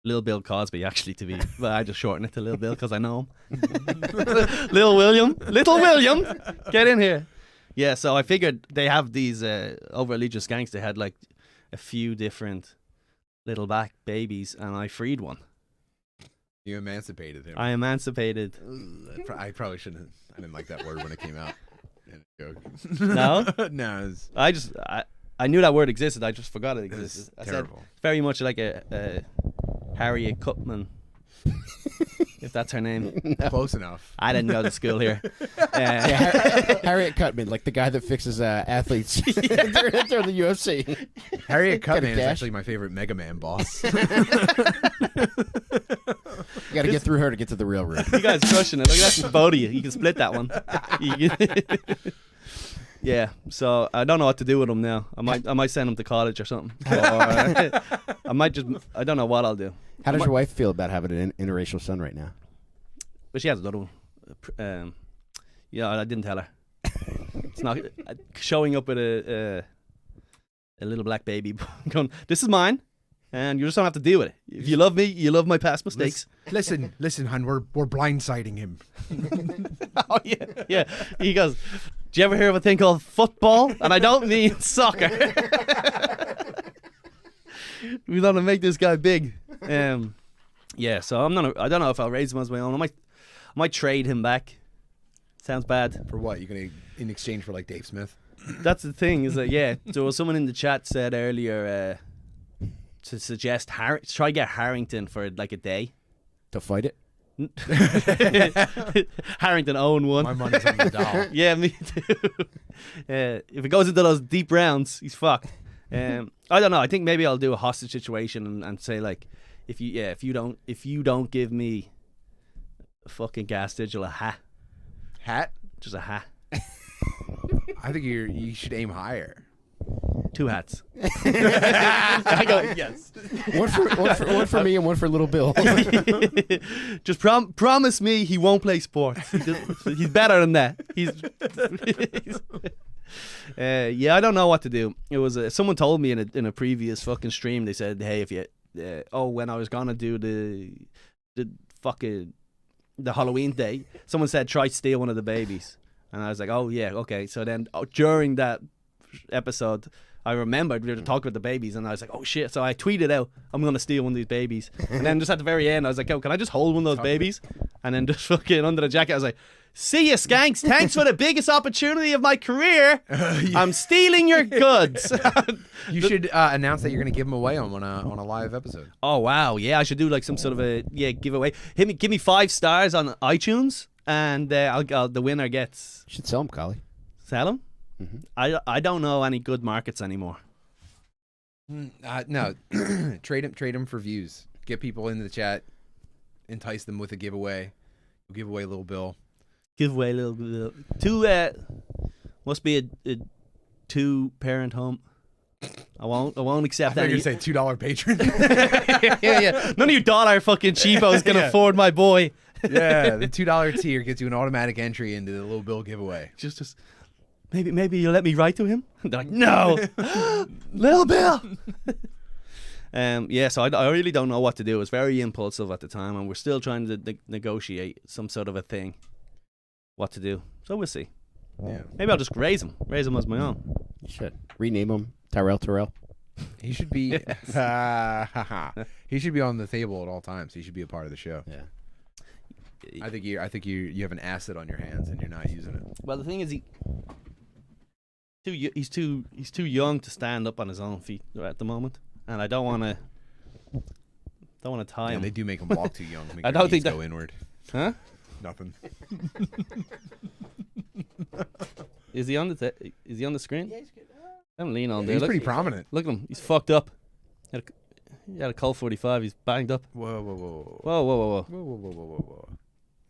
Lil Bill Cosby, actually, to be. But I just shorten it to Lil Bill because I know him. Little William. Get in here. Yeah, so I figured they have these over at Legion Skanks. They had like a few different little back babies, and I freed one. You emancipated him. I emancipated. I probably shouldn't. I didn't like that word when it came out. No? No. I knew that word existed. I just forgot it existed. I terrible. said very much like a Harriet Cutman, if that's her name. Close enough. I didn't go to school here. Harriet Cutman, like the guy that fixes athletes during the UFC. Harriet Get a Cutman is cash. actually my favorite Mega Man boss. You got to get through her to get to the real room. You guys crushing it. Look, that's both of you. You can split that one. Yeah. So I don't know what to do with him now. I might send him to college or something. Or, I might just. I don't know what I'll do. How does your wife feel about having an interracial son right now? But she has another one. Yeah, I didn't tell her. It's not showing up with a little black baby. Going, this is mine, and you just don't have to deal with it. If you love me, you love my past mistakes. Listen, hon. We're blindsiding him. Oh yeah. He goes, do you ever hear of a thing called football? And I don't mean soccer. We want to make this guy big. Yeah. So I don't know if I'll raise him as my own. I might trade him back. Sounds bad. For what? You gonna in exchange for like Dave Smith? That's the thing. Is that yeah? So someone in the chat said earlier to suggest try get Harrington for like a day. To fight it? Harrington own one. My money's on the doll. Yeah, me too. If it goes into those deep rounds, he's fucked. I don't know. I think maybe I'll do a hostage situation and say like, if you don't give me a fucking gas digital a hat, just a hat. I think you should aim higher. 2 hats. I go yes. One for me and one for little Bill. Just promise me he won't play sports. He's better than that. Yeah, I don't know what to do. It was someone told me in a previous fucking stream. They said, "Hey, if you when I was gonna do the fucking the Halloween day, someone said try steal one of the babies." And I was like, "Oh yeah, okay." So then during that episode, I remembered we were talking about the babies, and I was like, "Oh shit!" So I tweeted out, "I'm gonna steal one of these babies." And then just at the very end, I was like, "Oh, can I just hold one of those babies?" And then just fucking under the jacket, I was like, "See ya, skanks! Thanks for the biggest opportunity of my career. I'm stealing your goods." You should announce that you're going to give them away on a live episode. Oh wow, yeah, I should do like some sort of a giveaway. Give me 5 stars on iTunes, and the winner gets. You should sell them, Collie. Sell them. Mm-hmm. I don't know any good markets anymore. No, trade them for views. Get people into the chat. Entice them with a giveaway. We'll give away Little Bill. Give away a little 2. Must be a 2-parent home. I won't accept I that. thought you were going to say $2 patron. yeah. None of you dollar fucking cheapos can afford my boy. Yeah, the $2 tier gets you an automatic entry into the Little Bill giveaway. Just maybe you'll let me write to him. They're like, no, Little Bill. Yeah, so I really don't know what to do. It was very impulsive at the time, and we're still trying to negotiate some sort of a thing. What to do? So we'll see. Yeah, maybe I'll just raise him as my own. You should rename him Tyrrell. He should be. He should be on the table at all times. He should be a part of the show. Yeah. I think you have an asset on your hands and you're not using it. Well, the thing is, he's too young to stand up on his own feet at the moment, and I don't want to tie him. They do make him walk too young. I don't think go inward. Huh? Nothing. Is he on the screen? Yeah, he's good. Don't lean on there. He's Look, pretty prominent. Look at him. He's fucked up. He had a Colt 45. He's banged up. Whoa.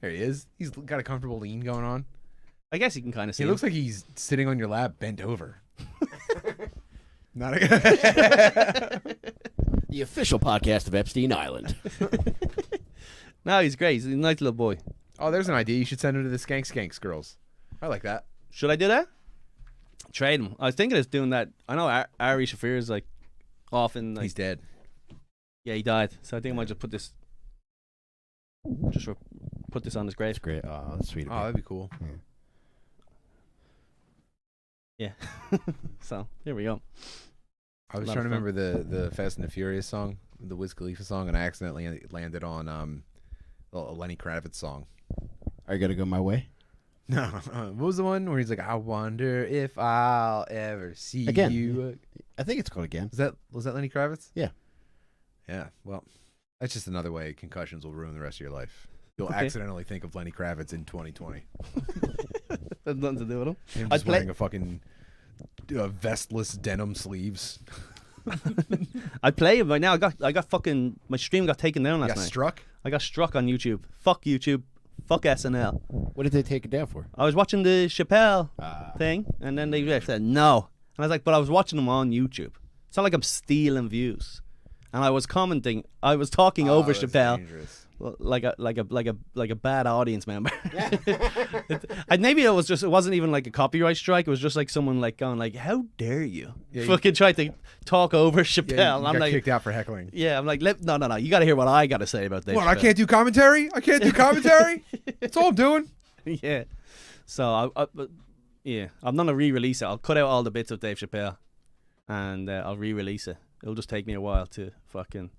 There he is. He's got a comfortable lean going on. I guess you can kind of see He him. looks like he's sitting on your lap, bent over. Not a The official podcast of Epstein Island. No, he's great. He's a nice little boy. Oh, there's an idea. You should send him to the Skanks girls. I like that. Should I do that? Trade him. I was thinking of doing that. I know Ari Shafir is like often. Like, He's dead. Yeah, he died. So I think I might just put this. Put this on his grave. That's great. Oh, that's sweet. Oh, that'd be cool. Yeah. So here we go. I was Lot trying to of remember the Fast and the Furious song, the Wiz Khalifa song, and I accidentally landed on A Lenny Kravitz song. Are you gonna go my way? No, what was the one where he's like, I wonder if I'll ever see Again. you. I think it's called Again. Was that Lenny Kravitz? Yeah. Yeah. Well, that's just another way concussions will ruin the rest of your life. You'll Okay. accidentally think of Lenny Kravitz in 2020. That's nothing to do with him. Him I'd just play- wearing a fucking vestless denim sleeves. I play him right now. I got fucking my stream got taken down You last got night. struck? I got struck on YouTube. Fuck YouTube. Fuck SNL. What did they take it down for? I was watching the Chappelle Ah. thing, and then they said no, and I was like, but I was watching them on YouTube. It's not like I'm stealing views. And I was commenting. I was talking over that's Chappelle. dangerous. Like a bad audience member. And maybe it wasn't even like a copyright strike. It was just like someone like going like, "How dare you?" Yeah, you- fucking tried to talk over Chappelle. Yeah, you And I'm got like, kicked out for heckling. yeah, I'm like, no. You got to hear what I got to say about this. What, I can't do commentary? I can't do commentary? That's all I'm doing. Yeah. So yeah, I'm gonna re-release it. I'll cut out all the bits of Dave Chappelle, and I'll re-release it. It'll just take me a while to fucking.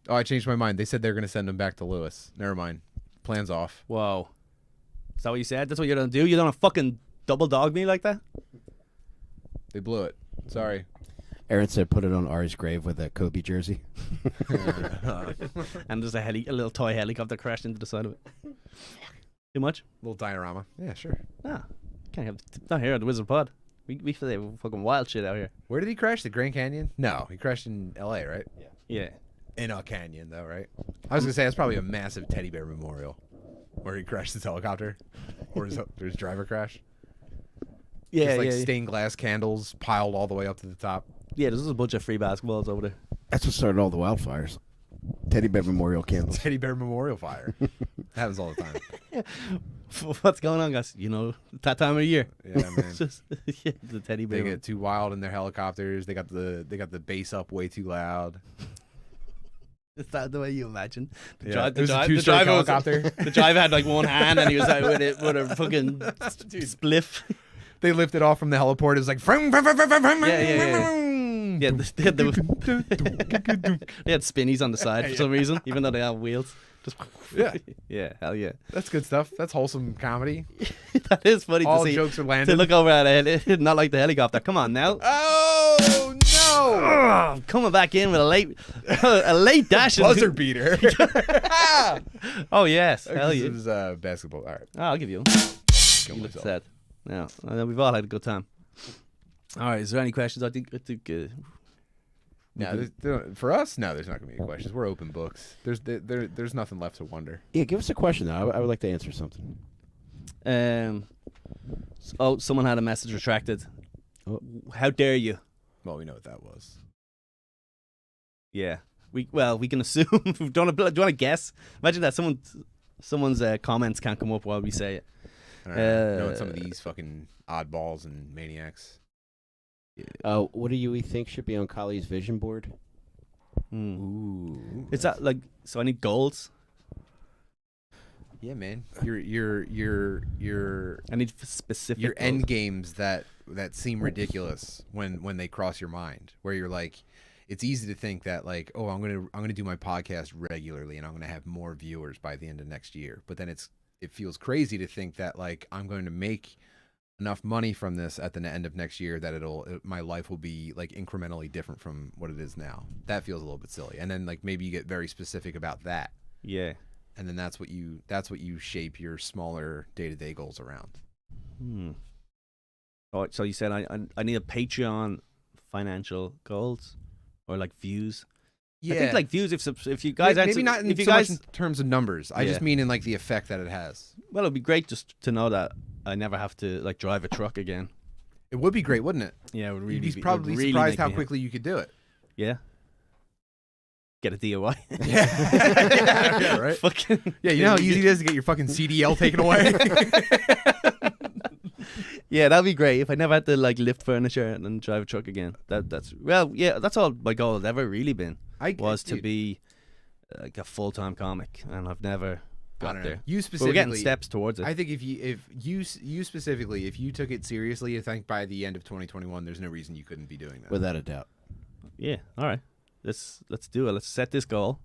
Oh, I changed my mind. They said they're going to send him back to Lewis. Never mind. Plans off. Whoa. Is that what you said? That's what you're gonna do? You're gonna fucking double dog me like that? They blew it. Sorry. Aaron said put it on Ari's grave with a Kobe jersey. And there's a little toy helicopter crashed into the side of it. Too much? Little diorama. Yeah, sure. Nah. Can't have not here at the Wizard Pod. We feel fucking wild shit out here. Where did he crash? The Grand Canyon? No, he crashed in L.A., right? Yeah. In a canyon, though, right? I was going to say, that's probably a massive teddy bear memorial where he crashed his helicopter or his driver crash. Yeah, Just like yeah. stained glass candles piled all the way up to the top. Yeah, there's a bunch of free basketballs over there. That's what started all the wildfires. Teddy Bear Memorial candles. Teddy bear memorial fire. Happens all the time. What's going on, guys? You know, that time of year. Yeah, man. It's just yeah, the teddy bear. They get too wild in their helicopters. They got the bass up way too loud. Is that the way you imagine? Yeah, it was a two-stroke driver helicopter. The driver had like one hand and he was like with a fucking spliff. They lifted off from the heliport. It was like, Yeah, they had spinnies on the side for some reason, even though they have wheels. Just Yeah. yeah, hell yeah. That's good stuff. That's wholesome comedy. That is funny All to see. jokes are To landed. look over at it, not like the helicopter. Come on now. Oh no! Ugh, coming back in with a late dash. Buzzer beater. Oh yes, hell This yeah. is basketball. All right. Oh, I'll give you one. Kill You look myself. sad. Yeah, we've all had a good time. All right, is there any questions? I think No, for us, no. There's not gonna be any questions. We're open books. There's nothing left to wonder. Yeah, give us a question though. I would like to answer something. Someone had a message retracted. Oh. How dare you? Well, we know what that was. Yeah. We can assume. Do you want to guess? Imagine that someone's comments can't come up while we say it. All right. Knowing some of these fucking oddballs and maniacs. What do you think should be on Kali's vision board? Ooh. Is that like? So I need goals. Yeah, man. Your I need specific. your goals. end games that seem ridiculous when they cross your mind, where you're like, it's easy to think that like, oh, I'm gonna do my podcast regularly and I'm gonna have more viewers by the end of next year. But then it feels crazy to think that like I'm going to make enough money from this at the end of next year that my life will be like incrementally different from what it is now. That feels a little bit silly. And then like maybe you get very specific about that. Yeah. And then that's what you shape your smaller day-to-day goals around. Oh, so you said I need a Patreon financial goals or like views. Yeah. I think like views if you guys maybe not in if you so guys much in terms of numbers. I just Yeah. mean in like the effect that it has. well, it'd be great just to know that I never have to like drive a truck again. It would be great, wouldn't it? Yeah, it would really You'd be be, probably it would really surprised make how me quickly you could do it. Yeah. Get a DOI. Yeah, right. Fucking Yeah, you know how easy it is to get your fucking CDL taken away. Yeah, that'd be great if I never had to like lift furniture and then drive a truck again. That's all my goal has ever really been was to be like a full-time comic, and I've never got there. You But we're specifically, getting steps towards it. I think if you specifically, if you took it seriously, I think by the end of 2021, there's no reason you couldn't be doing that. Without a doubt. Yeah, all right. Let's do it. Let's set this goal,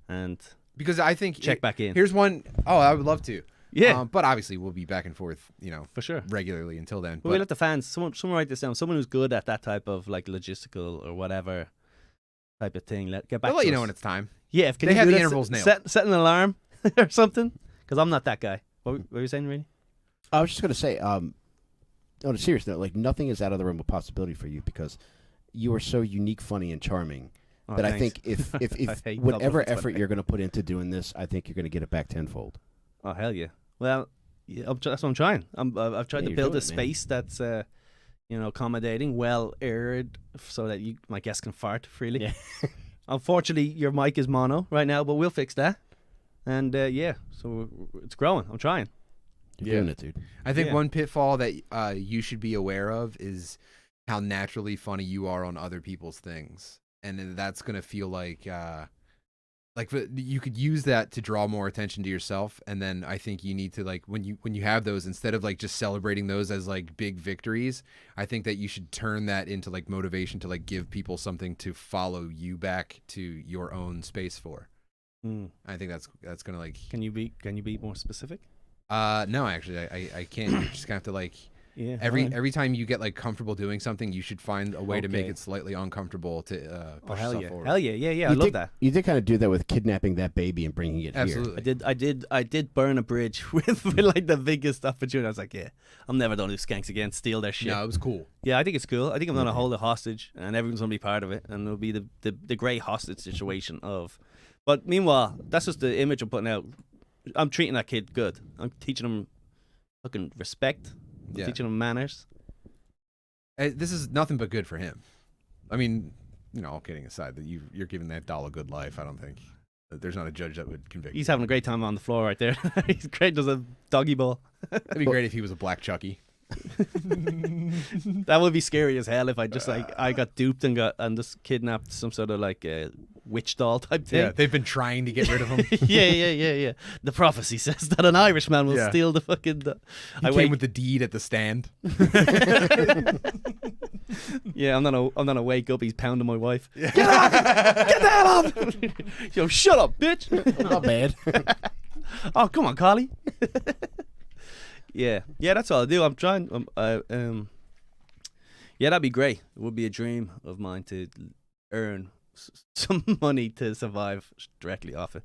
and because I think check back in. Here's one. Oh, I would love to. Yeah, But obviously we'll be back and forth, for sure. regularly until then. But we let the fans. Someone write this down. Someone who's good at that type of like logistical or whatever type of thing. Get back. They'll let to you us. know when it's time. Yeah, if They have the intervals nailed. Set an alarm or something. Because I'm not that guy. What were you saying, really? I was just going to say, on a serious note, like nothing is out of the realm of possibility for you because you are so unique, funny, and charming that I think if I hate whatever compliments, effort you're going to put into doing this, I think you're going to get it back tenfold. Oh hell yeah! Well, yeah, that's what I'm trying. I've tried to you're build doing a it, man. space that's accommodating, well aired, so that my guests can fart freely. Yeah. Unfortunately, your mic is mono right now, but we'll fix that. And so it's growing. I'm trying. You're doing it, dude. I think Yeah. one pitfall that you should be aware of is how naturally funny you are on other people's things, and then that's gonna feel like you could use that to draw more attention to yourself. And then I think you need to like when you have those, instead of like just celebrating those as like big victories, I think that you should turn that into like motivation to like give people something to follow you back to your own space for. I think that's gonna like. Can you be more specific? No, actually, I can't. You just have to like Yeah. every time you get like comfortable doing something, you should find a way to make Okay. it slightly uncomfortable to push hell yourself yeah, forward. hell yeah. I You love did, that. You did kind of do that with kidnapping that baby and bringing it here. Absolutely. I did burn a bridge with like the biggest opportunity. I was like, yeah, I'm never gonna do skanks again. Steal their shit. No, it was cool. Yeah, I think it's cool. I think I'm gonna hold a hostage, and everyone's gonna be part of it, and it'll be the great hostage situation of. But meanwhile, that's just the image I'm putting out. I'm treating that kid good. I'm teaching him fucking respect. I'm Yeah. teaching him manners. This is nothing but good for him. I mean, all kidding aside, that you're giving that doll a good life. I don't think there's not a judge that would convict. He's having a great time on the floor right there. He's great. Does a doggy ball. It'd be great if he was a black Chucky. That would be scary as hell if I just I got duped and just kidnapped some sort of like witch doll type thing. Yeah, they've been trying to get rid of him. yeah. The prophecy says that an Irishman will Yeah. steal the fucking. He came with the deed at the stand. Yeah, I'm not gonna wake up. He's pounding my wife. Get off! Get the hell off! Yo, shut up, bitch! Not bad. Oh, come on, Carly. Yeah, that's all I do. I'm trying. Yeah, that'd be great. It would be a dream of mine to earn some money to survive directly off it.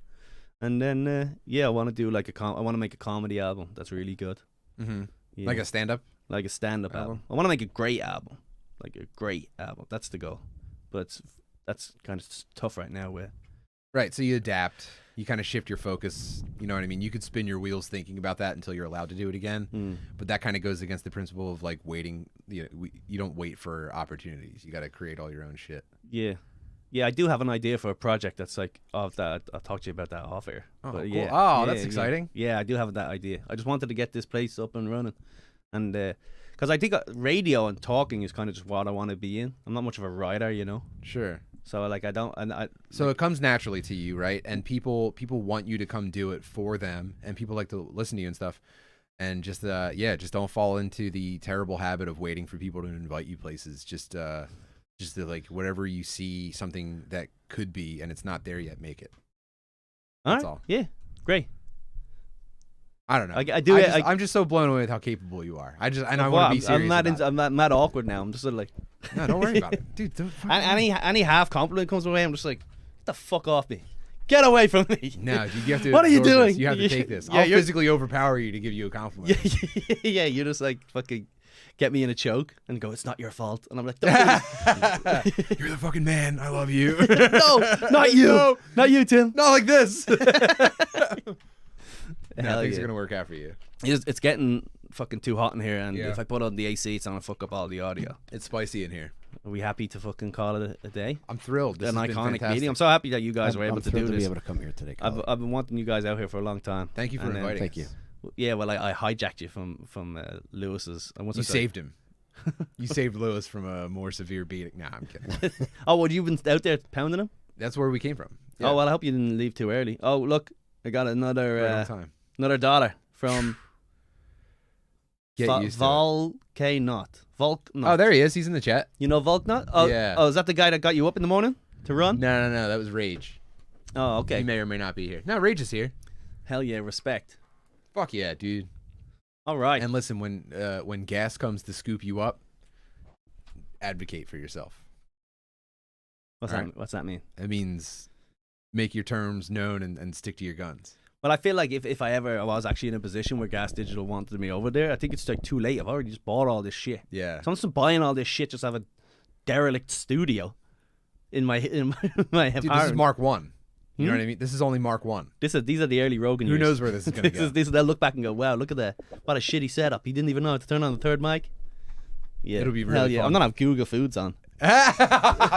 And then, I want to do like I want to make a comedy album that's really good. Mm-hmm. Yeah. Like a stand-up. Like a stand-up album. I want to make a great album. Like a great album. That's the goal. But that's kind of tough right now where Right, so you adapt. You kind of shift your focus. You know what I mean? You could spin your wheels thinking about that until you're allowed to do it again. But that kind of goes against the principle of like waiting. You don't wait for opportunities. You got to create all your own shit. Yeah, I do have an idea for a project that's like of that. I'll talk to you about that off air. Oh, But cool. yeah, Oh, that's yeah. exciting. Yeah, I do have that idea. I just wanted to get this place up and running, and because I think radio and talking is kind of just what I want to be in. I'm not much of a writer, Sure. So like I don't, and I. So it comes naturally to you, right? And people want you to come do it for them, and people like to listen to you and stuff. And just just don't fall into the terrible habit of waiting for people to invite you places. Just to, like whatever you see something that could be and it's not there yet, make it. That's all. Yeah, great. I don't know. I do it. I'm just so blown away with how capable you are. I Well, want to be serious. I'm not mad awkward now. I'm just sort of like. No, don't worry about it, dude. Don't Any half compliment comes my way, I'm just like, get the fuck off me. Get away from me. No, dude, you have to. What are you absorb doing? This. You have to take this. Yeah, I'll you're- physically overpower you to give you a compliment. Yeah, you just like fucking get me in a choke and go, it's not your fault. And I'm like, don't do this. You're the fucking man. I love you. No, not you. No. Not you, Tim. Not like this. Hell things yeah. are gonna work out for you. It's getting fucking too hot in here, and Yeah. if I put on the AC, it's gonna fuck up all the audio. It's spicy in here. Are we happy to fucking call it a day? I'm thrilled. This An has been iconic fantastic. meeting. I'm so happy that you guys I'm- were able I'm to thrilled do to this. be able to come here today. Colin. I've been wanting you guys out here for a long time. Thank you for And, inviting thank us. you. Yeah, well, I hijacked you from Lewis's. And once You I said- saved him. You saved Lewis from a more severe beating. Nah, I'm kidding. Oh, well, you've been out there pounding him? That's where we came from. Oh, well, I hope you didn't leave too early. Oh, look, I got Right on another time. daughter from Get used to it. Volkanot. Oh, there he is. He's in the chat. You know Volkanot? Oh, Yeah. Oh, is that the guy that got you up in the morning to run? No. That was Rage. Oh, He okay. may or may not be here. No, Rage is here. Hell yeah, respect. Fuck yeah, dude. All right. And listen, when gas comes to scoop you up, advocate for yourself. What's that mean? It means make your terms known and stick to your guns. Well, I feel like if I ever was actually in a position where Gas Digital wanted me over there, I think it's like too late. I've already just bought all this shit. Yeah. So I'm just buying all this shit, just have a derelict studio in my Dude, apartment. this is Mark 1. You know what I mean? This is only Mark 1. These are the early Rogan Who years. knows where this is going to go? They'll look back and go, wow, look at that. What a shitty setup. He didn't even know how to turn on the third mic. Yeah. It'll be really Hell yeah. fun. I'm not have Google Foods on.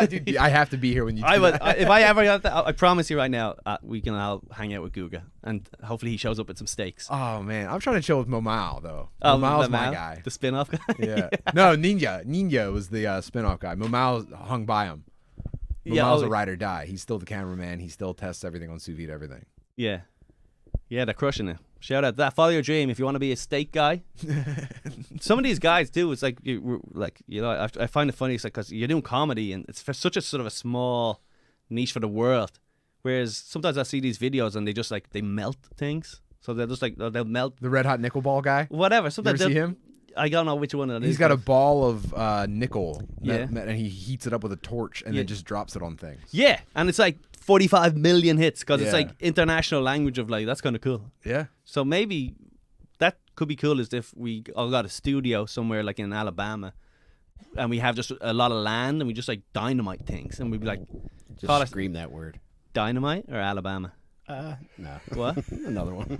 Dude, I have to be here when you do that. If I ever got that, I promise you right now, I'll hang out with Guga, and hopefully he shows up with some steaks. Oh, man. I'm trying to chill with Momao, though. Oh, Momao's my Mao, guy. the spin-off guy. Yeah. No, Ninja. Ninja was the spin-off guy. Momao hung by him. Momao's a ride or die. He's still the cameraman. He still tests everything on sous vide, everything. Yeah, they're crushing it. Shout out to that. Follow your dream if you want to be a steak guy. Some of these guys do. It's like I find it funny. It's like because you're doing comedy and it's for such a sort of a small niche for the world. Whereas sometimes I see these videos and they melt things. So they're just like they'll melt The Red Hot Nickel Ball guy? whatever. You Sometimes ever see him? I don't know which one it is. He's got a ball of nickel, Yeah. and he heats it up with a torch and Yeah. then just drops it on things. Yeah, and it's like 45 million hits because it's Yeah. like international language of like that's kind of cool. Yeah. So maybe that could be cool is if we all got a studio somewhere like in Alabama and we have just a lot of land and we just like dynamite things and we'd be like call Just it scream that word. dynamite or Alabama. No. What? Another one.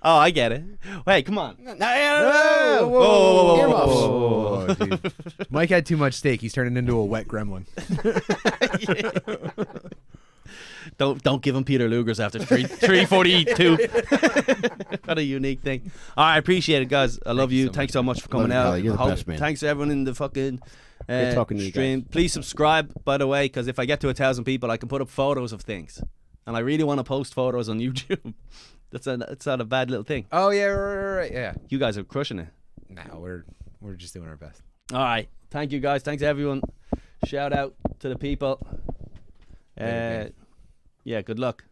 Oh, I get it. Hey, come on. Whoa, whoa, Earmuffs. whoa, dude. Mike had too much steak. He's turning into a wet gremlin. Don't give him Peter Luger's after 342. What a unique thing. All right, I appreciate it, guys. I love you. so Thanks so much for coming Love you, out. brother. You're the Hope- best, man. Thanks to everyone in the fucking Good talking to you stream. guys. Please subscribe, by the way, because if I get to 1,000 people, I can put up photos of things, and I really want to post photos on YouTube. It's not a bad little thing. Oh, yeah, right. Yeah. You guys are crushing it. No, we're just doing our best. All right, thank you guys. Thanks everyone. Shout out to the people. Later, man. Yeah, good luck.